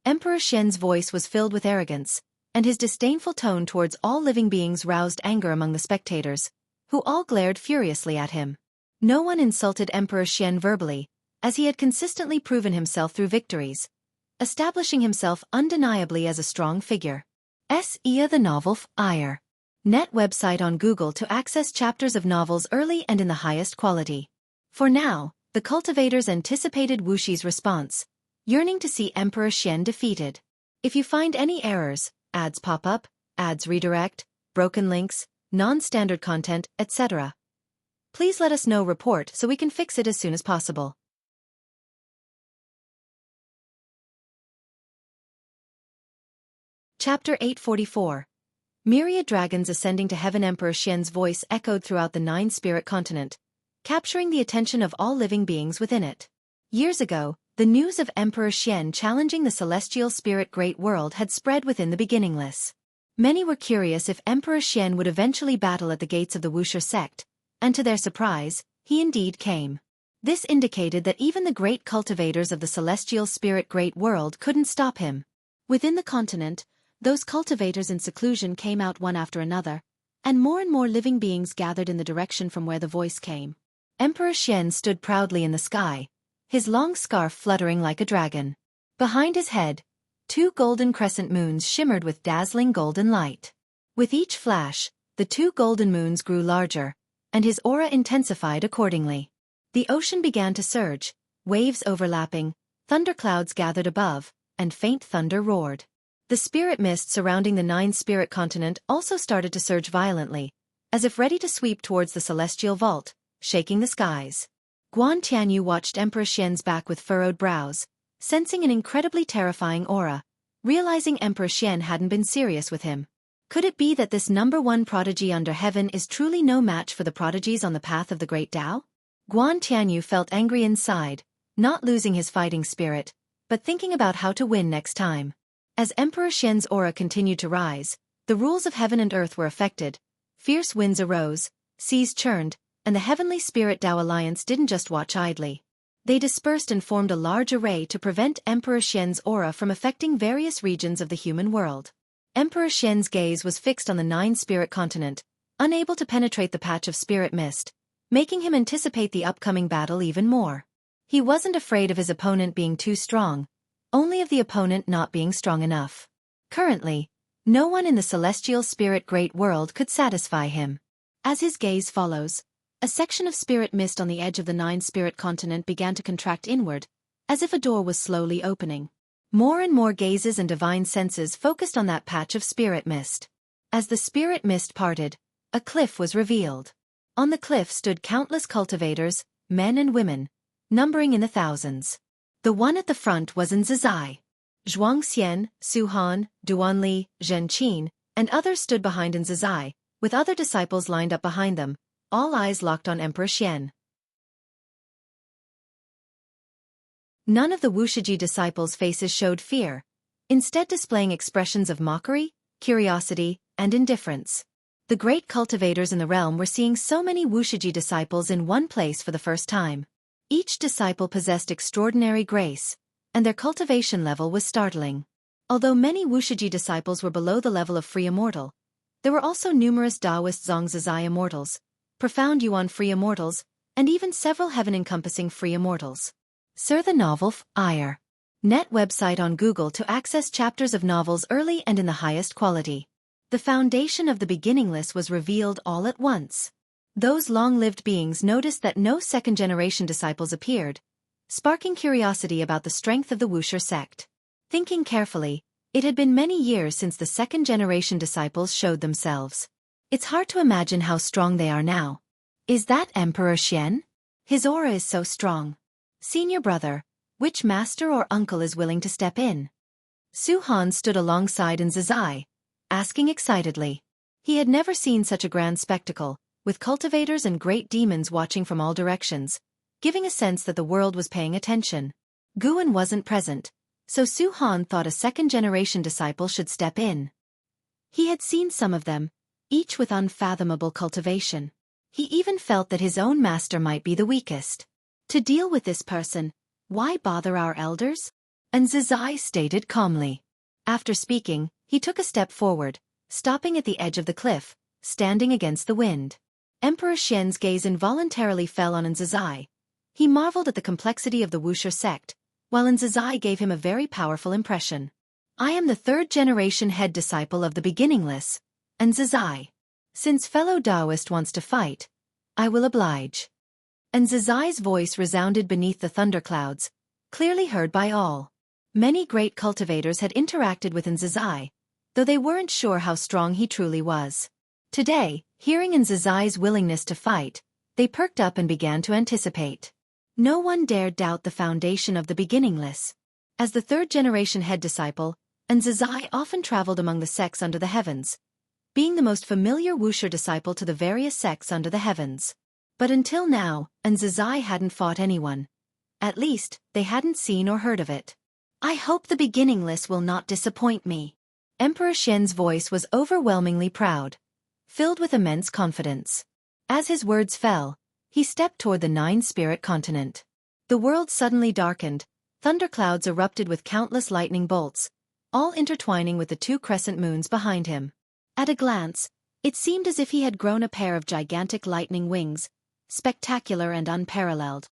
Emperor Xian's voice was filled with arrogance, and his disdainful tone towards all living beings roused anger among the spectators, who all glared furiously at him. No one insulted Emperor Xian verbally, as he had consistently proven himself through victories, establishing himself undeniably as a strong figure. Xianxia the novel Fire. Net website on Google to access chapters of novels early and in the highest quality. For now, the cultivators anticipated Wuxi's response, yearning to see Emperor Xian defeated. If you find any errors, ads pop up, ads redirect, broken links, non-standard content, etc., please let us know report so we can fix it as soon as possible. Chapter 844. Myriad dragons ascending to heaven. Emperor Xian's voice echoed throughout the nine-spirit continent, capturing the attention of all living beings within it. Years ago, the news of Emperor Xian challenging the celestial spirit great world had spread within the beginningless. Many were curious if Emperor Xian would eventually battle at the gates of the Wuxia sect, and to their surprise, he indeed came. This indicated that even the great cultivators of the celestial spirit great world couldn't stop him. Within the continent, those cultivators in seclusion came out one after another, and more living beings gathered in the direction from where the voice came. Emperor Xian stood proudly in the sky, his long scarf fluttering like a dragon. Behind his head, 2 golden crescent moons shimmered with dazzling golden light. With each flash, the 2 golden moons grew larger, and his aura intensified accordingly. The ocean began to surge, waves overlapping, thunderclouds gathered above, and faint thunder roared. The spirit mist surrounding the nine-spirit continent also started to surge violently, as if ready to sweep towards the celestial vault, shaking the skies. Guan Tianyu watched Emperor Xian's back with furrowed brows, sensing an incredibly terrifying aura, realizing Emperor Xian hadn't been serious with him. Could it be that this #1 prodigy under heaven is truly no match for the prodigies on the path of the great Tao? Guan Tianyu felt angry inside, not losing his fighting spirit, but thinking about how to win next time. As Emperor Xian's aura continued to rise, the rules of heaven and earth were affected, fierce winds arose, seas churned, and the heavenly spirit Tao alliance didn't just watch idly. They dispersed and formed a large array to prevent Emperor Xian's aura from affecting various regions of the human world. Emperor Xian's gaze was fixed on the nine-spirit continent, unable to penetrate the patch of spirit mist, making him anticipate the upcoming battle even more. He wasn't afraid of his opponent being too strong, only of the opponent not being strong enough. Currently, no one in the celestial spirit great world could satisfy him. As his gaze follows, a section of spirit mist on the edge of the nine-spirit continent began to contract inward, as if a door was slowly opening. More and more gazes and divine senses focused on that patch of spirit mist. As the spirit mist parted, a cliff was revealed. On the cliff stood countless cultivators, men and women, numbering in the thousands. The one at the front was in Zizai. Xianxia, Su Han, Duanli, Zhen Qin, and others stood behind in Zizai, with other disciples lined up behind them, all eyes locked on Emperor Xian. None of the Wuxiji disciples' faces showed fear, instead displaying expressions of mockery, curiosity, and indifference. The great cultivators in the realm were seeing so many Wuxiji disciples in one place for the first time. Each disciple possessed extraordinary grace, and their cultivation level was startling. Although many Wuxiji disciples were below the level of free immortal, there were also numerous Taoist Zongzizai immortals, profound Yuan free immortals, and even several heaven-encompassing free immortals. Sir the novel Fire. Net website on Google to access chapters of novels early and in the highest quality. The foundation of the beginningless was revealed all at once. Those long-lived beings noticed that no second-generation disciples appeared, sparking curiosity about the strength of the Wuxia sect. Thinking carefully, it had been many years since the second-generation disciples showed themselves. It's hard to imagine how strong they are now. Is that Emperor Xian? His aura is so strong. Senior brother, which master or uncle is willing to step in? Su Han stood alongside Nzazai, asking excitedly. He had never seen such a grand spectacle, with cultivators and great demons watching from all directions, giving a sense that the world was paying attention. Guan wasn't present, so Su Han thought a second-generation disciple should step in. He had seen some of them, each with unfathomable cultivation. He even felt that his own master might be the weakest. To deal with this person, why bother our elders? Nzazai stated calmly. After speaking, he took a step forward, stopping at the edge of the cliff, standing against the wind. Emperor Xian's gaze involuntarily fell on Nzazai. He marveled at the complexity of the Wuxia sect, while Nzazai gave him a very powerful impression. I am the third-generation head disciple of the beginningless, Nzazai. Since fellow Taoist wants to fight, I will oblige. Nzazai's voice resounded beneath the thunderclouds, clearly heard by all. Many great cultivators had interacted with Nzazai, though they weren't sure how strong he truly was. Today, hearing Nzazai's willingness to fight, they perked up and began to anticipate. No one dared doubt the foundation of the beginningless. As the third-generation head disciple, Nzazai often traveled among the sects under the heavens, being the most familiar Wuxia disciple to the various sects under the heavens. But until now, Nzazai hadn't fought anyone. At least, they hadn't seen or heard of it. I hope the beginningless will not disappoint me. Emperor Xian's voice was overwhelmingly proud, filled with immense confidence. As his words fell, he stepped toward the nine-spirit continent. The world suddenly darkened, thunderclouds erupted with countless lightning bolts, all intertwining with the two crescent moons behind him. At a glance, it seemed as if he had grown a pair of gigantic lightning wings, spectacular and unparalleled.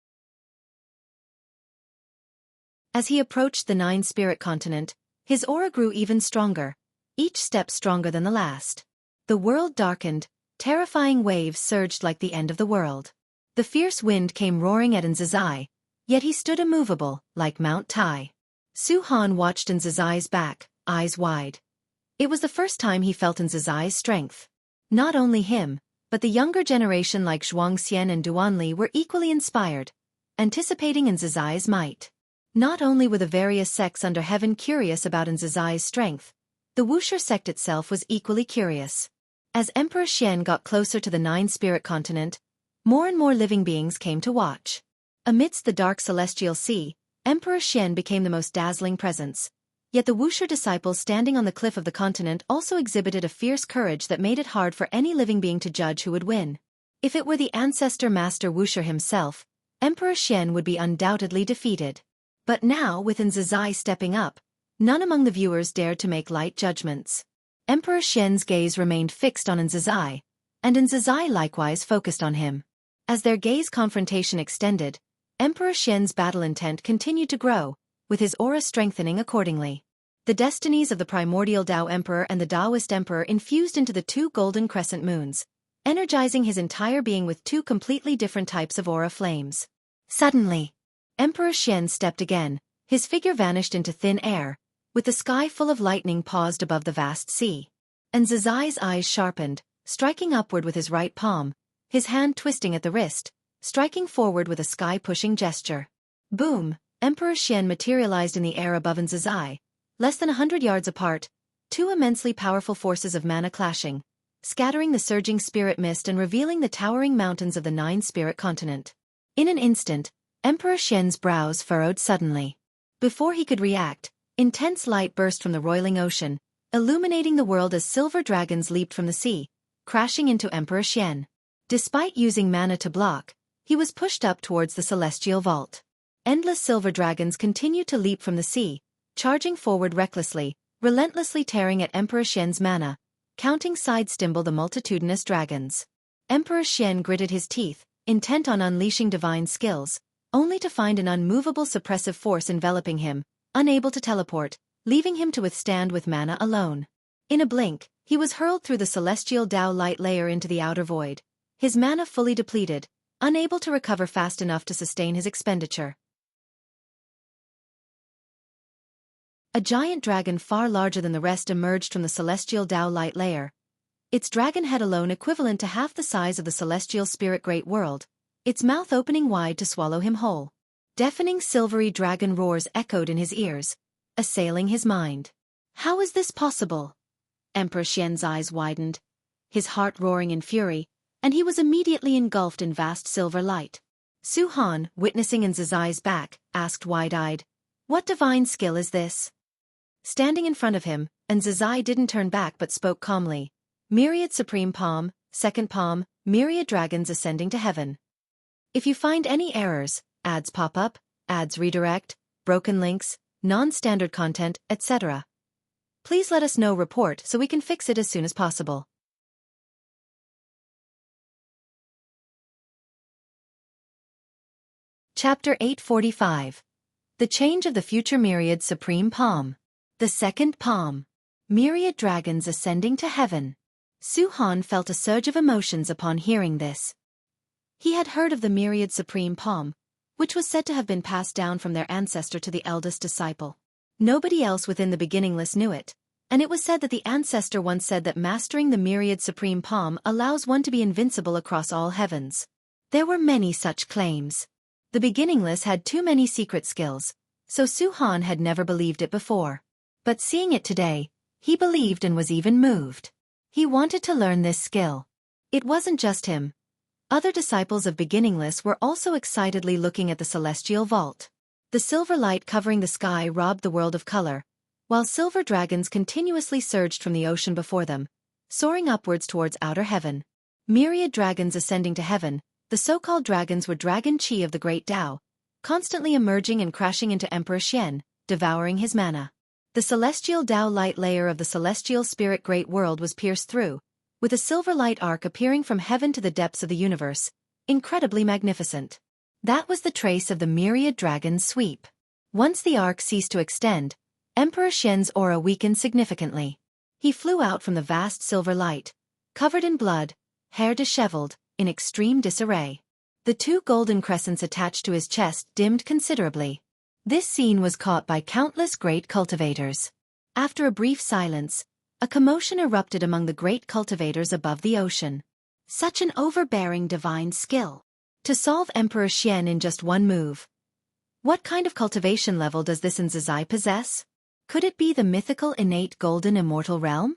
As he approached the nine-spirit continent, his aura grew even stronger, each step stronger than the last. The world darkened, terrifying waves surged like the end of the world. The fierce wind came roaring at Nzazai, yet he stood immovable, like Mount Tai. Su Han watched Nzazai's back, eyes wide. It was the first time he felt Nzazai's strength. Not only him, but the younger generation like Xianxia and Duanli were equally inspired, anticipating Nzazai's might. Not only were the various sects under heaven curious about Nzazai's strength, the Wuxia sect itself was equally curious. As Emperor Xian got closer to the nine-spirit continent, more and more living beings came to watch. Amidst the dark celestial sea, Emperor Xian became the most dazzling presence. Yet the Wuxia disciples standing on the cliff of the continent also exhibited a fierce courage that made it hard for any living being to judge who would win. If it were the ancestor master Wuxia himself, Emperor Xian would be undoubtedly defeated. But now, with Nzazai stepping up, none among the viewers dared to make light judgments. Emperor Xian's gaze remained fixed on Nzazai, and Nzazai likewise focused on him. As their gaze confrontation extended, Emperor Xian's battle intent continued to grow, with his aura strengthening accordingly. The destinies of the primordial Tao Emperor and the Taoist Emperor infused into the two golden crescent moons, energizing his entire being with two completely different types of aura flames. Suddenly, Emperor Xian stepped again, his figure vanished into thin air, with the sky full of lightning paused above the vast sea. Nzazai's eyes sharpened, striking upward with his right palm, his hand twisting at the wrist, striking forward with a sky-pushing gesture. Boom! Emperor Xian materialized in the air above Nzazai, less than 100 yards apart, two immensely powerful forces of mana clashing, scattering the surging spirit mist and revealing the towering mountains of the nine-spirit continent. In an instant, Emperor Xian's brows furrowed suddenly. Before he could react, intense light burst from the roiling ocean, illuminating the world as silver dragons leaped from the sea, crashing into Emperor Xian. Despite using mana to block, he was pushed up towards the celestial vault. Endless silver dragons continued to leap from the sea, charging forward recklessly, relentlessly tearing at Emperor Xian's mana, counting sidestimble the multitudinous dragons. Emperor Xian gritted his teeth, intent on unleashing divine skills, only to find an unmovable suppressive force enveloping him, unable to teleport, leaving him to withstand with mana alone. In a blink, he was hurled through the celestial Tao light layer into the outer void, his mana fully depleted, unable to recover fast enough to sustain his expenditure. A giant dragon far larger than the rest emerged from the celestial Tao light layer, its dragon head alone equivalent to half the size of the celestial spirit great world, its mouth opening wide to swallow him whole. Deafening silvery dragon roars echoed in his ears, assailing his mind. How is this possible? Emperor Xian's eyes widened, his heart roaring in fury, and he was immediately engulfed in vast silver light. Su Han, witnessing Nzai's back, asked wide-eyed, "What divine skill is this?" Standing in front of him, Nzai didn't turn back but spoke calmly. Myriad Supreme Palm, Second Palm, Myriad Dragons Ascending to Heaven. If you find any errors, ads pop up, ads redirect, broken links, non-standard content, etc., please let us know. Report so we can fix it as soon as possible. Chapter 845. The Change of the Future. Myriad Supreme Palm. The Second Palm. Myriad Dragons Ascending to Heaven. Su Han felt a surge of emotions upon hearing this. He had heard of the Myriad Supreme Palm, which was said to have been passed down from their ancestor to the eldest disciple. Nobody else within the beginningless knew it, and it was said that the ancestor once said that mastering the Myriad Supreme Palm allows one to be invincible across all heavens. There were many such claims. The beginningless had too many secret skills, so Su Han had never believed it before. But seeing it today, he believed and was even moved. He wanted to learn this skill. It wasn't just him. Other disciples of beginningless were also excitedly looking at the celestial vault. The silver light covering the sky robbed the world of color, while silver dragons continuously surged from the ocean before them, soaring upwards towards outer heaven. Myriad dragons ascending to heaven. The so-called dragons were dragon chi of the great Tao, constantly emerging and crashing into Emperor Xian, devouring his mana. The celestial Tao light layer of the celestial spirit great world was pierced through, with a silver light arc appearing from heaven to the depths of the universe, incredibly magnificent. That was the trace of the myriad dragons' sweep. Once the arc ceased to extend, Emperor Xian's aura weakened significantly. He flew out from the vast silver light, covered in blood, hair disheveled, in extreme disarray. The two golden crescents attached to his chest dimmed considerably. This scene was caught by countless great cultivators. After a brief silence, a commotion erupted among the great cultivators above the ocean. Such an overbearing divine skill. To solve Emperor Xian in just one move. What kind of cultivation level does this Nzai possess? Could it be the mythical innate golden immortal realm?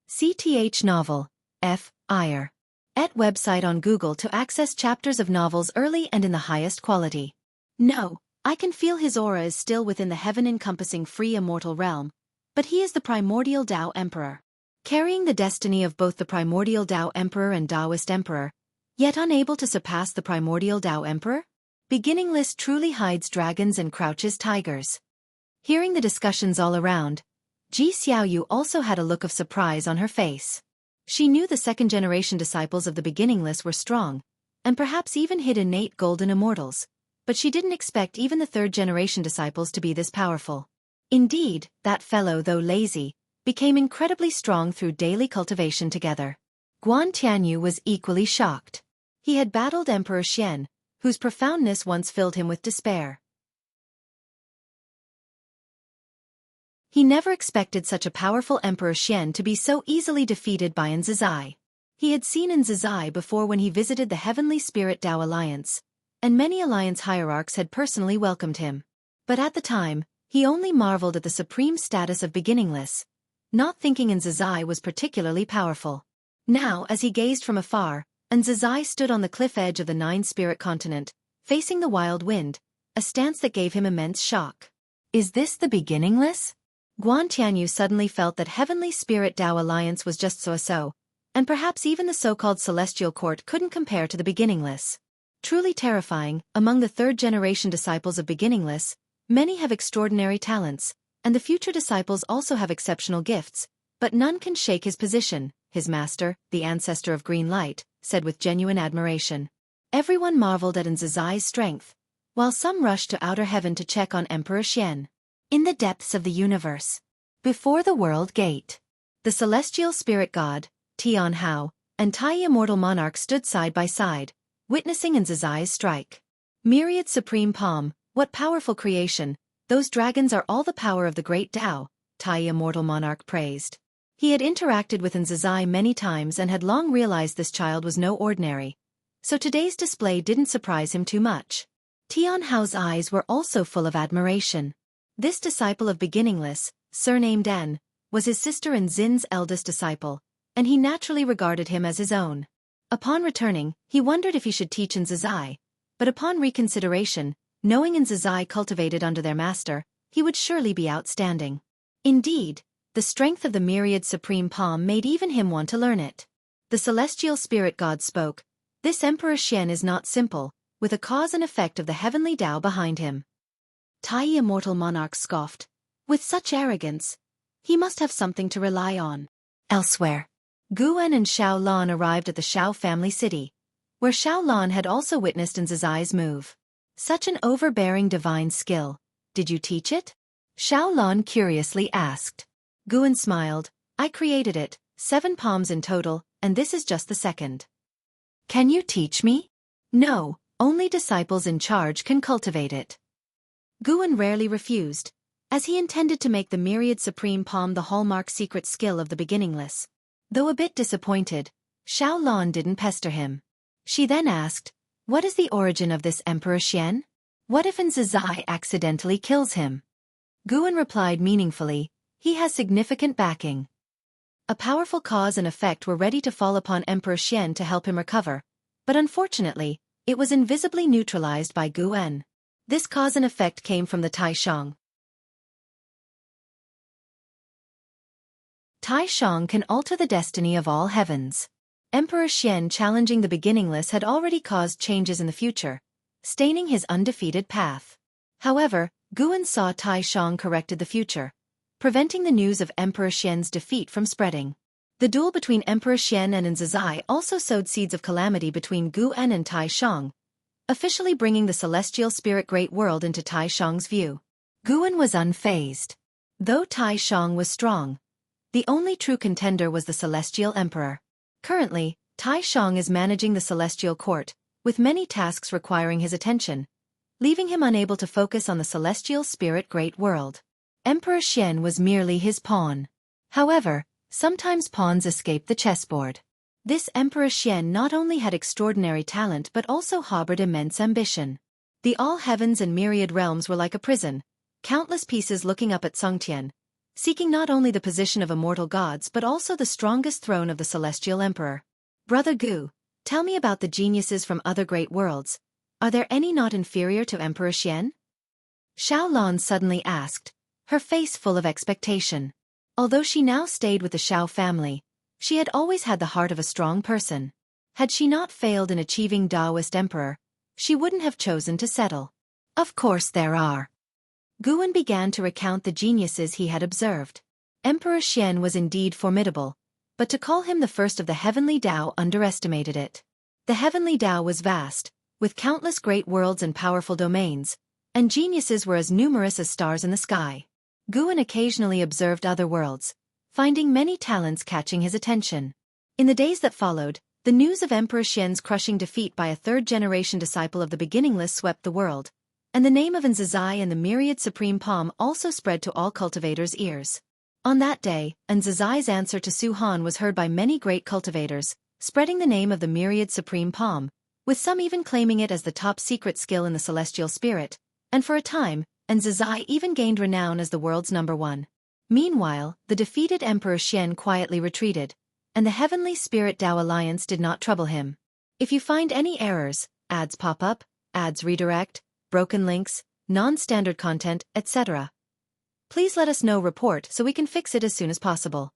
CTH novel, F. Iyer. At website on Google to access chapters of novels early and in the highest quality. No, I can feel his aura is still within the heaven-encompassing free immortal realm, but he is the primordial Tao Emperor, carrying the destiny of both the primordial Tao Emperor and Taoist Emperor, yet unable to surpass the primordial Tao Emperor? Beginningless truly hides dragons and crouches tigers. Hearing the discussions all around, Ji Xiaoyu also had a look of surprise on her face. She knew the second-generation disciples of the beginningless were strong, and perhaps even hid innate golden immortals, but she didn't expect even the third-generation disciples to be this powerful. Indeed, that fellow, though lazy, became incredibly strong through daily cultivation together. Guan Tianyu was equally shocked. He had battled Emperor Xian, whose profoundness once filled him with despair. He never expected such a powerful Emperor Xian to be so easily defeated by Nzai. He had seen Nzai before when he visited the Heavenly Spirit Tao Alliance, and many alliance hierarchs had personally welcomed him. But at the time, he only marveled at the supreme status of beginningless, not thinking Nzai was particularly powerful. Now, as he gazed from afar, Nzai stood on the cliff edge of the Nine-Spirit Continent, facing the wild wind, a stance that gave him immense shock. Is this the beginningless? Guan Tianyu suddenly felt that Heavenly Spirit Tao Alliance was just so-so, and perhaps even the so-called Celestial Court couldn't compare to the beginningless. Truly terrifying, among the third-generation disciples of beginningless, many have extraordinary talents, and the future disciples also have exceptional gifts, but none can shake his position, his master, the ancestor of green light, said with genuine admiration. Everyone marveled at Nzai's strength, while some rushed to outer heaven to check on Emperor Xian. In the depths of the universe, before the world gate, the celestial spirit god, Tian Hao, and Tai immortal monarch stood side by side, witnessing Nzai's strike. Myriad Supreme Palm, what powerful creation, those dragons are all the power of the great Tao, Tai immortal monarch praised. He had interacted with Nzai many times and had long realized this child was no ordinary, so today's display didn't surprise him too much. Tianhao's eyes were also full of admiration. This disciple of beginningless, surnamed N, was his sister and Xin's eldest disciple, and he naturally regarded him as his own. Upon returning, he wondered if he should teach Nzizai, but upon reconsideration, knowing Nzizai cultivated under their master, he would surely be outstanding. Indeed, the strength of the myriad supreme palm made even him want to learn it. The celestial spirit god spoke, "This Emperor Xian is not simple, with a cause and effect of the heavenly Tao behind him." Tai immortal monarch scoffed, "With such arrogance, he must have something to rely on." Elsewhere, Guan and Xiao Lan arrived at the Xiao family city, where Xiao Lan had also witnessed Nzizai's move. "Such an overbearing divine skill. Did you teach it?" Xiao Lan curiously asked. Guan smiled, "I created it, 7 palms in total, and this is just the second." "Can you teach me?" "No, only disciples in charge can cultivate it." Guan rarely refused, as he intended to make the myriad supreme palm the hallmark secret skill of the beginningless. Though a bit disappointed, Xiao Lan didn't pester him. She then asked, "What is the origin of this Emperor Xian? What if Nzizai accidentally kills him?" Guan replied meaningfully, "He has significant backing." A powerful cause and effect were ready to fall upon Emperor Xian to help him recover, but unfortunately, it was invisibly neutralized by Guan. This cause and effect came from the Tai Shang. Tai Shang can alter the destiny of all heavens. Emperor Xian challenging the beginningless had already caused changes in the future, staining his undefeated path. However, Guan saw Tai Shang corrected the future, preventing the news of Emperor Xian's defeat from spreading. The duel between Emperor Xian and Nzizai also sowed seeds of calamity between Guan and Tai Shang, officially bringing the celestial spirit great world into Tai Shang's view. Guan was unfazed. Though Tai Shang was strong, the only true contender was the celestial emperor. Currently, Tai Shang is managing the celestial court, with many tasks requiring his attention, leaving him unable to focus on the celestial spirit great world. Emperor Xian was merely his pawn. However, sometimes pawns escape the chessboard. This Emperor Xian not only had extraordinary talent but also harbored immense ambition. The all heavens and myriad realms were like a prison, countless pieces looking up at Songtian, seeking not only the position of immortal gods but also the strongest throne of the celestial emperor. "Brother Gu, tell me about the geniuses from other great worlds. Are there any not inferior to Emperor Xian?" Xiao Lan suddenly asked, her face full of expectation. Although she now stayed with the Xiao family, she had always had the heart of a strong person. Had she not failed in achieving Taoist emperor, she wouldn't have chosen to settle. "Of course there are." Guan began to recount the geniuses he had observed. Emperor Xian was indeed formidable, but to call him the first of the heavenly Tao underestimated it. The heavenly Tao was vast, with countless great worlds and powerful domains, and geniuses were as numerous as stars in the sky. Guan occasionally observed other worlds, finding many talents catching his attention. In the days that followed, the news of Emperor Xian's crushing defeat by a third-generation disciple of the beginningless swept the world, and the name of Nzizai and the myriad supreme palm also spread to all cultivators' ears. On that day, Nzizai's answer to Su Han was heard by many great cultivators, spreading the name of the myriad supreme palm, with some even claiming it as the top secret skill in the celestial spirit, and for a time, Nzizai even gained renown as the world's #1. Meanwhile, the defeated Emperor Xian quietly retreated, and the Heavenly Spirit Tao Alliance did not trouble him. If you find any errors, ads pop up, ads redirect, broken links, non-standard content, etc., please let us know. Report so we can fix it as soon as possible.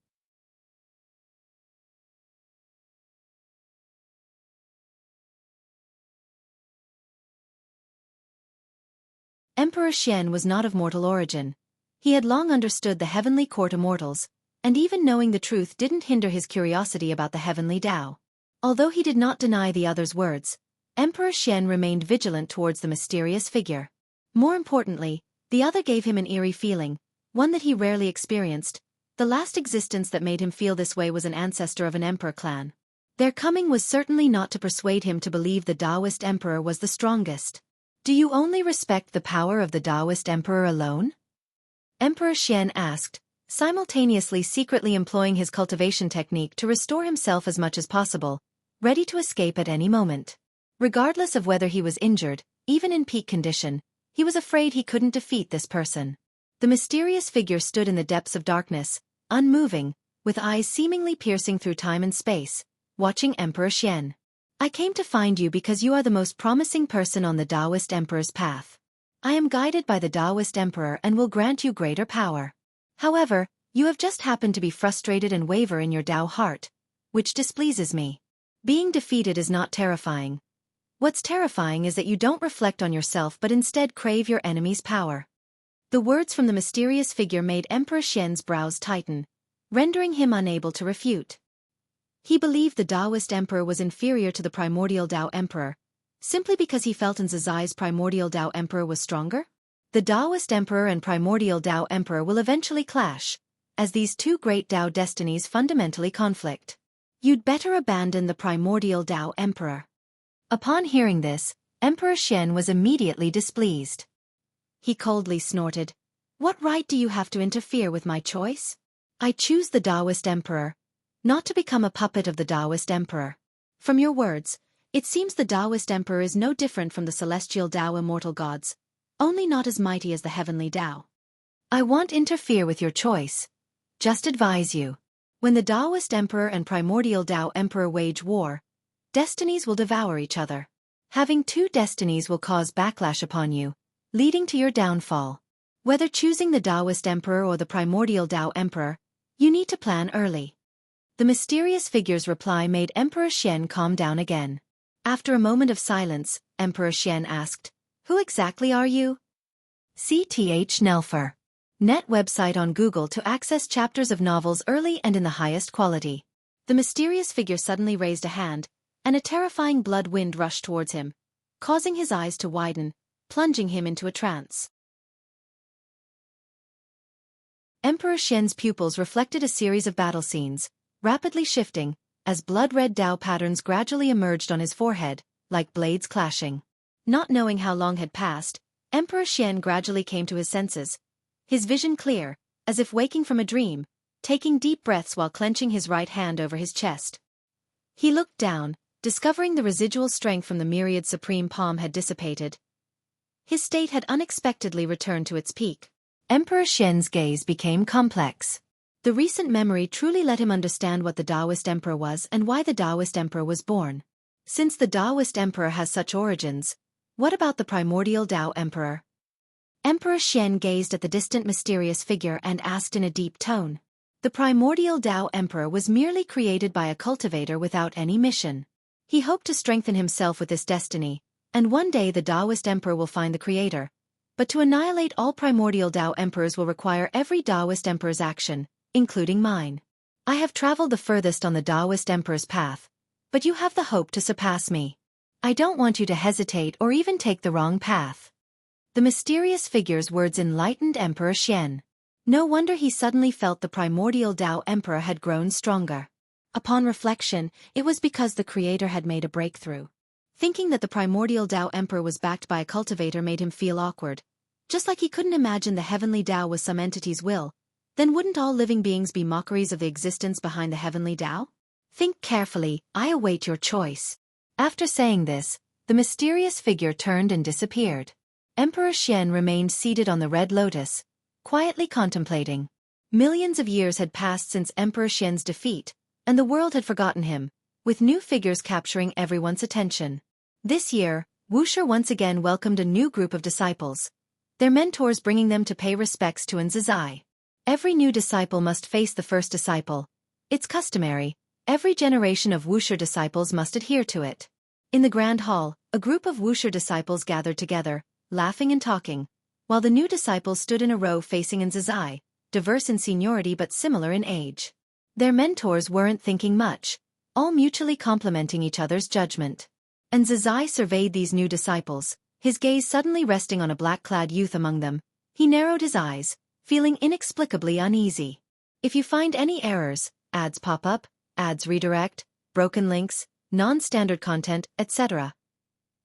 Emperor Xian was not of mortal origin. He had long understood the heavenly court immortals, and even knowing the truth didn't hinder his curiosity about the heavenly Tao. Although he did not deny the other's words, Emperor Xian remained vigilant towards the mysterious figure. More importantly, the other gave him an eerie feeling, one that he rarely experienced. The last existence that made him feel this way was an ancestor of an emperor clan. Their coming was certainly not to persuade him to believe the Taoist emperor was the strongest. "Do you only respect the power of the Taoist emperor alone?" Emperor Xian asked, simultaneously secretly employing his cultivation technique to restore himself as much as possible, ready to escape at any moment. Regardless of whether he was injured, even in peak condition, he was afraid he couldn't defeat this person. The mysterious figure stood in the depths of darkness, unmoving, with eyes seemingly piercing through time and space, watching Emperor Xian. I came to find you because you are the most promising person on the Taoist Emperor's path. I am guided by the Taoist Emperor and will grant you greater power. However, you have just happened to be frustrated and waver in your Tao heart, which displeases me. Being defeated is not terrifying. What's terrifying is that you don't reflect on yourself but instead crave your enemy's power. The words from the mysterious figure made Emperor Xian's brows tighten, rendering him unable to refute. He believed the Taoist Emperor was inferior to the primordial Tao Emperor, simply because he felt Zai's primordial Tao Emperor was stronger? The Taoist Emperor and primordial Tao Emperor will eventually clash, as these two great Tao destinies fundamentally conflict. You'd better abandon the primordial Tao Emperor. Upon hearing this, Emperor Xian was immediately displeased. He coldly snorted, "What right do you have to interfere with my choice? I choose the Taoist Emperor, not to become a puppet of the Taoist Emperor. From your words, it seems the Taoist Emperor is no different from the celestial Tao immortal gods, only not as mighty as the heavenly Tao. I won't interfere with your choice. Just advise you. When the Taoist Emperor and primordial Tao Emperor wage war, destinies will devour each other. Having two destinies will cause backlash upon you, leading to your downfall. Whether choosing the Taoist Emperor or the primordial Tao Emperor, you need to plan early." The mysterious figure's reply made Emperor Xian calm down again. After a moment of silence, Emperor Xian asked, "Who exactly are you?" CTH Nelfer. Net website on Google to access chapters of novels early and in the highest quality. The mysterious figure suddenly raised a hand, and a terrifying blood wind rushed towards him, causing his eyes to widen, plunging him into a trance. Emperor Xian's pupils reflected a series of battle scenes, rapidly shifting, as blood-red Tao patterns gradually emerged on his forehead, like blades clashing. Not knowing how long had passed, Emperor Xian gradually came to his senses, his vision clear, as if waking from a dream, taking deep breaths while clenching his right hand over his chest. He looked down, discovering the residual strength from the myriad supreme palm had dissipated. His state had unexpectedly returned to its peak. Emperor Xian's gaze became complex. The recent memory truly let him understand what the Taoist Emperor was and why the Taoist Emperor was born. Since the Taoist Emperor has such origins, what about the primordial Tao Emperor? Emperor Xian gazed at the distant mysterious figure and asked in a deep tone. The primordial Tao Emperor was merely created by a cultivator without any mission. He hoped to strengthen himself with this destiny, and one day the Taoist Emperor will find the creator. But to annihilate all primordial Tao Emperors will require every Taoist Emperor's action, including mine. I have traveled the furthest on the Taoist Emperor's path, but you have the hope to surpass me. I don't want you to hesitate or even take the wrong path." The mysterious figure's words enlightened Emperor Xian. No wonder he suddenly felt the primordial Tao Emperor had grown stronger. Upon reflection, it was because the creator had made a breakthrough. Thinking that the primordial Tao Emperor was backed by a cultivator made him feel awkward. Just like he couldn't imagine the heavenly Tao was some entity's will, then wouldn't all living beings be mockeries of the existence behind the heavenly Tao? Think carefully, I await your choice. After saying this, the mysterious figure turned and disappeared. Emperor Xian remained seated on the red lotus, quietly contemplating. Millions of years had passed since Emperor Xian's defeat, and the world had forgotten him, with new figures capturing everyone's attention. This year, Wuxia once again welcomed a new group of disciples, their mentors bringing them to pay respects to Zai. Every new disciple must face the first disciple. It's customary. Every generation of Wuxia disciples must adhere to it. In the grand hall, a group of Wuxia disciples gathered together, laughing and talking, while the new disciples stood in a row facing Zai, diverse in seniority but similar in age. Their mentors weren't thinking much, all mutually complimenting each other's judgment. Zai surveyed these new disciples, his gaze suddenly resting on a black-clad youth among them. He narrowed his eyes, feeling inexplicably uneasy. If you find any errors, ads pop up, ads redirect, broken links, non-standard content, etc.,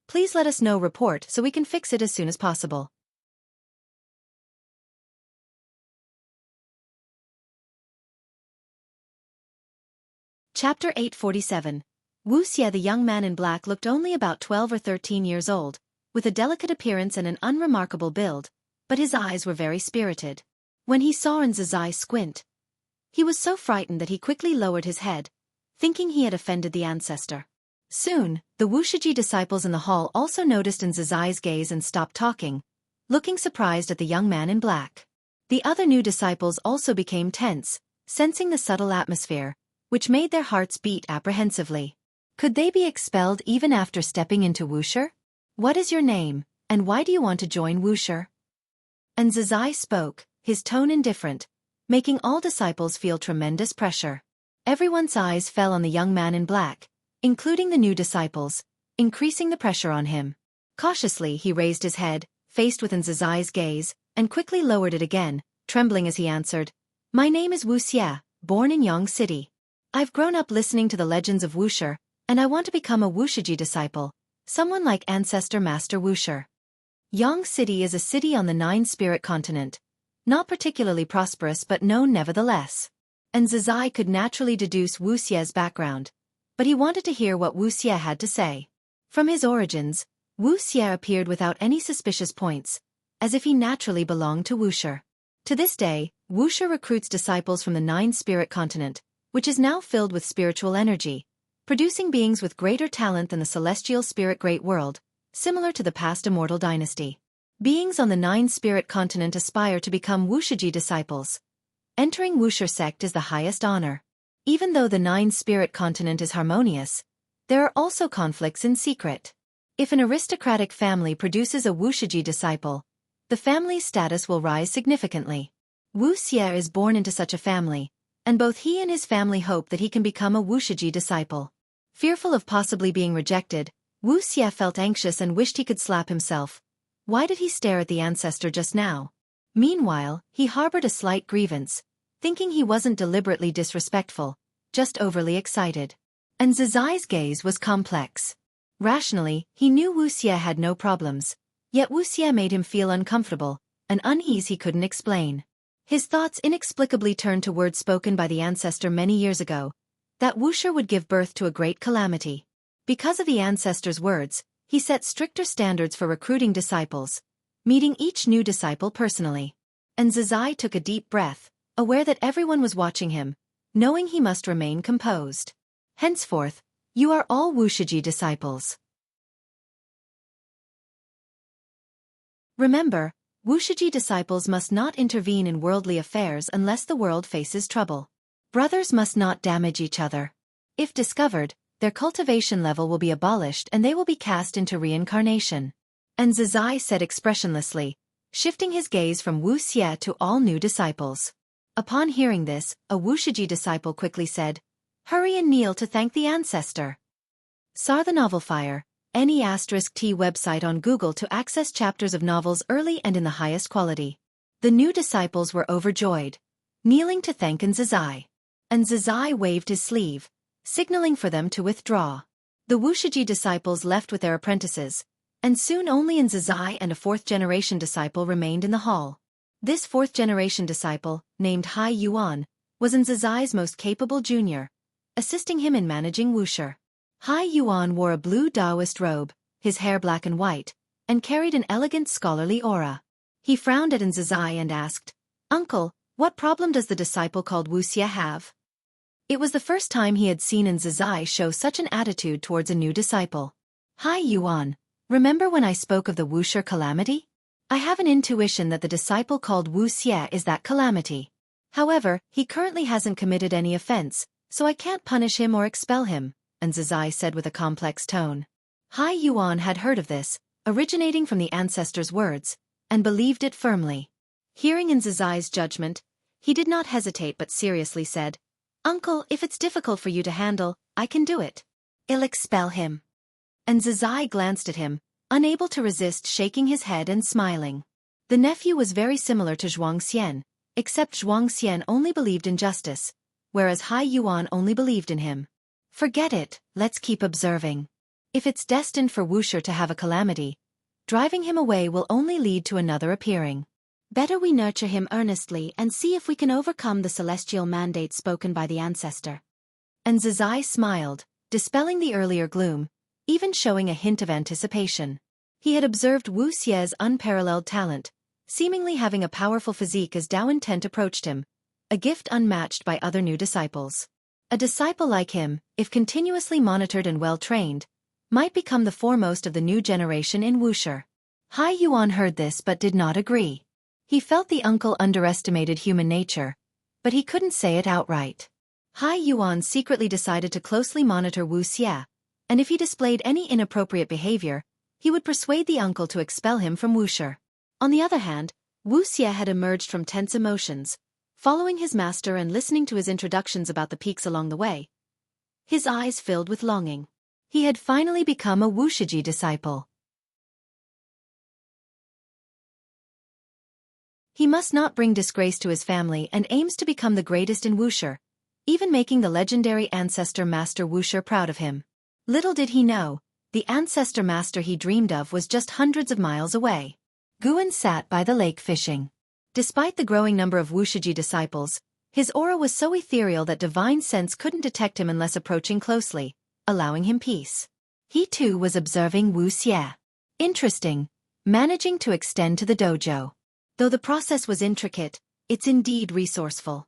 please let us know. Report so we can fix it as soon as possible. Chapter 847. Wuxia, the young man in black, looked only about 12 or 13 years old, with a delicate appearance and an unremarkable build, but his eyes were very spirited. When he saw Zizai squint, he was so frightened that he quickly lowered his head, thinking he had offended the ancestor. Soon, the Wuxia disciples in the hall also noticed Zizai's gaze and stopped talking, looking surprised at the young man in black. The other new disciples also became tense, sensing the subtle atmosphere, which made their hearts beat apprehensively. Could they be expelled even after stepping into Wuxia? What is your name, and why do you want to join Wuxia? And Zizai spoke, his tone indifferent, making all disciples feel tremendous pressure. Everyone's eyes fell on the young man in black, including the new disciples, increasing the pressure on him. Cautiously he raised his head, faced with Zizai's gaze, and quickly lowered it again, trembling as he answered, "My name is Wuxia, born in Yang City. I've grown up listening to the legends of Wuxia, and I want to become a Wuxia disciple, someone like Ancestor Master Wuxia." Yang City is a city on the Nine-Spirit continent, not particularly prosperous but known nevertheless. And Zizai could naturally deduce Wuxia's background, but he wanted to hear what Wuxia had to say. From his origins, Wuxia appeared without any suspicious points, as if he naturally belonged to Wuxia. To this day, Wuxia recruits disciples from the Nine-Spirit continent, which is now filled with spiritual energy, producing beings with greater talent than the celestial spirit great world, similar to the past immortal dynasty. Beings on the Nine-Spirit continent aspire to become Wuxia disciples. Entering Wuxia sect is the highest honor. Even though the Nine-Spirit continent is harmonious, there are also conflicts in secret. If an aristocratic family produces a Wuxia disciple, the family's status will rise significantly. Wuxia is born into such a family, and both he and his family hope that he can become a Wuxia disciple. Fearful of possibly being rejected, Wuxia felt anxious and wished he could slap himself. Why did he stare at the ancestor just now? Meanwhile, he harbored a slight grievance, thinking he wasn't deliberately disrespectful, just overly excited. And Zizai's gaze was complex. Rationally, he knew Wuxia had no problems, yet Wuxia made him feel uncomfortable, an unease he couldn't explain. His thoughts inexplicably turned to words spoken by the ancestor many years ago, that Wuxia would give birth to a great calamity. Because of the ancestor's words, he set stricter standards for recruiting disciples, meeting each new disciple personally. And Zizai took a deep breath, aware that everyone was watching him, knowing he must remain composed. Henceforth, you are all Wuxia disciples. Remember, Wuxia disciples must not intervene in worldly affairs unless the world faces trouble. Brothers must not damage each other. If discovered, their cultivation level will be abolished and they will be cast into reincarnation. And Zizai said expressionlessly, shifting his gaze from Wuxia to all new disciples. Upon hearing this, a Wuxia disciple quickly said, "Hurry and kneel to thank the ancestor." SAR the Novel Fire, NE*T website on Google to access chapters of novels early and in the highest quality. The new disciples were overjoyed, kneeling to thank Zizai. And Zizai waved his sleeve, signaling for them to withdraw. The Wuxia disciples left with their apprentices, and soon only Zizai and a fourth-generation disciple remained in the hall. This fourth-generation disciple, named Hai Yuan, was Zizai's most capable junior, assisting him in managing Wuxia. Hai Yuan wore a blue Taoist robe, his hair black and white, and carried an elegant scholarly aura. He frowned at Zizai and asked, "Uncle, what problem does the disciple called Wuxia have?" It was the first time he had seen Zizai show such an attitude towards a new disciple. "Hai Yuan, remember when I spoke of the Wuxia calamity? I have an intuition that the disciple called Wuxia is that calamity. However, he currently hasn't committed any offense, so I can't punish him or expel him," and Zizai said with a complex tone. Hai Yuan had heard of this, originating from the ancestor's words, and believed it firmly. Hearing Zizai's judgment, he did not hesitate but seriously said, "Uncle, if it's difficult for you to handle, I can do it. I'll expel him." And Zizai glanced at him, unable to resist shaking his head and smiling. The nephew was very similar to Xianxia, except Xianxia only believed in justice, whereas Hai Yuan only believed in him. "Forget it, let's keep observing. If it's destined for Wuxia to have a calamity, driving him away will only lead to another appearing. Better we nurture him earnestly and see if we can overcome the celestial mandate spoken by the ancestor." And Zizai smiled, dispelling the earlier gloom, even showing a hint of anticipation. He had observed Wuxia's unparalleled talent, seemingly having a powerful physique as Dao Intent approached him, a gift unmatched by other new disciples. A disciple like him, if continuously monitored and well-trained, might become the foremost of the new generation in Wuxia. Hai Yuan heard this but did not agree. He felt the uncle underestimated human nature, but he couldn't say it outright. Hai Yuan secretly decided to closely monitor Wuxia, and if he displayed any inappropriate behavior, he would persuade the uncle to expel him from Wuxia. On the other hand, Wuxia had emerged from tense emotions, following his master and listening to his introductions about the peaks along the way. His eyes filled with longing. He had finally become a Wuxia disciple. He must not bring disgrace to his family and aims to become the greatest in Wuxia, even making the legendary ancestor Master Wuxia proud of him. Little did he know, the ancestor master he dreamed of was just hundreds of miles away. Guan sat by the lake fishing. Despite the growing number of Wuxia disciples, his aura was so ethereal that divine sense couldn't detect him unless approaching closely, allowing him peace. He too was observing Wuxia. Interesting, managing to extend to the dojo. Though the process was intricate, it's indeed resourceful.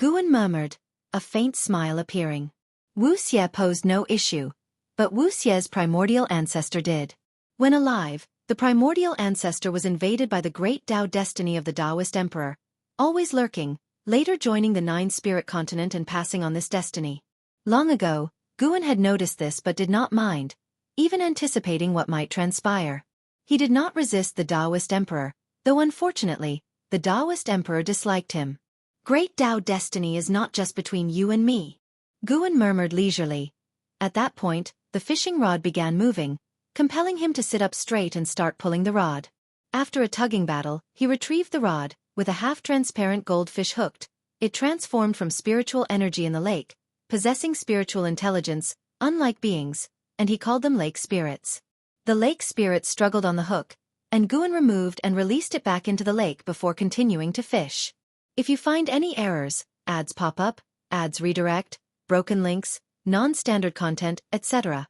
Guan murmured, a faint smile appearing. Wuxia posed no issue, but Wuxia's primordial ancestor did. When alive, the primordial ancestor was invaded by the great Tao destiny of the Taoist emperor, always lurking, later joining the nine-spirit continent and passing on this destiny. Long ago, Guan had noticed this but did not mind, even anticipating what might transpire. He did not resist the Taoist emperor, though unfortunately, the Taoist emperor disliked him. Great Tao destiny is not just between you and me. Guan murmured leisurely. At that point, the fishing rod began moving, compelling him to sit up straight and start pulling the rod. After a tugging battle, he retrieved the rod, with a half-transparent goldfish hooked. It transformed from spiritual energy in the lake, possessing spiritual intelligence, unlike beings, and he called them lake spirits. The lake spirits struggled on the hook, and Guan removed and released it back into the lake before continuing to fish. If you find any errors, ads pop up, ads redirect, broken links, non-standard content, etc.,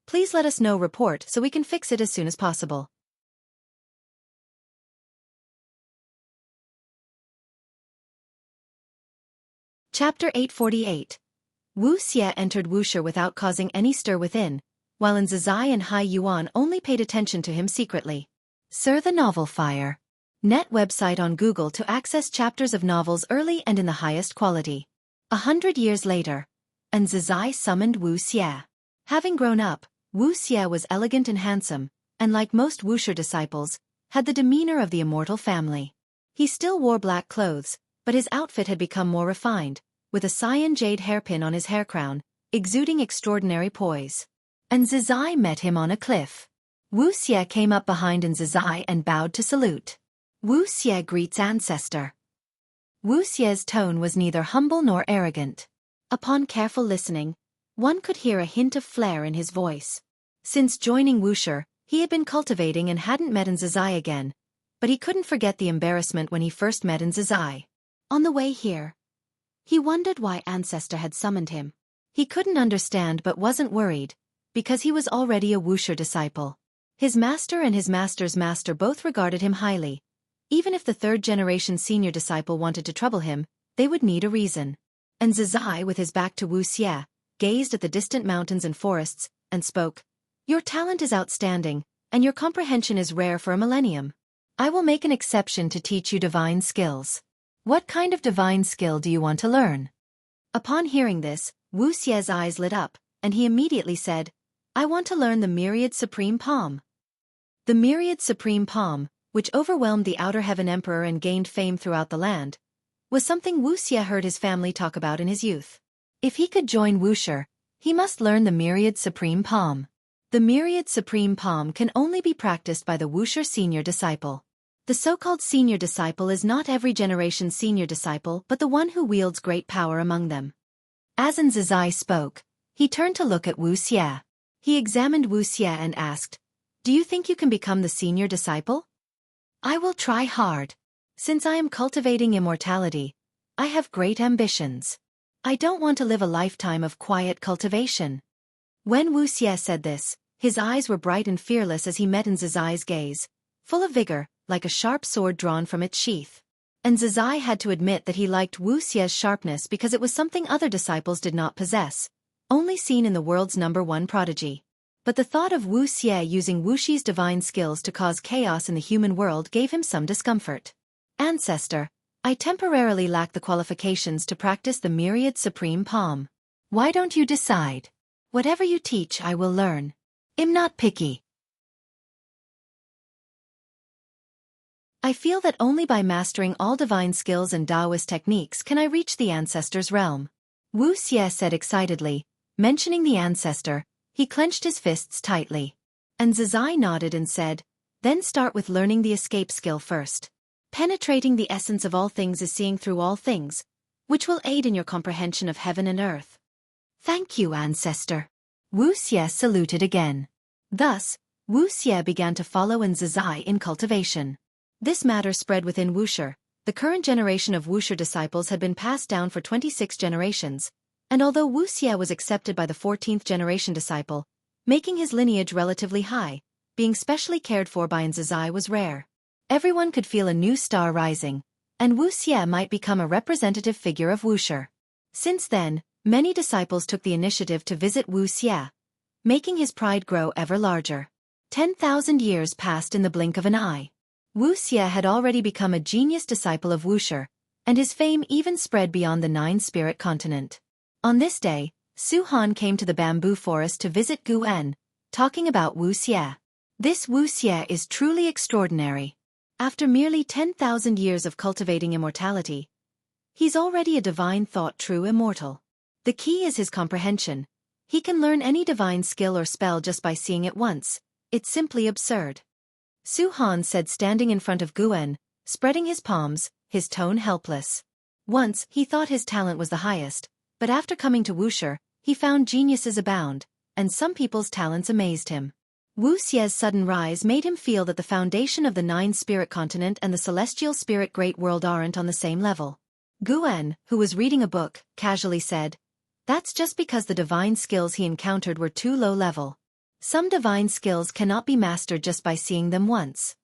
please let us know. Report so we can fix it as soon as possible. Chapter 848. Wuxia entered Wuxia without causing any stir within, while Zizai and Hai Yuan only paid attention to him secretly. Sir, the novel Fire. Net website on Google to access chapters of novels early and in the highest quality. 100 years later, Zizai summoned Wuxia. Having grown up, Wuxia was elegant and handsome, and like most Wuxia disciples, had the demeanor of the immortal family. He still wore black clothes, but his outfit had become more refined, with a cyan jade hairpin on his hair crown, exuding extraordinary poise. Zizai met him on a cliff. Wuxia came up behind Zizai and bowed to salute. Wuxia greets ancestor. Wuxia's tone was neither humble nor arrogant. Upon careful listening, one could hear a hint of flair in his voice. Since joining Wuxia, he had been cultivating and hadn't met Zizai again, but he couldn't forget the embarrassment when he first met Zizai. On the way here, he wondered why ancestor had summoned him. He couldn't understand but wasn't worried, because he was already a Wuxia disciple. His master and his master's master both regarded him highly. Even if the third-generation senior disciple wanted to trouble him, they would need a reason. Zizai, with his back to Wuxia, gazed at the distant mountains and forests, and spoke. Your talent is outstanding, and your comprehension is rare for a millennium. I will make an exception to teach you divine skills. What kind of divine skill do you want to learn? Upon hearing this, Wuxia's eyes lit up, and he immediately said, I want to learn the Myriad Supreme Palm. The Myriad Supreme Palm, which overwhelmed the Outer Heaven Emperor and gained fame throughout the land, was something Wuxia heard his family talk about in his youth. If he could join Wuxia, he must learn the Myriad Supreme Palm. The Myriad Supreme Palm can only be practiced by the Wuxia senior disciple. The so-called senior disciple is not every generation's senior disciple but the one who wields great power among them. As Zizai spoke, he turned to look at Wuxia. He examined Wuxia and asked, Do you think you can become the senior disciple? I will try hard. Since I am cultivating immortality, I have great ambitions. I don't want to live a lifetime of quiet cultivation. When Wuxia said this, his eyes were bright and fearless as he met Nzai's gaze, full of vigor, like a sharp sword drawn from its sheath. And Nzai had to admit that he liked Wuxia's sharpness because it was something other disciples did not possess, only seen in the world's #1 prodigy. But the thought of Wuxia using Wuxi's divine skills to cause chaos in the human world gave him some discomfort. Ancestor, I temporarily lack the qualifications to practice the myriad supreme palm. Why don't you decide? Whatever you teach I will learn. I'm not picky. I feel that only by mastering all divine skills and Taoist techniques can I reach the ancestor's realm. Wuxia said excitedly, mentioning the ancestor. He clenched his fists tightly. And Nzai nodded and said, then start with learning the escape skill first. Penetrating the essence of all things is seeing through all things, which will aid in your comprehension of heaven and earth. Thank you, ancestor. Wuxia saluted again. Thus, Wuxia began to follow Nzai in cultivation. This matter spread within Wuxia. The current generation of Wuxia disciples had been passed down for 26 generations, and although Wuxia was accepted by the 14th generation disciple, making his lineage relatively high, being specially cared for by Nzai was rare. Everyone could feel a new star rising, and Wuxia might become a representative figure of Wuxia. Since then, many disciples took the initiative to visit Wuxia, making his pride grow ever larger. 10,000 years passed in the blink of an eye. Wuxia had already become a genius disciple of Wuxia, and his fame even spread beyond the 9-spirit continent. On this day, Su Han came to the bamboo forest to visit Guan, talking about Wuxia. This Wuxia is truly extraordinary. After merely 10,000 years of cultivating immortality, he's already a divine thought true immortal. The key is his comprehension. He can learn any divine skill or spell just by seeing it once. It's simply absurd. Su Han said, standing in front of Guan, spreading his palms, his tone helpless. Once, he thought his talent was the highest, but after coming to Wuxia, he found geniuses abound, and some people's talents amazed him. Wuxia's sudden rise made him feel that the foundation of the 9-spirit continent and the celestial spirit great world aren't on the same level. Guan, who was reading a book, casually said, that's just because the divine skills he encountered were too low level. Some divine skills cannot be mastered just by seeing them once.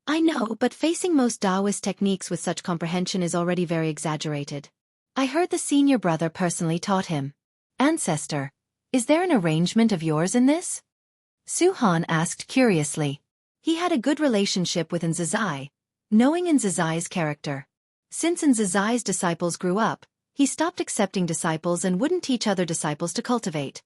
I know, but facing most Taoist techniques with such comprehension is already very exaggerated. I heard the senior brother personally taught him. Ancestor, is there an arrangement of yours in this? Su Han asked curiously. He had a good relationship with Nzai, knowing Nzai's character. Since Nzai's disciples grew up, he stopped accepting disciples and wouldn't teach other disciples to cultivate.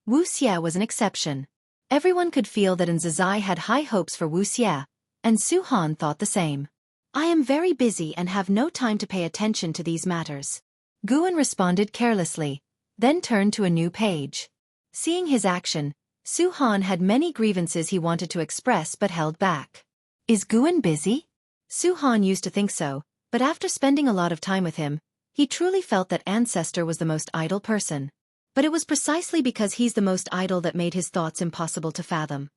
Wuxia was an exception. Everyone could feel that Nzai had high hopes for Wuxia, and Su Han thought the same. I am very busy and have no time to pay attention to these matters. Guan responded carelessly, then turned to a new page. Seeing his action, Su Han had many grievances he wanted to express but held back. Is Guan busy? Su Han used to think so, but after spending a lot of time with him, he truly felt that Ancestor was the most idle person. But it was precisely because he's the most idle that made his thoughts impossible to fathom.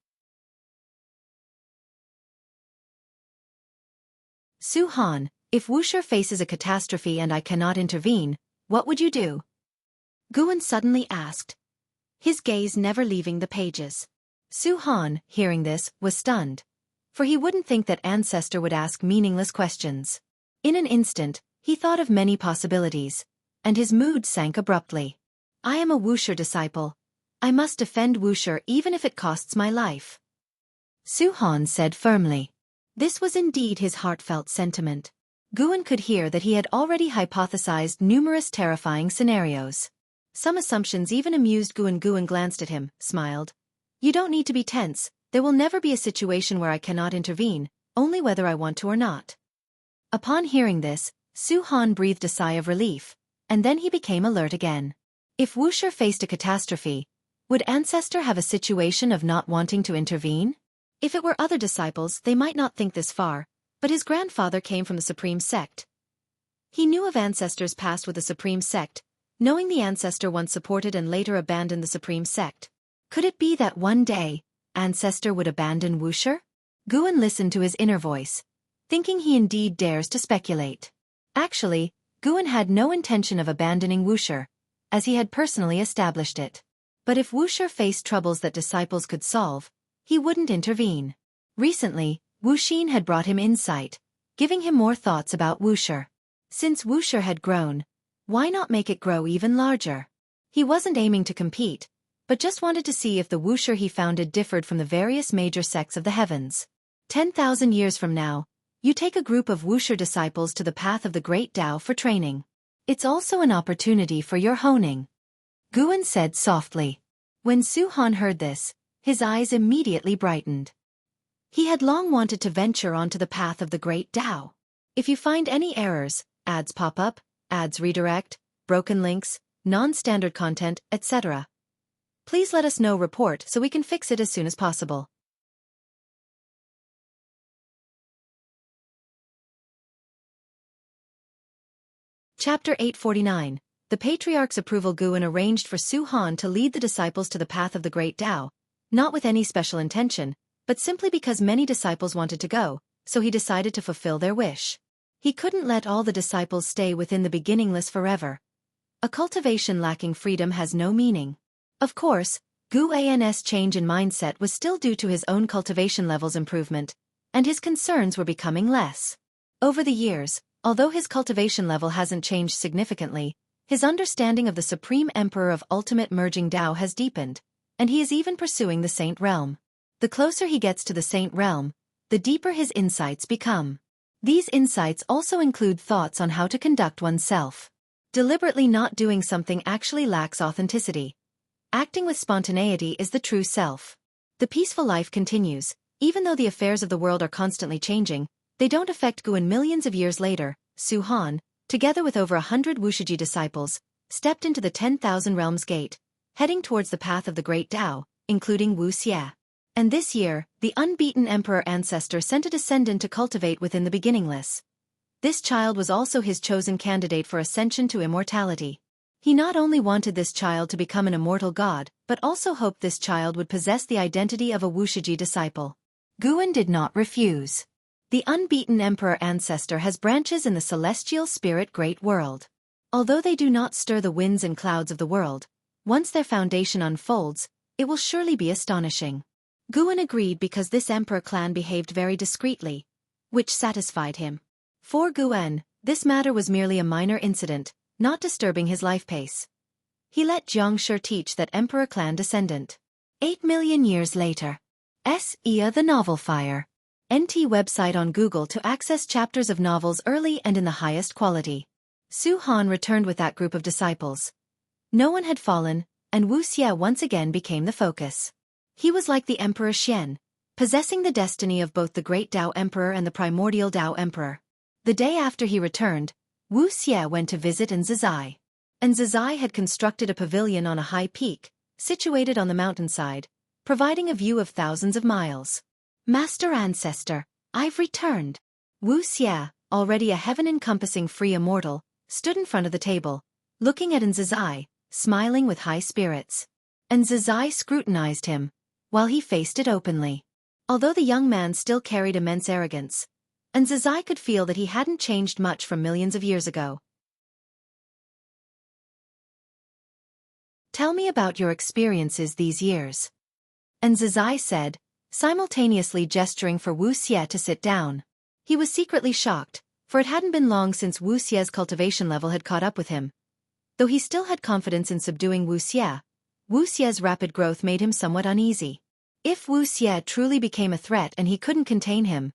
Su Han, if Wuxia faces a catastrophe and I cannot intervene, what would you do? Guan suddenly asked, his gaze never leaving the pages. Su Han, hearing this, was stunned. For he wouldn't think that Ancestor would ask meaningless questions. In an instant, he thought of many possibilities, and his mood sank abruptly. I am a Wuxia disciple. I must defend Wuxia even if it costs my life. Su Han said firmly. This was indeed his heartfelt sentiment. Guan could hear that he had already hypothesized numerous terrifying scenarios. Some assumptions even amused Guan. Guan glanced at him, smiled. You don't need to be tense. There will never be a situation where I cannot intervene, only whether I want to or not. Upon hearing this, Su Han breathed a sigh of relief, and then he became alert again. If Wuxia faced a catastrophe, would Ancestor have a situation of not wanting to intervene? If it were other disciples, they might not think this far, but his grandfather came from the Supreme Sect. He knew of Ancestor's past with the Supreme Sect, knowing the Ancestor once supported and later abandoned the Supreme Sect. Could it be that one day, Ancestor would abandon Wuxia? Guan listened to his inner voice, thinking he indeed dares to speculate. Actually, Guan had no intention of abandoning Wuxia, as he had personally established it. But if Wuxia faced troubles that disciples could solve, he wouldn't intervene. Recently, Wuxin had brought him insight, giving him more thoughts about Wuxia. Since Wuxia had grown, why not make it grow even larger? He wasn't aiming to compete, but just wanted to see if the Wuxia he founded differed from the various major sects of the heavens. 10,000 years from now, you take a group of Wuxia disciples to the path of the Great Tao for training. It's also an opportunity for your honing, Guan said softly. When Su Han heard this, his eyes immediately brightened. He had long wanted to venture onto the path of the Great Tao. If you find any errors, ads pop up, ads redirect, broken links, non-standard content, etc., please let us know. Report so we can fix it as soon as possible. Chapter 849. The Patriarch's Approval. Guan arranged for Su Han to lead the disciples to the path of the Great Tao, not with any special intention, but simply because many disciples wanted to go, so he decided to fulfill their wish. He couldn't let all the disciples stay within the beginningless forever. A cultivation lacking freedom has no meaning. Of course, Guan's change in mindset was still due to his own cultivation levels improvement, and his concerns were becoming less. Over the years, although his cultivation level hasn't changed significantly, his understanding of the Supreme Emperor of Ultimate Merging Tao has deepened, and he is even pursuing the Saint Realm. The closer he gets to the Saint Realm, the deeper his insights become. These insights also include thoughts on how to conduct oneself. Deliberately not doing something actually lacks authenticity. Acting with spontaneity is the true self. The peaceful life continues, even though the affairs of the world are constantly changing. They don't affect Guan. Millions of years later, Su Han, together with over 100 Wuxia disciples, stepped into the 10,000 Realms Gate, heading towards the path of the Great Tao, including Wuxia. And this year, the unbeaten Emperor Ancestor sent a descendant to cultivate within the beginningless. This child was also his chosen candidate for ascension to immortality. He not only wanted this child to become an immortal god, but also hoped this child would possess the identity of a Wuxia disciple. Guan did not refuse. The unbeaten Emperor Ancestor has branches in the celestial spirit great world. Although they do not stir the winds and clouds of the world, once their foundation unfolds, it will surely be astonishing. Guan agreed because this emperor clan behaved very discreetly, which satisfied him. For Guan, this matter was merely a minor incident, not disturbing his life pace. He let Xianxia teach that emperor clan descendant. 8 million years later. Xianxia the Novel Fire. NT website on Google to access chapters of novels early and in the highest quality. Su Han returned with that group of disciples. No one had fallen, and Wuxia once again became the focus. He was like the Emperor Xian, possessing the destiny of both the Great Tao Emperor and the Primordial Tao Emperor. The day after he returned, Wuxia went to visit Nzizai. Nzizai had constructed a pavilion on a high peak, situated on the mountainside, providing a view of thousands of miles. Master Ancestor, I've returned. Wuxia, already a heaven-encompassing free immortal, stood in front of the table, looking at Nzizai, smiling with high spirits. Nzizai scrutinized him, while he faced it openly. Although the young man still carried immense arrogance, Nzizai could feel that he hadn't changed much from millions of years ago. Tell me about your experiences these years. Nzizai said, simultaneously gesturing for Wuxia to sit down. He was secretly shocked, for it hadn't been long since Wuxia's cultivation level had caught up with him. Though he still had confidence in subduing Wuxia, Wuxia's rapid growth made him somewhat uneasy. If Wuxia truly became a threat and he couldn't contain him,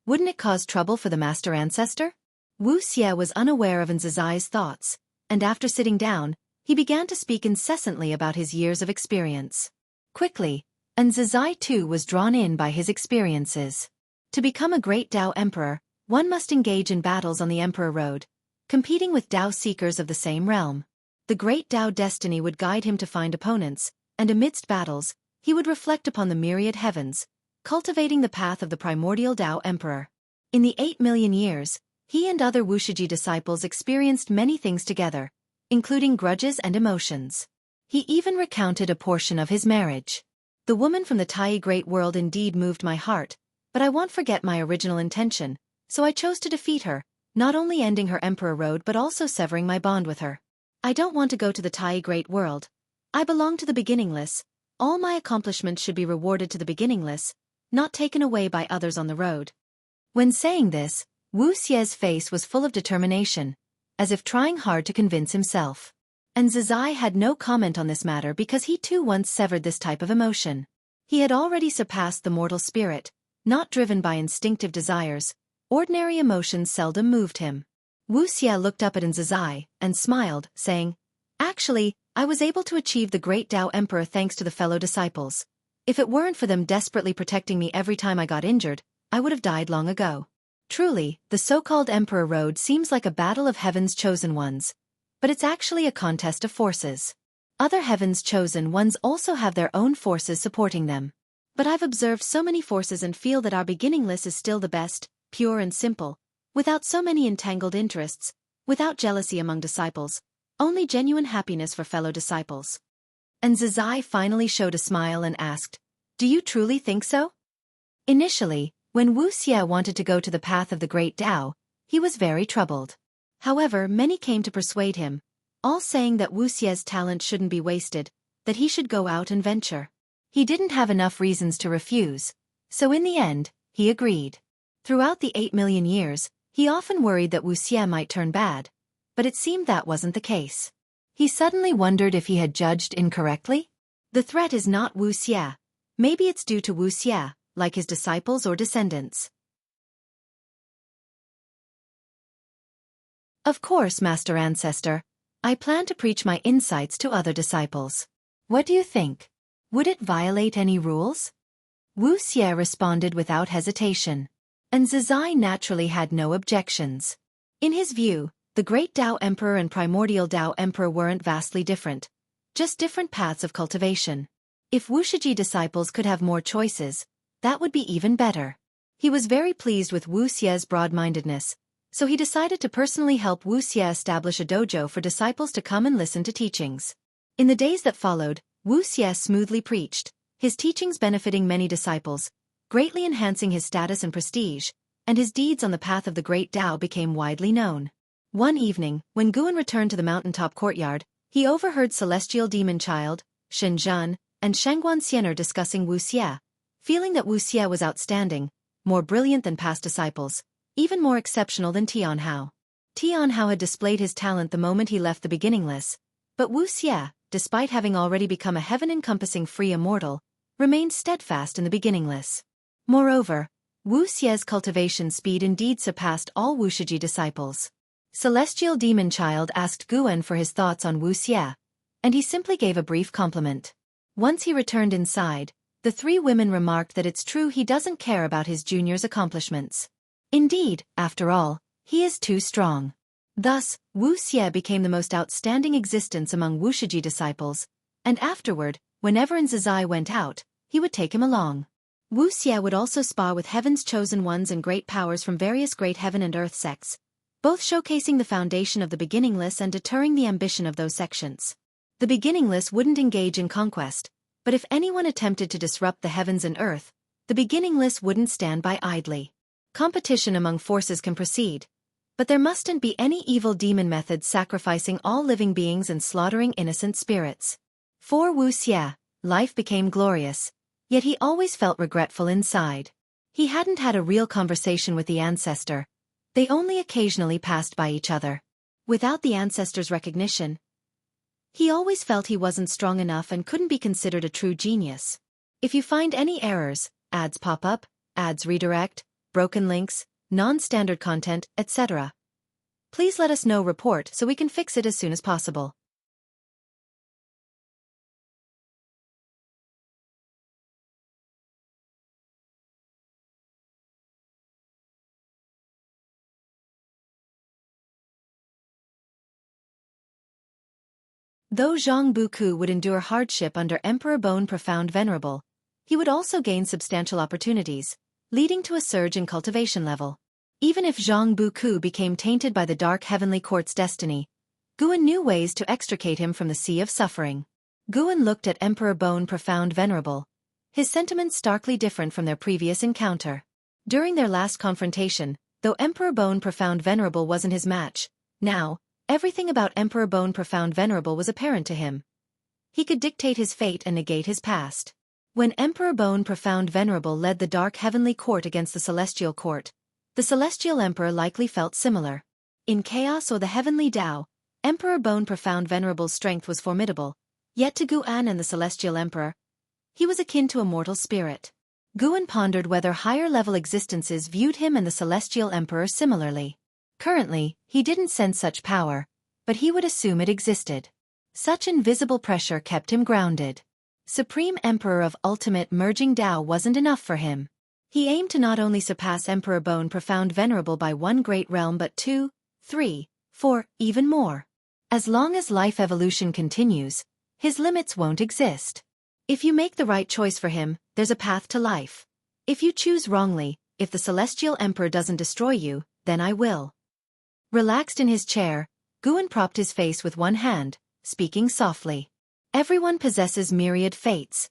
wouldn't it cause trouble for the Master Ancestor? Wuxia was unaware of Nzizai's thoughts, and after sitting down, he began to speak incessantly about his years of experience. Quickly, Nzizai too was drawn in by his experiences. To become a great Tao Emperor, one must engage in battles on the Emperor Road, competing with Tao seekers of the same realm. The great Tao destiny would guide him to find opponents, and amidst battles, he would reflect upon the myriad heavens, cultivating the path of the primordial Tao Emperor. In the 8 million years, he and other Wuxia disciples experienced many things together, including grudges and emotions. He even recounted a portion of his marriage. The woman from the Tai Great World indeed moved my heart, but I won't forget my original intention, so I chose to defeat her, not only ending her Emperor Road but also severing my bond with her. I don't want to go to the Tai Great World. I belong to the beginningless. All my accomplishments should be rewarded to the beginningless, not taken away by others on the road. When saying this, Wuxia's face was full of determination, as if trying hard to convince himself. And Zizai had no comment on this matter because he too once severed this type of emotion. He had already surpassed the mortal spirit, not driven by instinctive desires. Ordinary emotions seldom moved him. Wuxia looked up at Zizai and smiled, saying, "Actually, I was able to achieve the great Tao Emperor thanks to the fellow disciples. If it weren't for them desperately protecting me every time I got injured, I would have died long ago." Truly, the so-called Emperor Road seems like a battle of heaven's chosen ones, but it's actually a contest of forces. Other heaven's chosen ones also have their own forces supporting them. But I've observed so many forces and feel that our beginningless is still the best, pure and simple, without so many entangled interests, without jealousy among disciples, only genuine happiness for fellow disciples. And Zizai finally showed a smile and asked, "Do you truly think so?" Initially, when Wuxia wanted to go to the path of the great Tao, he was very troubled. However, many came to persuade him, all saying that Wuxia's talent shouldn't be wasted, that he should go out and venture. He didn't have enough reasons to refuse, so in the end, he agreed. Throughout the 8 million years, he often worried that Wuxia might turn bad, but it seemed that wasn't the case. He suddenly wondered if he had judged incorrectly. The threat is not Wuxia. Maybe it's due to Wuxia, like his disciples or descendants. Of course, Master Ancestor, I plan to preach my insights to other disciples. What do you think? Would it violate any rules? Wuxia responded without hesitation. And Zizai naturally had no objections. In his view, the great Tao Emperor and primordial Tao Emperor weren't vastly different, just different paths of cultivation. If Wuxia disciples could have more choices, that would be even better. He was very pleased with Wuxia's broad-mindedness, so he decided to personally help Wuxia establish a dojo for disciples to come and listen to teachings. In the days that followed, Wuxia smoothly preached, his teachings benefiting many disciples, greatly enhancing his status and prestige, and his deeds on the path of the great Tao became widely known. One evening, when Guan returned to the mountaintop courtyard, he overheard Celestial Demon Child, Xianxia, and Xianxia discussing Wuxia, feeling that Wuxia was outstanding, more brilliant than past disciples, even more exceptional than Tianhao. Tianhao had displayed his talent the moment he left the beginningless, but Wuxia, despite having already become a heaven-encompassing free immortal, remained steadfast in the beginningless. Moreover, Wuxia's cultivation speed indeed surpassed all Wuxia disciples. Celestial Demon Child asked Guan for his thoughts on Wuxia, and he simply gave a brief compliment. Once he returned inside, the three women remarked that it's true he doesn't care about his junior's accomplishments. Indeed, after all, he is too strong. Thus, Wuxia became the most outstanding existence among Wuxia disciples, and afterward, whenever Zizai went out, he would take him along. Wuxia would also spar with heaven's chosen ones and great powers from various great heaven and earth sects, both showcasing the foundation of the beginningless and deterring the ambition of those sections. The beginningless wouldn't engage in conquest, but if anyone attempted to disrupt the heavens and earth, the beginningless wouldn't stand by idly. Competition among forces can proceed, but there mustn't be any evil demon methods sacrificing all living beings and slaughtering innocent spirits. For Wuxia, life became glorious, yet he always felt regretful inside. He hadn't had a real conversation with the ancestor. They only occasionally passed by each other. Without the ancestor's recognition, he always felt he wasn't strong enough and couldn't be considered a true genius. If you find any errors, ads pop up, ads redirect, broken links, non-standard content, etc., please let us know. Report so we can fix it as soon as possible. Though Jianghu would endure hardship under Emperor Bone Profound Venerable, he would also gain substantial opportunities, leading to a surge in cultivation level. Even if Jianghu became tainted by the dark heavenly court's destiny, Guan knew ways to extricate him from the sea of suffering. Guan looked at Emperor Bone Profound Venerable, his sentiments starkly different from their previous encounter. During their last confrontation, though Emperor Bone Profound Venerable wasn't his match, now, everything about Emperor Bone Profound Venerable was apparent to him. He could dictate his fate and negate his past. When Emperor Bone Profound Venerable led the dark heavenly court against the celestial court, the celestial emperor likely felt similar. In chaos or the heavenly Tao, Emperor Bone Profound Venerable's strength was formidable, yet to Guan and the celestial emperor, he was akin to a mortal spirit. Guan pondered whether higher-level existences viewed him and the celestial emperor similarly. Currently, he didn't sense such power, but he would assume it existed. Such invisible pressure kept him grounded. Supreme Emperor of Ultimate Merging Tao wasn't enough for him. He aimed to not only surpass Emperor Bone Profound Venerable by one great realm but 2, 3, 4, even more. As long as life evolution continues, his limits won't exist. If you make the right choice for him, there's a path to life. If you choose wrongly, if the Celestial Emperor doesn't destroy you, then I will. Relaxed in his chair, Guan propped his face with one hand, speaking softly. Everyone possesses myriad fates.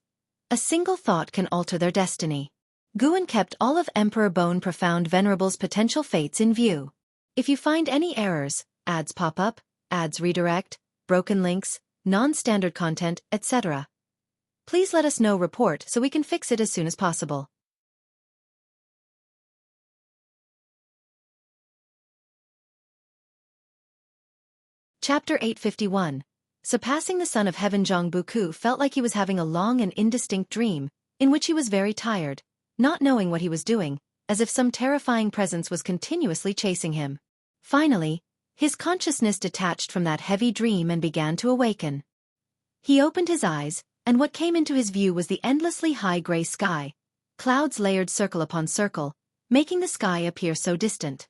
A single thought can alter their destiny. Guan kept all of Emperor Bone Profound Venerable's potential fates in view. If you find any errors, ads pop up, ads redirect, broken links, non-standard content, etc., please let us know. Report so we can fix it as soon as possible. Chapter 851. Surpassing the Son of Heaven. Jianghu felt like he was having a long and indistinct dream, in which he was very tired, not knowing what he was doing, as if some terrifying presence was continuously chasing him. Finally, his consciousness detached from that heavy dream and began to awaken. He opened his eyes, and what came into his view was the endlessly high gray sky, clouds layered circle upon circle, making the sky appear so distant.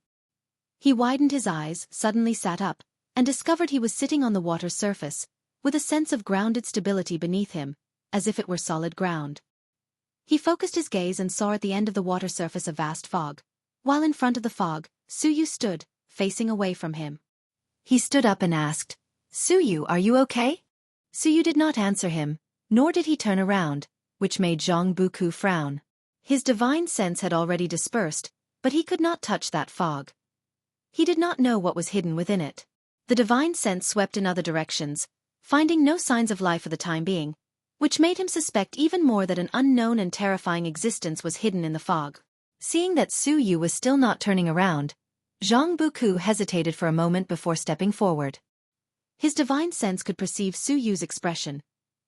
He widened his eyes, suddenly sat up, and discovered he was sitting on the water's surface, with a sense of grounded stability beneath him, as if it were solid ground. He focused his gaze and saw at the end of the water surface a vast fog, while in front of the fog, Suyu stood, facing away from him. He stood up and asked, "Suyu, are you okay?" Suyu did not answer him, nor did he turn around, which made Jianghu frown. His divine sense had already dispersed, but he could not touch that fog. He did not know what was hidden within it. The divine sense swept in other directions, finding no signs of life for the time being, which made him suspect even more that an unknown and terrifying existence was hidden in the fog. Seeing that Suyu was still not turning around, Jianghu hesitated for a moment before stepping forward. His divine sense could perceive Suyu's expression.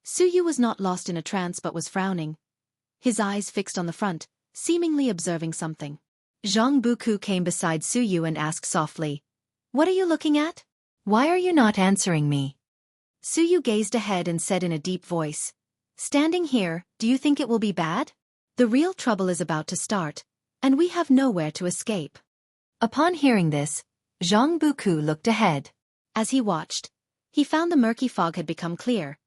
Suyu was not lost in a trance but was frowning, his eyes fixed on the front, seemingly observing something. Jianghu came beside Suyu and asked softly, "What are you looking at? Why are you not answering me?" Suyu gazed ahead and said in a deep voice, "Standing here, do you think it will be bad? The real trouble is about to start, and we have nowhere to escape." Upon hearing this, Jianghu looked ahead. As he watched, he found the murky fog had become clear.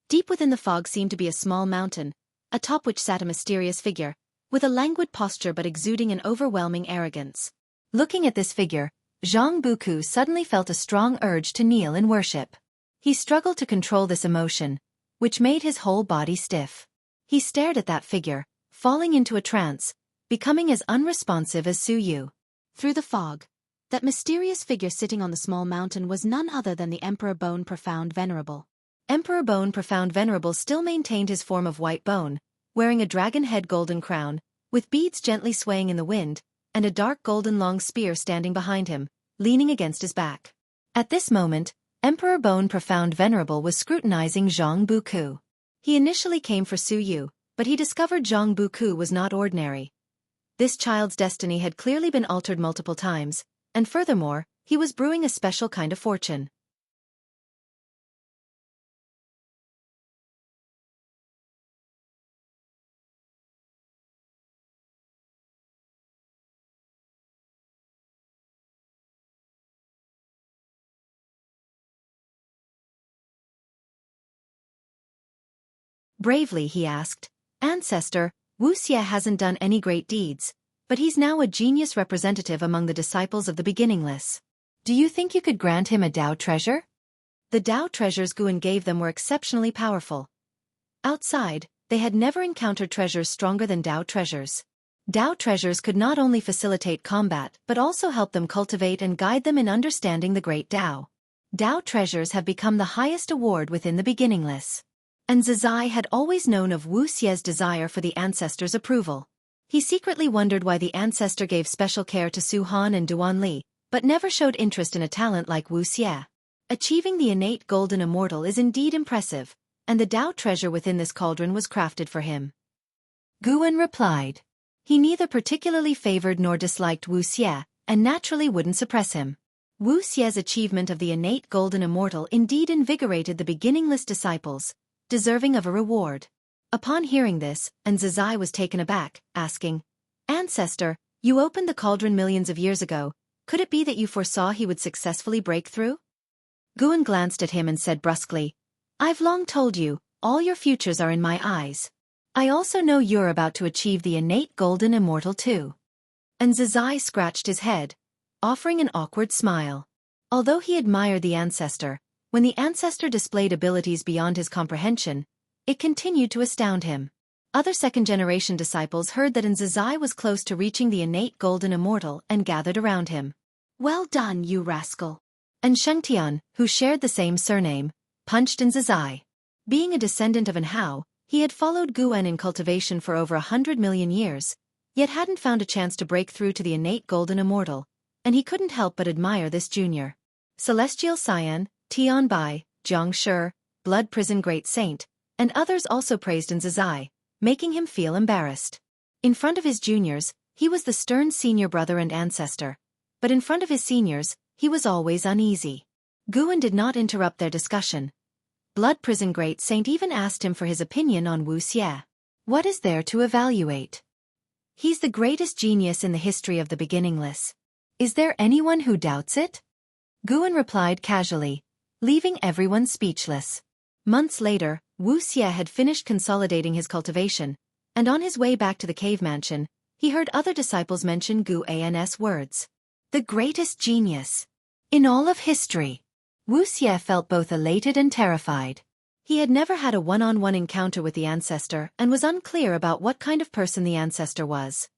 Deep within the fog seemed to be a small mountain, atop which sat a mysterious figure, with a languid posture but exuding an overwhelming arrogance. Looking at this figure, Jianghu suddenly felt a strong urge to kneel in worship. He struggled to control this emotion, which made his whole body stiff. He stared at that figure, falling into a trance, becoming as unresponsive as Suyu. Through the fog, that mysterious figure sitting on the small mountain was none other than the Emperor Bone Profound Venerable. Emperor Bone Profound Venerable still maintained his form of white bone, wearing a dragon head golden crown, with beads gently swaying in the wind, and a dark golden long spear standing behind him, leaning against his back. At this moment, Emperor Bone Profound Venerable was scrutinizing Jianghu. He initially came for Suyu, but he discovered Jianghu was not ordinary. This child's destiny had clearly been altered multiple times, and furthermore, he was brewing a special kind of fortune. Bravely he asked, "Ancestor, Wuxia hasn't done any great deeds, but he's now a genius representative among the disciples of the beginningless. Do you think you could grant him a Tao treasure?" The Tao treasures Guan gave them were exceptionally powerful. Outside, they had never encountered treasures stronger than Tao treasures. Tao treasures could not only facilitate combat but also help them cultivate and guide them in understanding the great Tao. Tao treasures have become the highest award within the beginningless. And Zizai had always known of Wuxia's desire for the ancestor's approval. He secretly wondered why the ancestor gave special care to Su Han and Duan Li, but never showed interest in a talent like Wuxia. Achieving the innate golden immortal is indeed impressive, and the Tao treasure within this cauldron was crafted for him. Guan replied. He neither particularly favored nor disliked Wuxia, and naturally wouldn't suppress him. Wuxia's achievement of the innate golden immortal indeed invigorated the beginningless disciples, deserving of a reward. Upon hearing this, Zizai was taken aback, asking, Ancestor, you opened the cauldron millions of years ago, could it be that you foresaw he would successfully break through? Guan glanced at him and said brusquely, I've long told you, all your futures are in my eyes. I also know you're about to achieve the innate golden immortal too. And Zizai scratched his head, offering an awkward smile. Although he admired the ancestor, when the ancestor displayed abilities beyond his comprehension, it continued to astound him. Other second-generation disciples heard that Zizai was close to reaching the innate golden immortal and gathered around him. Well done, you rascal. And Xianxia, who shared the same surname, punched Zizai. Being a descendant of an Hao, he had followed Guan in cultivation for over 100 million years, yet hadn't found a chance to break through to the innate golden immortal, and he couldn't help but admire this junior. Celestial Cyan, Tian Bai, Jianghu, Blood Prison Great Saint, and others also praised Zizai, making him feel embarrassed. In front of his juniors, he was the stern senior brother and ancestor, but in front of his seniors, he was always uneasy. Guan did not interrupt their discussion. Blood Prison Great Saint even asked him for his opinion on Wuxia. What is there to evaluate? He's the greatest genius in the history of the beginningless. Is there anyone who doubts it? Guan replied casually, leaving everyone speechless. Months later, Wuxia had finished consolidating his cultivation, and on his way back to the cave mansion, he heard other disciples mention Guan's words. The greatest genius in all of history. Wuxia felt both elated and terrified. He had never had a one-on-one encounter with the ancestor and was unclear about what kind of person the ancestor was.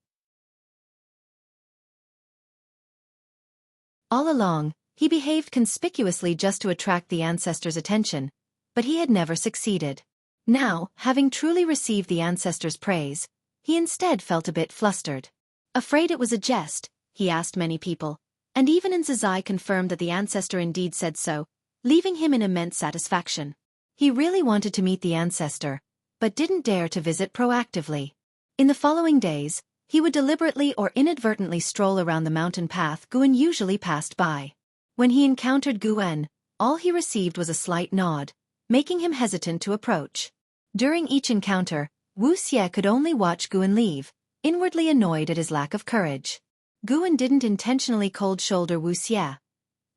All along, he behaved conspicuously just to attract the ancestor's attention, but he had never succeeded. Now, having truly received the ancestor's praise, he instead felt a bit flustered. Afraid it was a jest, he asked many people, and even Zizai confirmed that the ancestor indeed said so, leaving him in immense satisfaction. He really wanted to meet the ancestor, but didn't dare to visit proactively. In the following days, he would deliberately or inadvertently stroll around the mountain path Guan usually passed by. When he encountered Guan, all he received was a slight nod, making him hesitant to approach. During each encounter, Wuxia could only watch Guan leave, inwardly annoyed at his lack of courage. Guan didn't intentionally cold-shoulder Wuxia.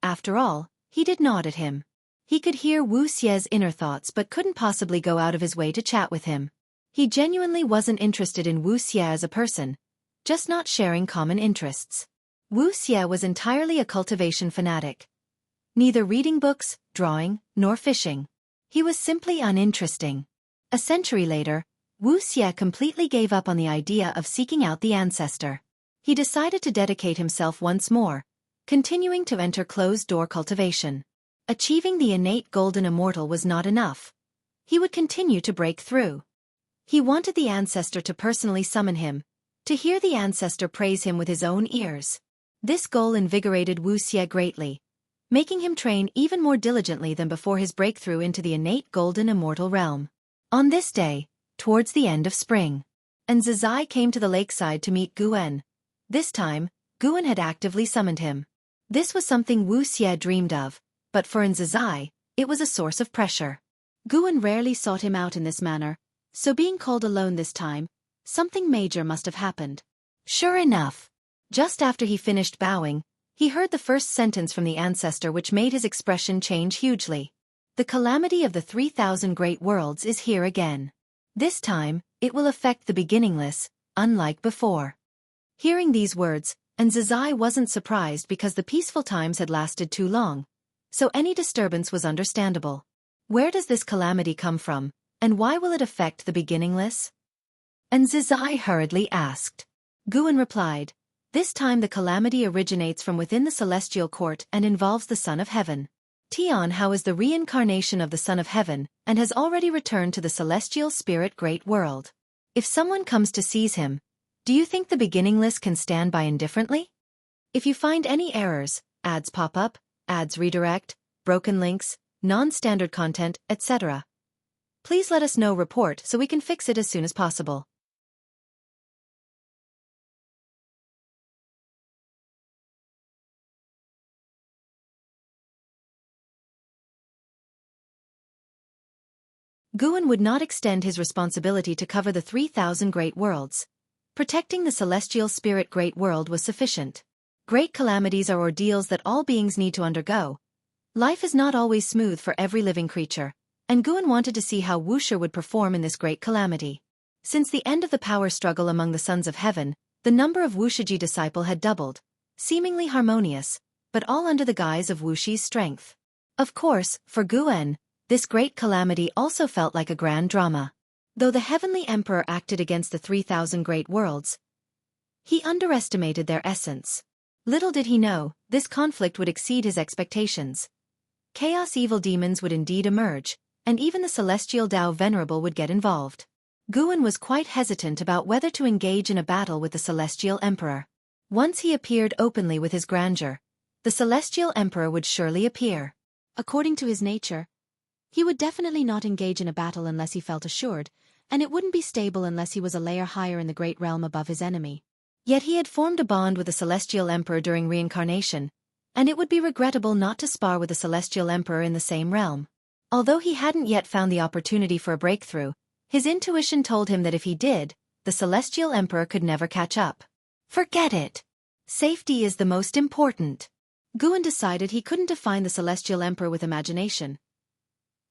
After all, he did nod at him. He could hear Wuxia's inner thoughts but couldn't possibly go out of his way to chat with him. He genuinely wasn't interested in Wuxia as a person, just not sharing common interests. Wuxia was entirely a cultivation fanatic. Neither reading books, drawing, nor fishing. He was simply uninteresting. A century later, Wuxia completely gave up on the idea of seeking out the ancestor. He decided to dedicate himself once more, continuing to enter closed-door cultivation. Achieving the innate golden immortal was not enough. He would continue to break through. He wanted the ancestor to personally summon him, to hear the ancestor praise him with his own ears. This goal invigorated Wuxia greatly, making him train even more diligently than before his breakthrough into the innate golden immortal realm. On this day, towards the end of spring, Zizai came to the lakeside to meet Guan. This time, Guan had actively summoned him. This was something Wuxia dreamed of, but for Zizai, it was a source of pressure. Guan rarely sought him out in this manner, so being called alone this time, something major must have happened. Sure enough, just after he finished bowing, he heard the first sentence from the ancestor which made his expression change hugely. The calamity of the 3,000 great worlds is here again. This time, it will affect the beginningless, unlike before. Hearing these words, Zizai wasn't surprised because the peaceful times had lasted too long, so any disturbance was understandable. Where does this calamity come from, and why will it affect the beginningless? Zizai hurriedly asked. Guan replied, this time the calamity originates from within the celestial court and involves the Son of Heaven. Tianhao is the reincarnation of the Son of Heaven and has already returned to the celestial spirit great world. If someone comes to seize him, do you think the beginning list can stand by indifferently? If you find any errors, ads pop up, ads redirect, broken links, non-standard content, etc., please let us know. Report so we can fix it as soon as possible. Guan would not extend his responsibility to cover the 3,000 great worlds. Protecting the celestial spirit great world was sufficient. Great calamities are ordeals that all beings need to undergo. Life is not always smooth for every living creature, and Guan wanted to see how Wuxia would perform in this great calamity. Since the end of the power struggle among the sons of heaven, the number of Wuxia disciple had doubled, seemingly harmonious, but all under the guise of Wuxia's strength. Of course, for Guan, this great calamity also felt like a grand drama. Though the heavenly emperor acted against the 3,000 great worlds, he underestimated their essence. Little did he know, this conflict would exceed his expectations. Chaos evil demons would indeed emerge, and even the celestial Tao Venerable would get involved. Guan was quite hesitant about whether to engage in a battle with the celestial emperor. Once he appeared openly with his grandeur, the celestial emperor would surely appear. According to his nature, he would definitely not engage in a battle unless he felt assured, and it wouldn't be stable unless he was a layer higher in the great realm above his enemy. Yet he had formed a bond with the celestial emperor during reincarnation, and it would be regrettable not to spar with the celestial emperor in the same realm. Although he hadn't yet found the opportunity for a breakthrough, his intuition told him that if he did, the celestial emperor could never catch up. Forget it. Safety is the most important. Guan decided he couldn't define the celestial emperor with imagination.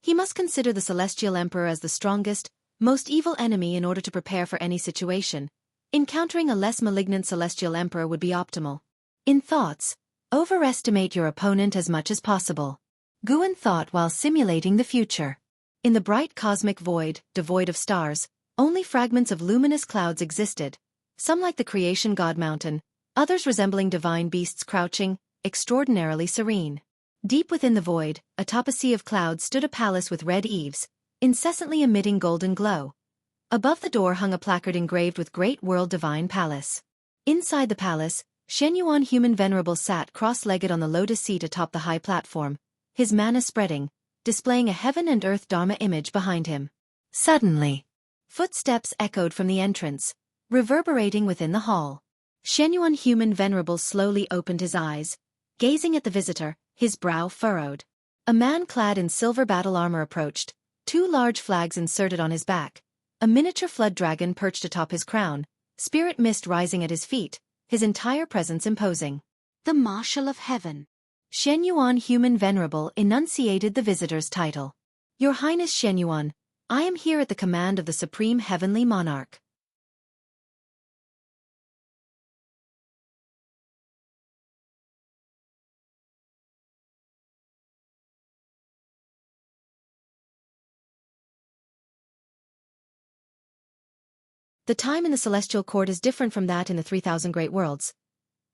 He must consider the celestial emperor as the strongest, most evil enemy in order to prepare for any situation. Encountering a less malignant celestial emperor would be optimal. In thoughts, overestimate your opponent as much as possible. Guan thought while simulating the future. In the bright cosmic void, devoid of stars, only fragments of luminous clouds existed, some like the creation god mountain, others resembling divine beasts crouching, extraordinarily serene. Deep within the void, atop a sea of clouds stood a palace with red eaves, incessantly emitting golden glow. Above the door hung a placard engraved with Great World Divine Palace. Inside the palace, Xianxia Human Venerable sat cross-legged on the lotus seat atop the high platform, his mana spreading, displaying a heaven and earth Dharma image behind him. Suddenly, footsteps echoed from the entrance, reverberating within the hall. Xianxia Human Venerable slowly opened his eyes, gazing at the visitor, his brow furrowed. A man clad in silver battle armor approached, two large flags inserted on his back, a miniature flood dragon perched atop his crown, spirit mist rising at his feet, his entire presence imposing. The Marshal of Heaven. Xianxia Human Venerable enunciated the visitor's title. Your Highness Xianxia, I am here at the command of the Supreme Heavenly Monarch. The time in the celestial court is different from that in the 3,000 great worlds.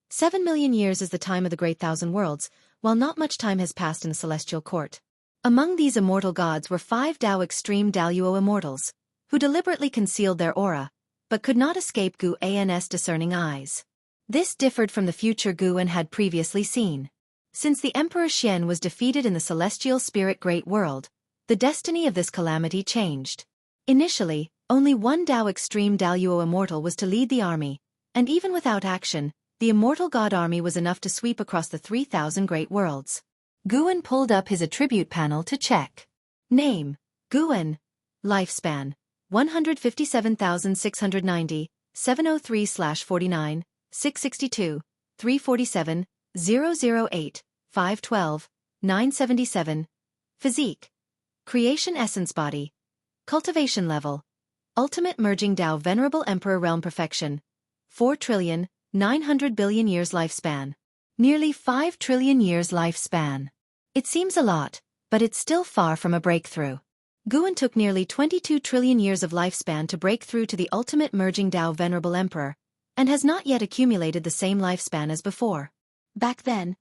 7 million years is the time of the great thousand worlds, while not much time has passed in the celestial court. Among these immortal gods were 5 Dao Extreme Daluo immortals, who deliberately concealed their aura, but could not escape Guan's discerning eyes. This differed from the future Guan had previously seen. Since the Emperor Xian was defeated in the celestial spirit great world, the destiny of this calamity changed. Initially, only one Dao Extreme Daluo immortal was to lead the army, and even without action, the immortal god army was enough to sweep across the 3,000 great worlds. Guan pulled up his attribute panel to check. Name: Guan. Lifespan: 157,690, 703/49, 662, 347, 008, 512, 977. Physique: Creation Essence Body. Cultivation Level: Ultimate Merging Tao Venerable Emperor Realm Perfection. 4,900,000,000,000 years lifespan. Nearly 5 trillion years lifespan. It seems a lot, but it's still far from a breakthrough. Guan took nearly 22 trillion years of lifespan to break through to the ultimate merging Tao Venerable Emperor, and has not yet accumulated the same lifespan as before. Back then,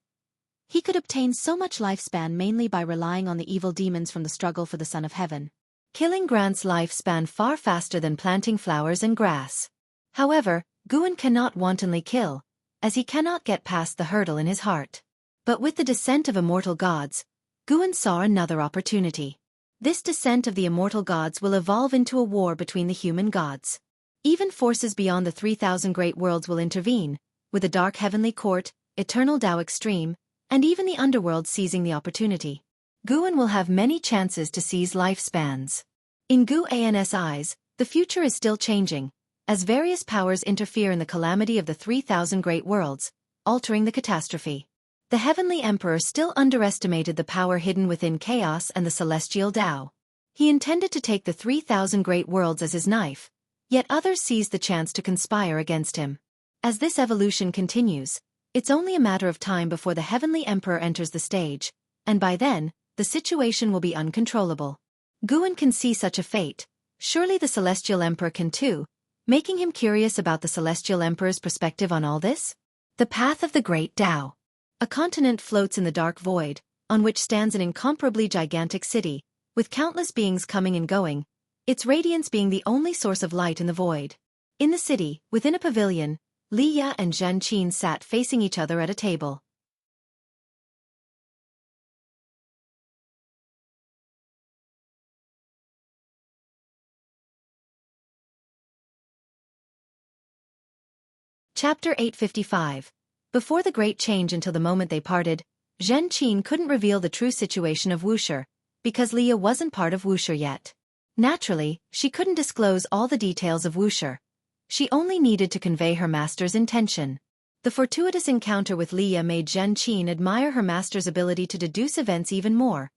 He could obtain so much lifespan mainly by relying on the evil demons from the struggle for the Son of Heaven. Killing grants lifespan far faster than planting flowers and grass. However, Guan cannot wantonly kill, as he cannot get past the hurdle in his heart. But with the descent of immortal gods, Guan saw another opportunity. This descent of the immortal gods will evolve into a war between the human gods. Even forces beyond the 3,000 great worlds will intervene, with the dark heavenly court, eternal Tao extreme, and even the underworld seizing the opportunity. Guan will have many chances to seize lifespans. In Guan's eyes, the future is still changing, as various powers interfere in the calamity of the 3,000 great worlds, altering the catastrophe. The Heavenly Emperor still underestimated the power hidden within chaos and the celestial Tao. He intended to take the 3,000 great worlds as his knife, yet others seized the chance to conspire against him. As this evolution continues, it's only a matter of time before the Heavenly Emperor enters the stage, and by then, the situation will be uncontrollable. Guan can see such a fate, surely the Celestial Emperor can too, making him curious about the Celestial Emperor's perspective on all this. The path of the Great Tao. A continent floats in the dark void, on which stands an incomparably gigantic city, with countless beings coming and going, its radiance being the only source of light in the void. In the city, within a pavilion, Li Ya and Zhen Qin sat facing each other at a table. Chapter 855. Before the great change until the moment they parted, Zhen Qin couldn't reveal the true situation of Wuxia, because Leah wasn't part of Wuxia yet. Naturally, she couldn't disclose all the details of Wuxia. She only needed to convey her master's intention. The fortuitous encounter with Leah made Zhen Qin admire her master's ability to deduce events even more,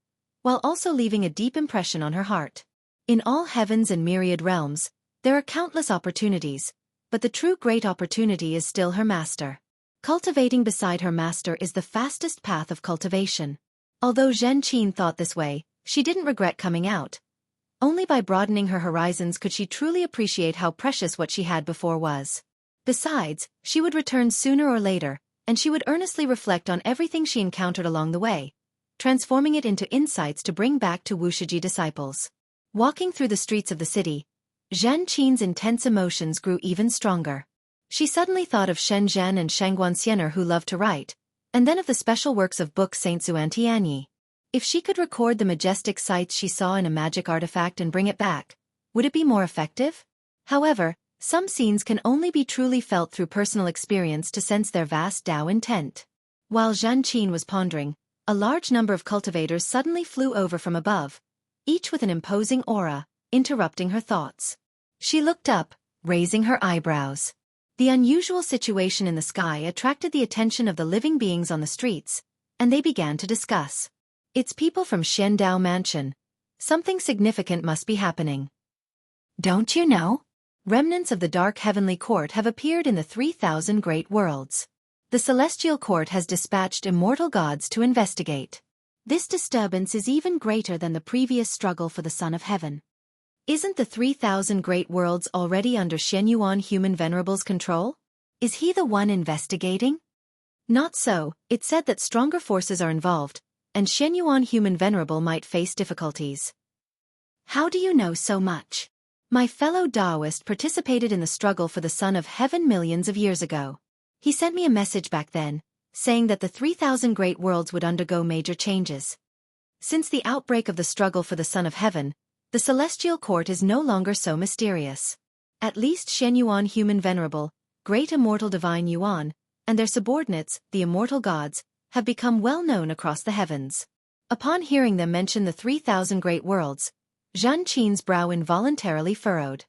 while also leaving a deep impression on her heart. In all heavens and myriad realms, there are countless opportunities, but the true great opportunity is still her master. Cultivating beside her master is the fastest path of cultivation. Although Zhen Qin thought this way, she didn't regret coming out. Only by broadening her horizons could she truly appreciate how precious what she had before was. Besides, she would return sooner or later, and she would earnestly reflect on everything she encountered along the way, transforming it into insights to bring back to Wuxia disciples. Walking through the streets of the city, Zhen Qin's intense emotions grew even stronger. She suddenly thought of Shenzhen and Shangguanxianer who loved to write, and then of the special works of book Saint Xuantianyi. If she could record the majestic sights she saw in a magic artifact and bring it back, would it be more effective? However, some scenes can only be truly felt through personal experience to sense their vast Tao intent. While Zhen Qin was pondering, a large number of cultivators suddenly flew over from above, each with an imposing aura, interrupting her thoughts. She looked up, raising her eyebrows. The unusual situation in the sky attracted the attention of the living beings on the streets, and they began to discuss. It's people from Xiandao Mansion. Something significant must be happening. Don't you know? Remnants of the dark heavenly court have appeared in the 3,000 great worlds. The celestial court has dispatched immortal gods to investigate. This disturbance is even greater than the previous struggle for the Son of Heaven. Isn't the 3,000 great worlds already under Xianyuan Human Venerable's control? Is he the one investigating? Not so, it's said that stronger forces are involved, and Xianyuan Human Venerable might face difficulties. How do you know so much? My fellow Taoist participated in the struggle for the Son of Heaven millions of years ago. He sent me a message back then, saying that the 3,000 great worlds would undergo major changes. Since the outbreak of the struggle for the Son of Heaven, the celestial court is no longer so mysterious. At least Xianyuan Human Venerable, Great Immortal Divine Yuan, and their subordinates, the immortal gods, have become well known across the heavens. Upon hearing them mention the 3,000 great worlds, Zhen Qin's brow involuntarily furrowed.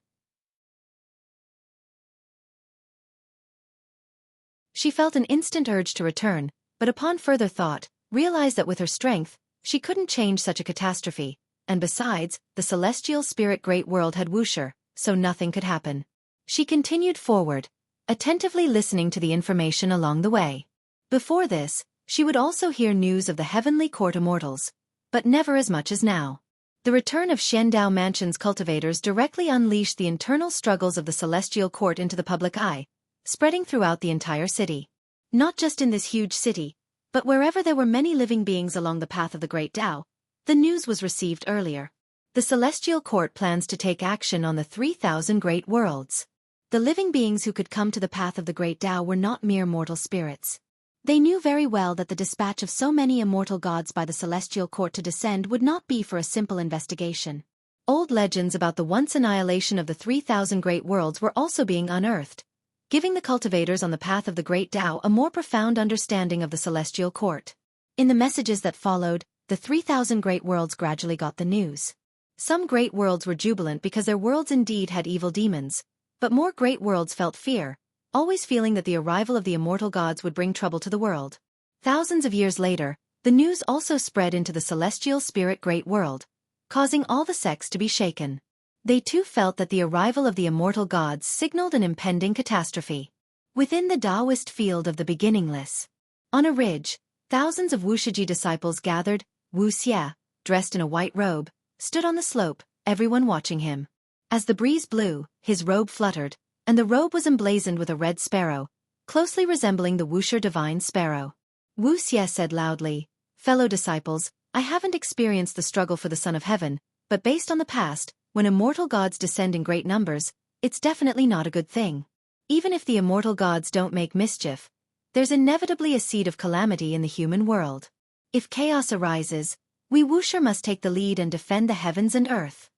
She felt an instant urge to return, but upon further thought, realized that with her strength, she couldn't change such a catastrophe, and besides, the celestial spirit great world had Wuxia, so nothing could happen. She continued forward, attentively listening to the information along the way. Before this, she would also hear news of the heavenly court immortals, but never as much as now. The return of Xiandao Mansion's cultivators directly unleashed the internal struggles of the celestial court into the public eye, spreading throughout the entire city. Not just in this huge city, But wherever there were many living beings along the path of the Great Tao, the news was received earlier. The Celestial Court plans to take action on the 3,000 great worlds. The living beings who could come to the path of the Great Tao were not mere mortal spirits. They knew very well that the dispatch of so many immortal gods by the Celestial Court to descend would not be for a simple investigation. Old legends about the once annihilation of the 3,000 great worlds were also being unearthed, giving the cultivators on the path of the Great Tao a more profound understanding of the Celestial Court. In the messages that followed, the 3,000 great worlds gradually got the news. Some great worlds were jubilant because their worlds indeed had evil demons, but more great worlds felt fear, always feeling that the arrival of the immortal gods would bring trouble to the world. Thousands of years later, the news also spread into the celestial spirit great world, causing all the sects to be shaken. They too felt that the arrival of the immortal gods signaled an impending catastrophe. Within the Taoist field of the beginningless, on a ridge, thousands of Wuxia disciples gathered. Wuxia, dressed in a white robe, stood on the slope, everyone watching him. As the breeze blew, his robe fluttered, and the robe was emblazoned with a red sparrow, closely resembling the Wuxia divine sparrow. Wuxia said loudly, "Fellow disciples, I haven't experienced the struggle for the Son of Heaven, but based on the past, when immortal gods descend in great numbers, it's definitely not a good thing. Even if the immortal gods don't make mischief, there's inevitably a seed of calamity in the human world. If chaos arises, we Wuxia must take the lead and defend the heavens and earth."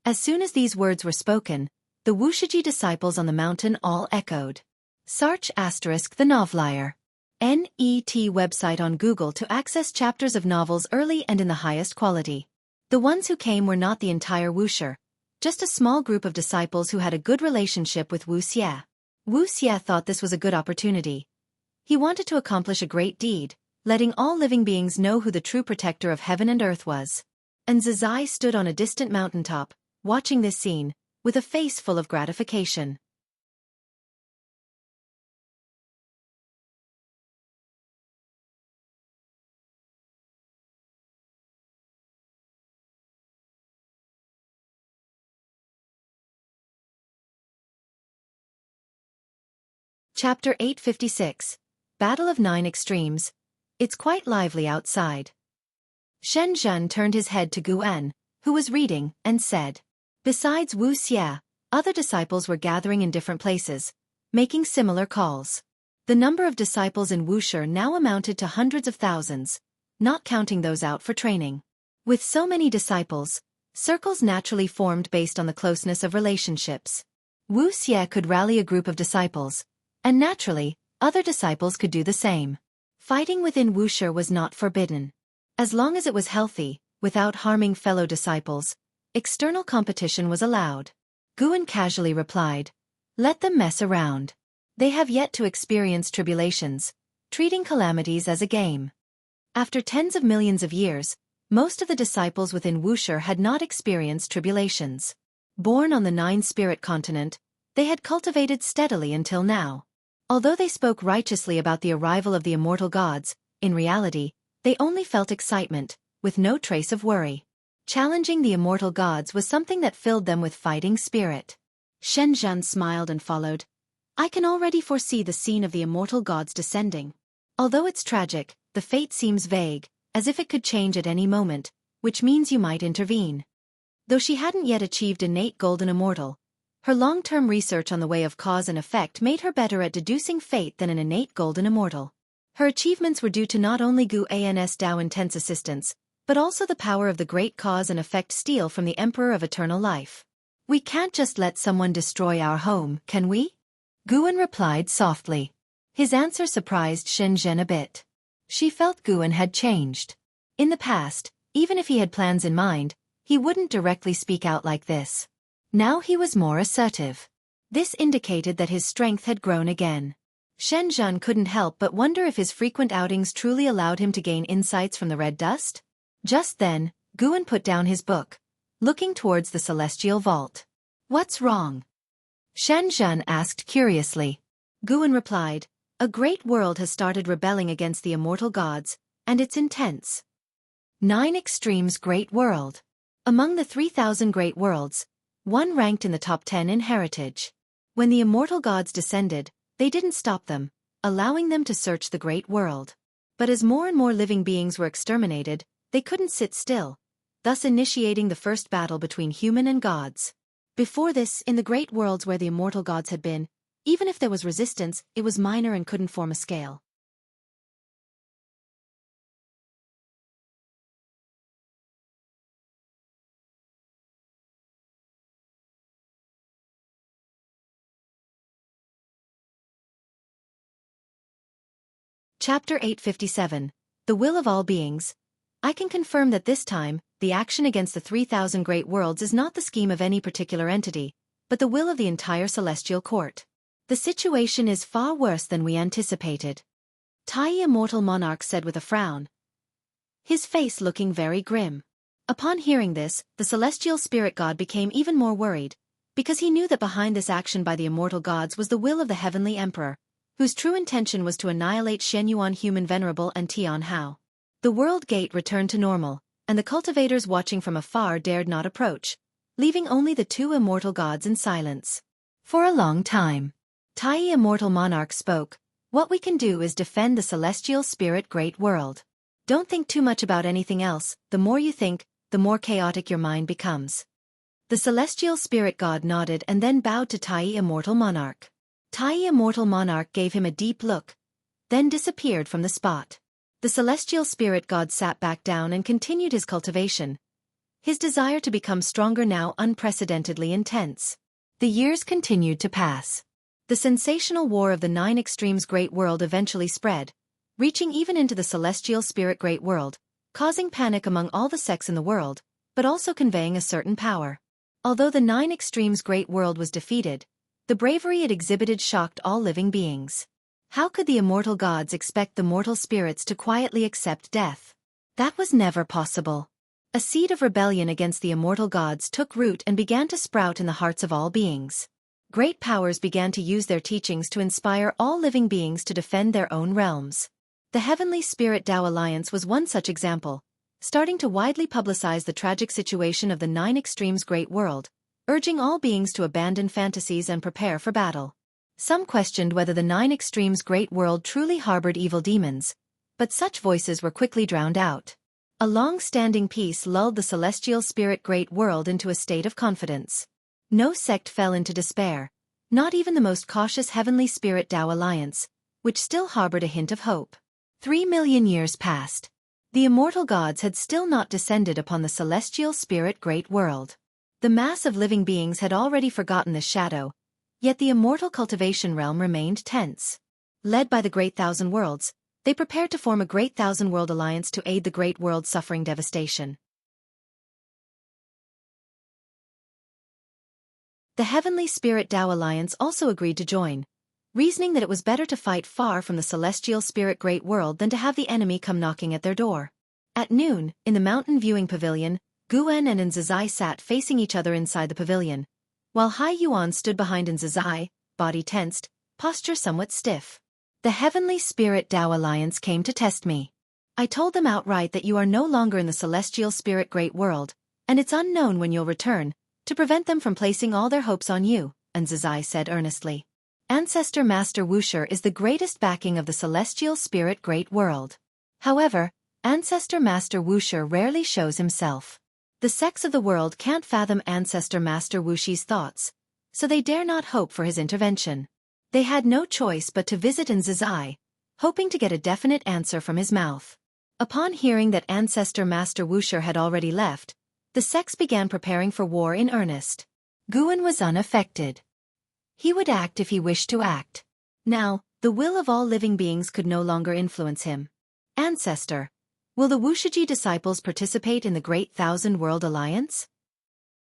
As soon as these words were spoken, the Wuxia disciples on the mountain all echoed. Search *the Novelier. NET website on Google to access chapters of novels early and in the highest quality. The ones who came were not the entire Wuxia, just a small group of disciples who had a good relationship with Wuxia. Wuxia thought this was a good opportunity. He wanted to accomplish a great deed, letting all living beings know who the true protector of heaven and earth was. And Zizai stood on a distant mountaintop, watching this scene, with a face full of gratification. Chapter 856. Battle of Nine Extremes. It's quite lively outside. Xianxia turned his head to Guan, who was reading, and said. Besides Wuxia, other disciples were gathering in different places, making similar calls. The number of disciples in Wuxia now amounted to hundreds of thousands, not counting those out for training. With so many disciples, circles naturally formed based on the closeness of relationships. Wuxia could rally a group of disciples, and naturally, other disciples could do the same. Fighting within Wuxia was not forbidden. As long as it was healthy, without harming fellow disciples, external competition was allowed. Guan casually replied, "Let them mess around. They have yet to experience tribulations, treating calamities as a game." After tens of millions of years, most of the disciples within Wuxia had not experienced tribulations. Born on the nine-spirit continent, they had cultivated steadily until now. Although they spoke righteously about the arrival of the immortal gods, in reality, they only felt excitement, with no trace of worry. Challenging the immortal gods was something that filled them with fighting spirit. Xianxia smiled and followed. "I can already foresee the scene of the immortal gods descending. Although it's tragic, the fate seems vague, as if it could change at any moment, which means you might intervene." Though she hadn't yet achieved innate golden immortal, her long-term research on the way of cause and effect made her better at deducing fate than an innate golden immortal. Her achievements were due to not only Guan's Tao intense assistance, but also the power of the great cause and effect steal from the Emperor of Eternal Life. "We can't just let someone destroy our home, can we?" Guan replied softly. His answer surprised Xianxia a bit. She felt Guan had changed. In the past, even if he had plans in mind, he wouldn't directly speak out like this. Now he was more assertive. This indicated that his strength had grown again. Xianxia couldn't help but wonder if his frequent outings truly allowed him to gain insights from the red dust. Just then, Guan put down his book, looking towards the celestial vault. "What's wrong?" Xianxia asked curiously. Guan replied, "A great world has started rebelling against the immortal gods, and it's intense." Nine Extremes Great World. Among the 3,000 great worlds, one ranked in the top 10 in heritage. When the immortal gods descended, they didn't stop them, allowing them to search the great world. But as more and more living beings were exterminated, they couldn't sit still, thus initiating the first battle between human and gods. Before this, in the great worlds where the immortal gods had been, even if there was resistance, it was minor and couldn't form a scale. Chapter 857. The Will of All Beings. I can confirm that this time, the action against the 3,000 great worlds is not the scheme of any particular entity, but the will of the entire celestial court. The situation is far worse than we anticipated. Tai Immortal Monarch said with a frown, his face looking very grim. Upon hearing this, the celestial spirit god became even more worried, because he knew that behind this action by the immortal gods was the will of the heavenly emperor, whose true intention was to annihilate Xianyuan Human Venerable and Tian Hao. The world gate returned to normal, and the cultivators watching from afar dared not approach, leaving only the two immortal gods in silence. For a long time, Tai Immortal Monarch spoke, what we can do is defend the celestial spirit great world. Don't think too much about anything else, the more you think, the more chaotic your mind becomes. The celestial spirit god nodded and then bowed to Tai Immortal Monarch. Tai Immortal Monarch gave him a deep look, then disappeared from the spot. The celestial spirit god sat back down and continued his cultivation, his desire to become stronger now unprecedentedly intense. The years continued to pass. The sensational war of the 9 extremes great world eventually spread, reaching even into the celestial spirit great world, causing panic among all the sects in the world, but also conveying a certain power. Although the 9 extremes great world was defeated, the bravery it exhibited shocked all living beings. How could the immortal gods expect the mortal spirits to quietly accept death? That was never possible. A seed of rebellion against the immortal gods took root and began to sprout in the hearts of all beings. Great powers began to use their teachings to inspire all living beings to defend their own realms. The Heavenly Spirit Tao Alliance was one such example, starting to widely publicize the tragic situation of the 9 extremes great world, urging all beings to abandon fantasies and prepare for battle. Some questioned whether the 9 extremes great world truly harbored evil demons, but such voices were quickly drowned out. A long-standing peace lulled the celestial spirit great world into a state of confidence. No sect fell into despair, not even the most cautious Heavenly Spirit Tao Alliance, which still harbored a hint of hope. 3 million years passed. The immortal gods had still not descended upon the celestial spirit great world. The mass of living beings had already forgotten the shadow, yet the immortal cultivation realm remained tense. Led by the Great Thousand Worlds, they prepared to form a Great Thousand World Alliance to aid the Great World suffering devastation. The Heavenly Spirit Tao Alliance also agreed to join, reasoning that it was better to fight far from the celestial spirit great world than to have the enemy come knocking at their door. At noon, in the mountain viewing pavilion, Guan and Nzizai sat facing each other inside the pavilion, while Hai Yuan stood behind Nzizai, body tensed, posture somewhat stiff. The Heavenly Spirit Tao Alliance came to test me. I told them outright that you are no longer in the celestial spirit great world, and it's unknown when you'll return, to prevent them from placing all their hopes on you, Nzizai said earnestly. Ancestor Master Wuxia is the greatest backing of the celestial spirit great world. However, Ancestor Master Wuxia rarely shows himself. The sects of the world can't fathom Ancestor Master Wuxia's thoughts, so they dare not hope for his intervention. They had no choice but to visit Nzizai, hoping to get a definite answer from his mouth. Upon hearing that Ancestor Master Wuxia had already left, the sects began preparing for war in earnest. Guan was unaffected. He would act if he wished to act. Now, the will of all living beings could no longer influence him. Ancestor, will the Wuxia disciples participate in the Great Thousand World Alliance?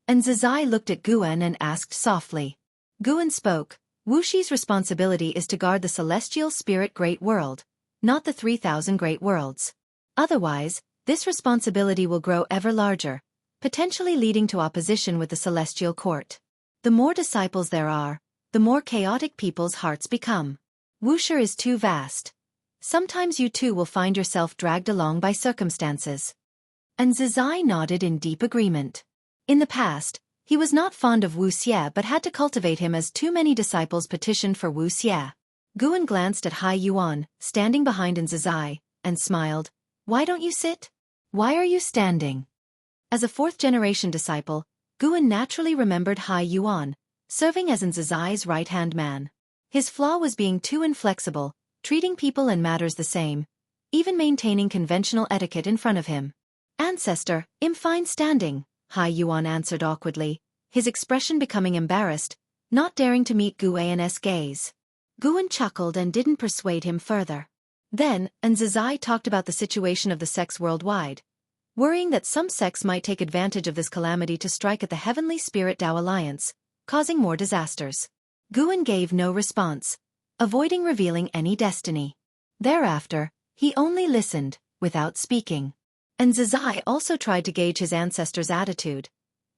Nzizai looked at Guan and asked softly. Guan spoke, Wuxia's responsibility is to guard the celestial spirit great world, not the 3,000 great worlds. Otherwise, this responsibility will grow ever larger, potentially leading to opposition with the celestial court. The more disciples there are, the more chaotic people's hearts become. Wuxia is too vast. Sometimes you too will find yourself dragged along by circumstances. Nzizai nodded in deep agreement. In the past, he was not fond of Wuxia but had to cultivate him as too many disciples petitioned for Wuxia. Guan glanced at Hai Yuan, standing behind Nzizai, and smiled. "Why don't you sit? Why are you standing?" As a fourth-generation disciple, Guan naturally remembered Hai Yuan, serving as Nzai's right-hand man. His flaw was being too inflexible, treating people and matters the same, even maintaining conventional etiquette in front of him. "Ancestor, I'm fine standing," Hai Yuan answered awkwardly, his expression becoming embarrassed, not daring to meet Guan's gaze. Guan chuckled and didn't persuade him further. Then, Nzai talked about the situation of the sects worldwide, worrying that some sects might take advantage of this calamity to strike at the Heavenly Spirit Tao Alliance, causing more disasters. Guan gave no response, avoiding revealing any destiny. Thereafter, he only listened, without speaking. Nzai also tried to gauge his ancestor's attitude,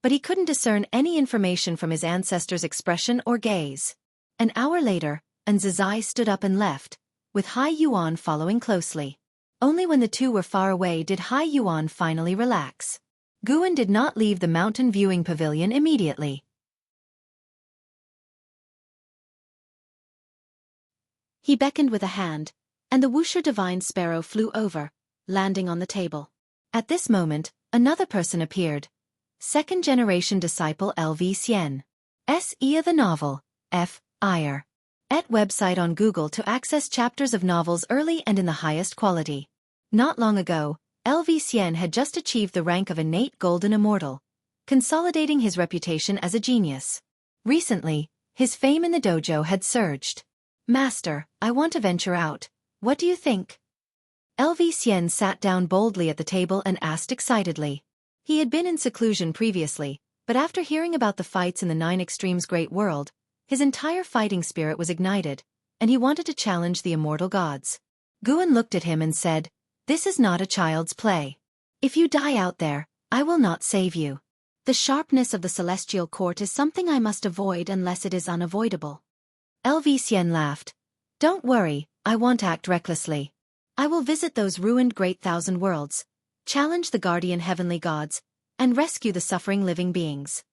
but he couldn't discern any information from his ancestor's expression or gaze. An hour later, Nzai stood up and left, with Hai Yuan following closely. Only when the two were far away did Hai Yuan finally relax. Guan did not leave the mountain viewing pavilion immediately. He beckoned with a hand, and the Wuxia divine sparrow flew over, landing on the table. At this moment, another person appeared. Second-generation disciple L.V. Xian. S.E. the novel, F.I.R.At website on Google to access chapters of novels early and in the highest quality. Not long ago, L.V. Xian had just achieved the rank of innate golden immortal, consolidating his reputation as a genius. Recently, his fame in the dojo had surged. "Master, I want to venture out. What do you think?" L.V. Xian sat down boldly at the table and asked excitedly. He had been in seclusion previously, but after hearing about the fights in the Nine Extremes Great World, his entire fighting spirit was ignited, and he wanted to challenge the immortal gods. Guan looked at him and said, "This is not a child's play. If you die out there, I will not save you. The sharpness of the celestial court is something I must avoid unless it is unavoidable." L.V. Xian laughed. "Don't worry, I won't act recklessly. I will visit those ruined great thousand worlds, challenge the guardian heavenly gods, and rescue the suffering living beings.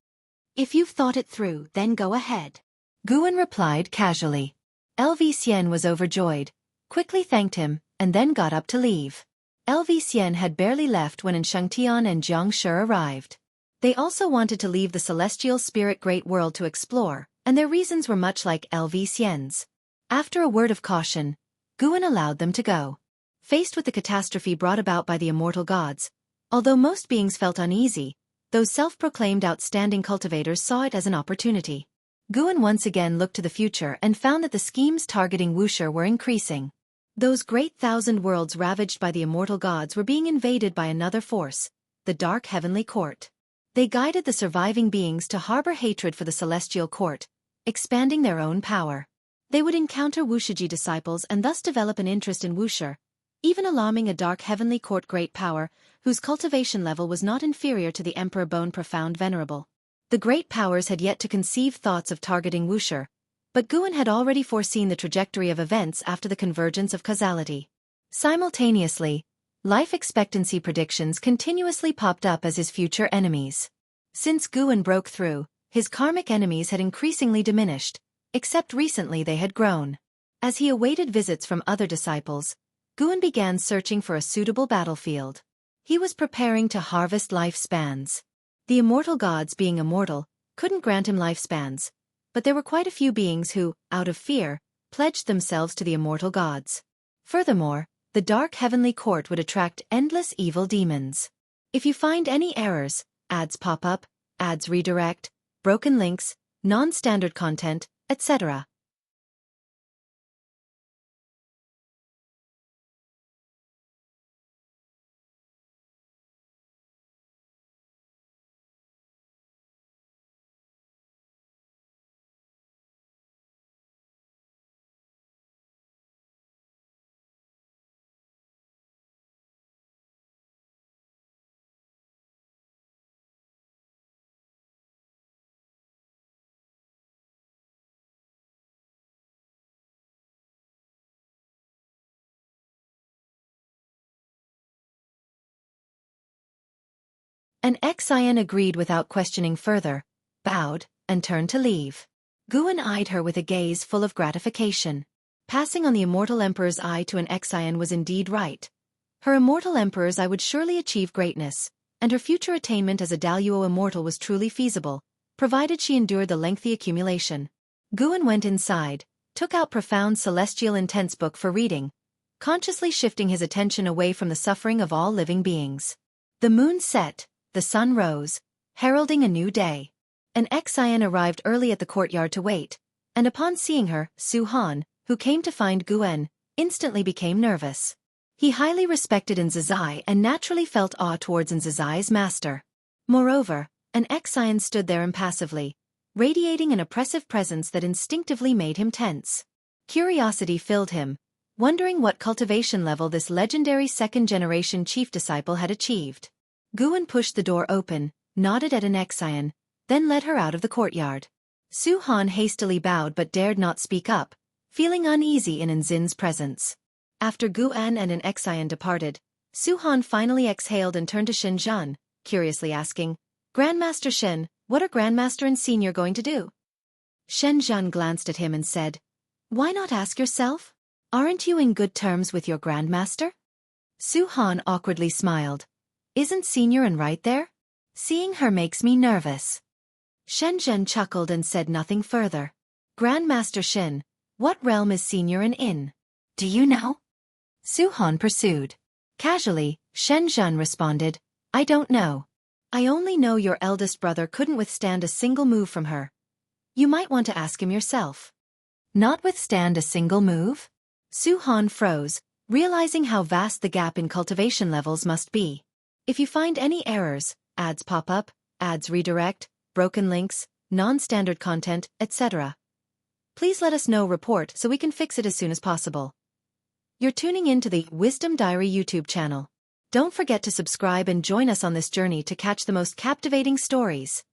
If you've thought it through, then go ahead." Guan replied casually. L.V. Xian was overjoyed, quickly thanked him, and then got up to leave. L.V. Xian had barely left when Xianxia and Jianghu arrived. They also wanted to leave the celestial spirit great world to explore, and their reasons were much like L.V. Xian's. After a word of caution, Guan allowed them to go. Faced with the catastrophe brought about by the immortal gods, although most beings felt uneasy, those self-proclaimed outstanding cultivators saw it as an opportunity. Guan once again looked to the future and found that the schemes targeting Wuxia were increasing. Those great thousand worlds ravaged by the immortal gods were being invaded by another force, the Dark Heavenly Court. They guided the surviving beings to harbor hatred for the celestial court, expanding their own power. They would encounter Wuxia disciples and thus develop an interest in Wuxia, even alarming a Dark Heavenly Court great power, whose cultivation level was not inferior to the Emperor Bone Profound Venerable. The great powers had yet to conceive thoughts of targeting Wuxia, but Guan had already foreseen the trajectory of events after the convergence of causality. Simultaneously, life expectancy predictions continuously popped up as his future enemies. Since Guan broke through, his karmic enemies had increasingly diminished, except recently they had grown. As he awaited visits from other disciples, Guan began searching for a suitable battlefield. He was preparing to harvest lifespans. The immortal gods, being immortal, couldn't grant him lifespans, but there were quite a few beings who, out of fear, pledged themselves to the immortal gods. Furthermore, the Dark Heavenly Court would attract endless evil demons. If you find any errors, ads pop up, ads redirect, broken links, non-standard content, etc., and Xian agreed without questioning further, bowed, and turned to leave. Guan eyed her with a gaze full of gratification. Passing on the immortal emperor's eye to an Xian was indeed right, Her immortal emperors I would surely achieve greatness, and her future attainment as a Daluo immortal was truly feasible, provided she endured the lengthy accumulation. Guan went inside, took out profound celestial intense book for reading, consciously shifting his attention away from the suffering of all living beings. The moon set, the sun rose, heralding a new day. An Xian arrived early at the courtyard to wait, and upon seeing her, Su Han, who came to find Guan, instantly became nervous. He highly respected Nzazai and naturally felt awe towards Nzazai's master. Moreover, an Xian stood there impassively, radiating an oppressive presence that instinctively made him tense. Curiosity filled him, wondering what cultivation level this legendary second-generation chief disciple had achieved. Guan pushed the door open, nodded at an Xian, then led her out of the courtyard. Su Han hastily bowed but dared not speak up, feeling uneasy in Nzin's presence. After Guan and an Xian departed, Su Han finally exhaled and turned to Shen Zhan, curiously asking, "Grandmaster Shen, what are Grandmaster and Senior going to do?" Shen Zhan glanced at him and said, "Why not ask yourself? Aren't you in good terms with your Grandmaster?" Su Han awkwardly smiled. "Isn't Senior and right there? Seeing her makes me nervous." Shen Zhen chuckled and said nothing further. "Grandmaster Shen, what realm is Senior in? Do you know?" Su Han pursued. Casually, Shen Zhen responded, "I don't know. I only know your eldest brother couldn't withstand a single move from her. You might want to ask him yourself." "Not withstand a single move?" Su Han froze, realizing how vast the gap in cultivation levels must be. If you find any errors, ads pop up, ads redirect, broken links, non-standard content, etc., please let us know. Report so we can fix it as soon as possible. You're tuning in to the Wisdom Diary YouTube channel. Don't forget to subscribe and join us on this journey to catch the most captivating stories.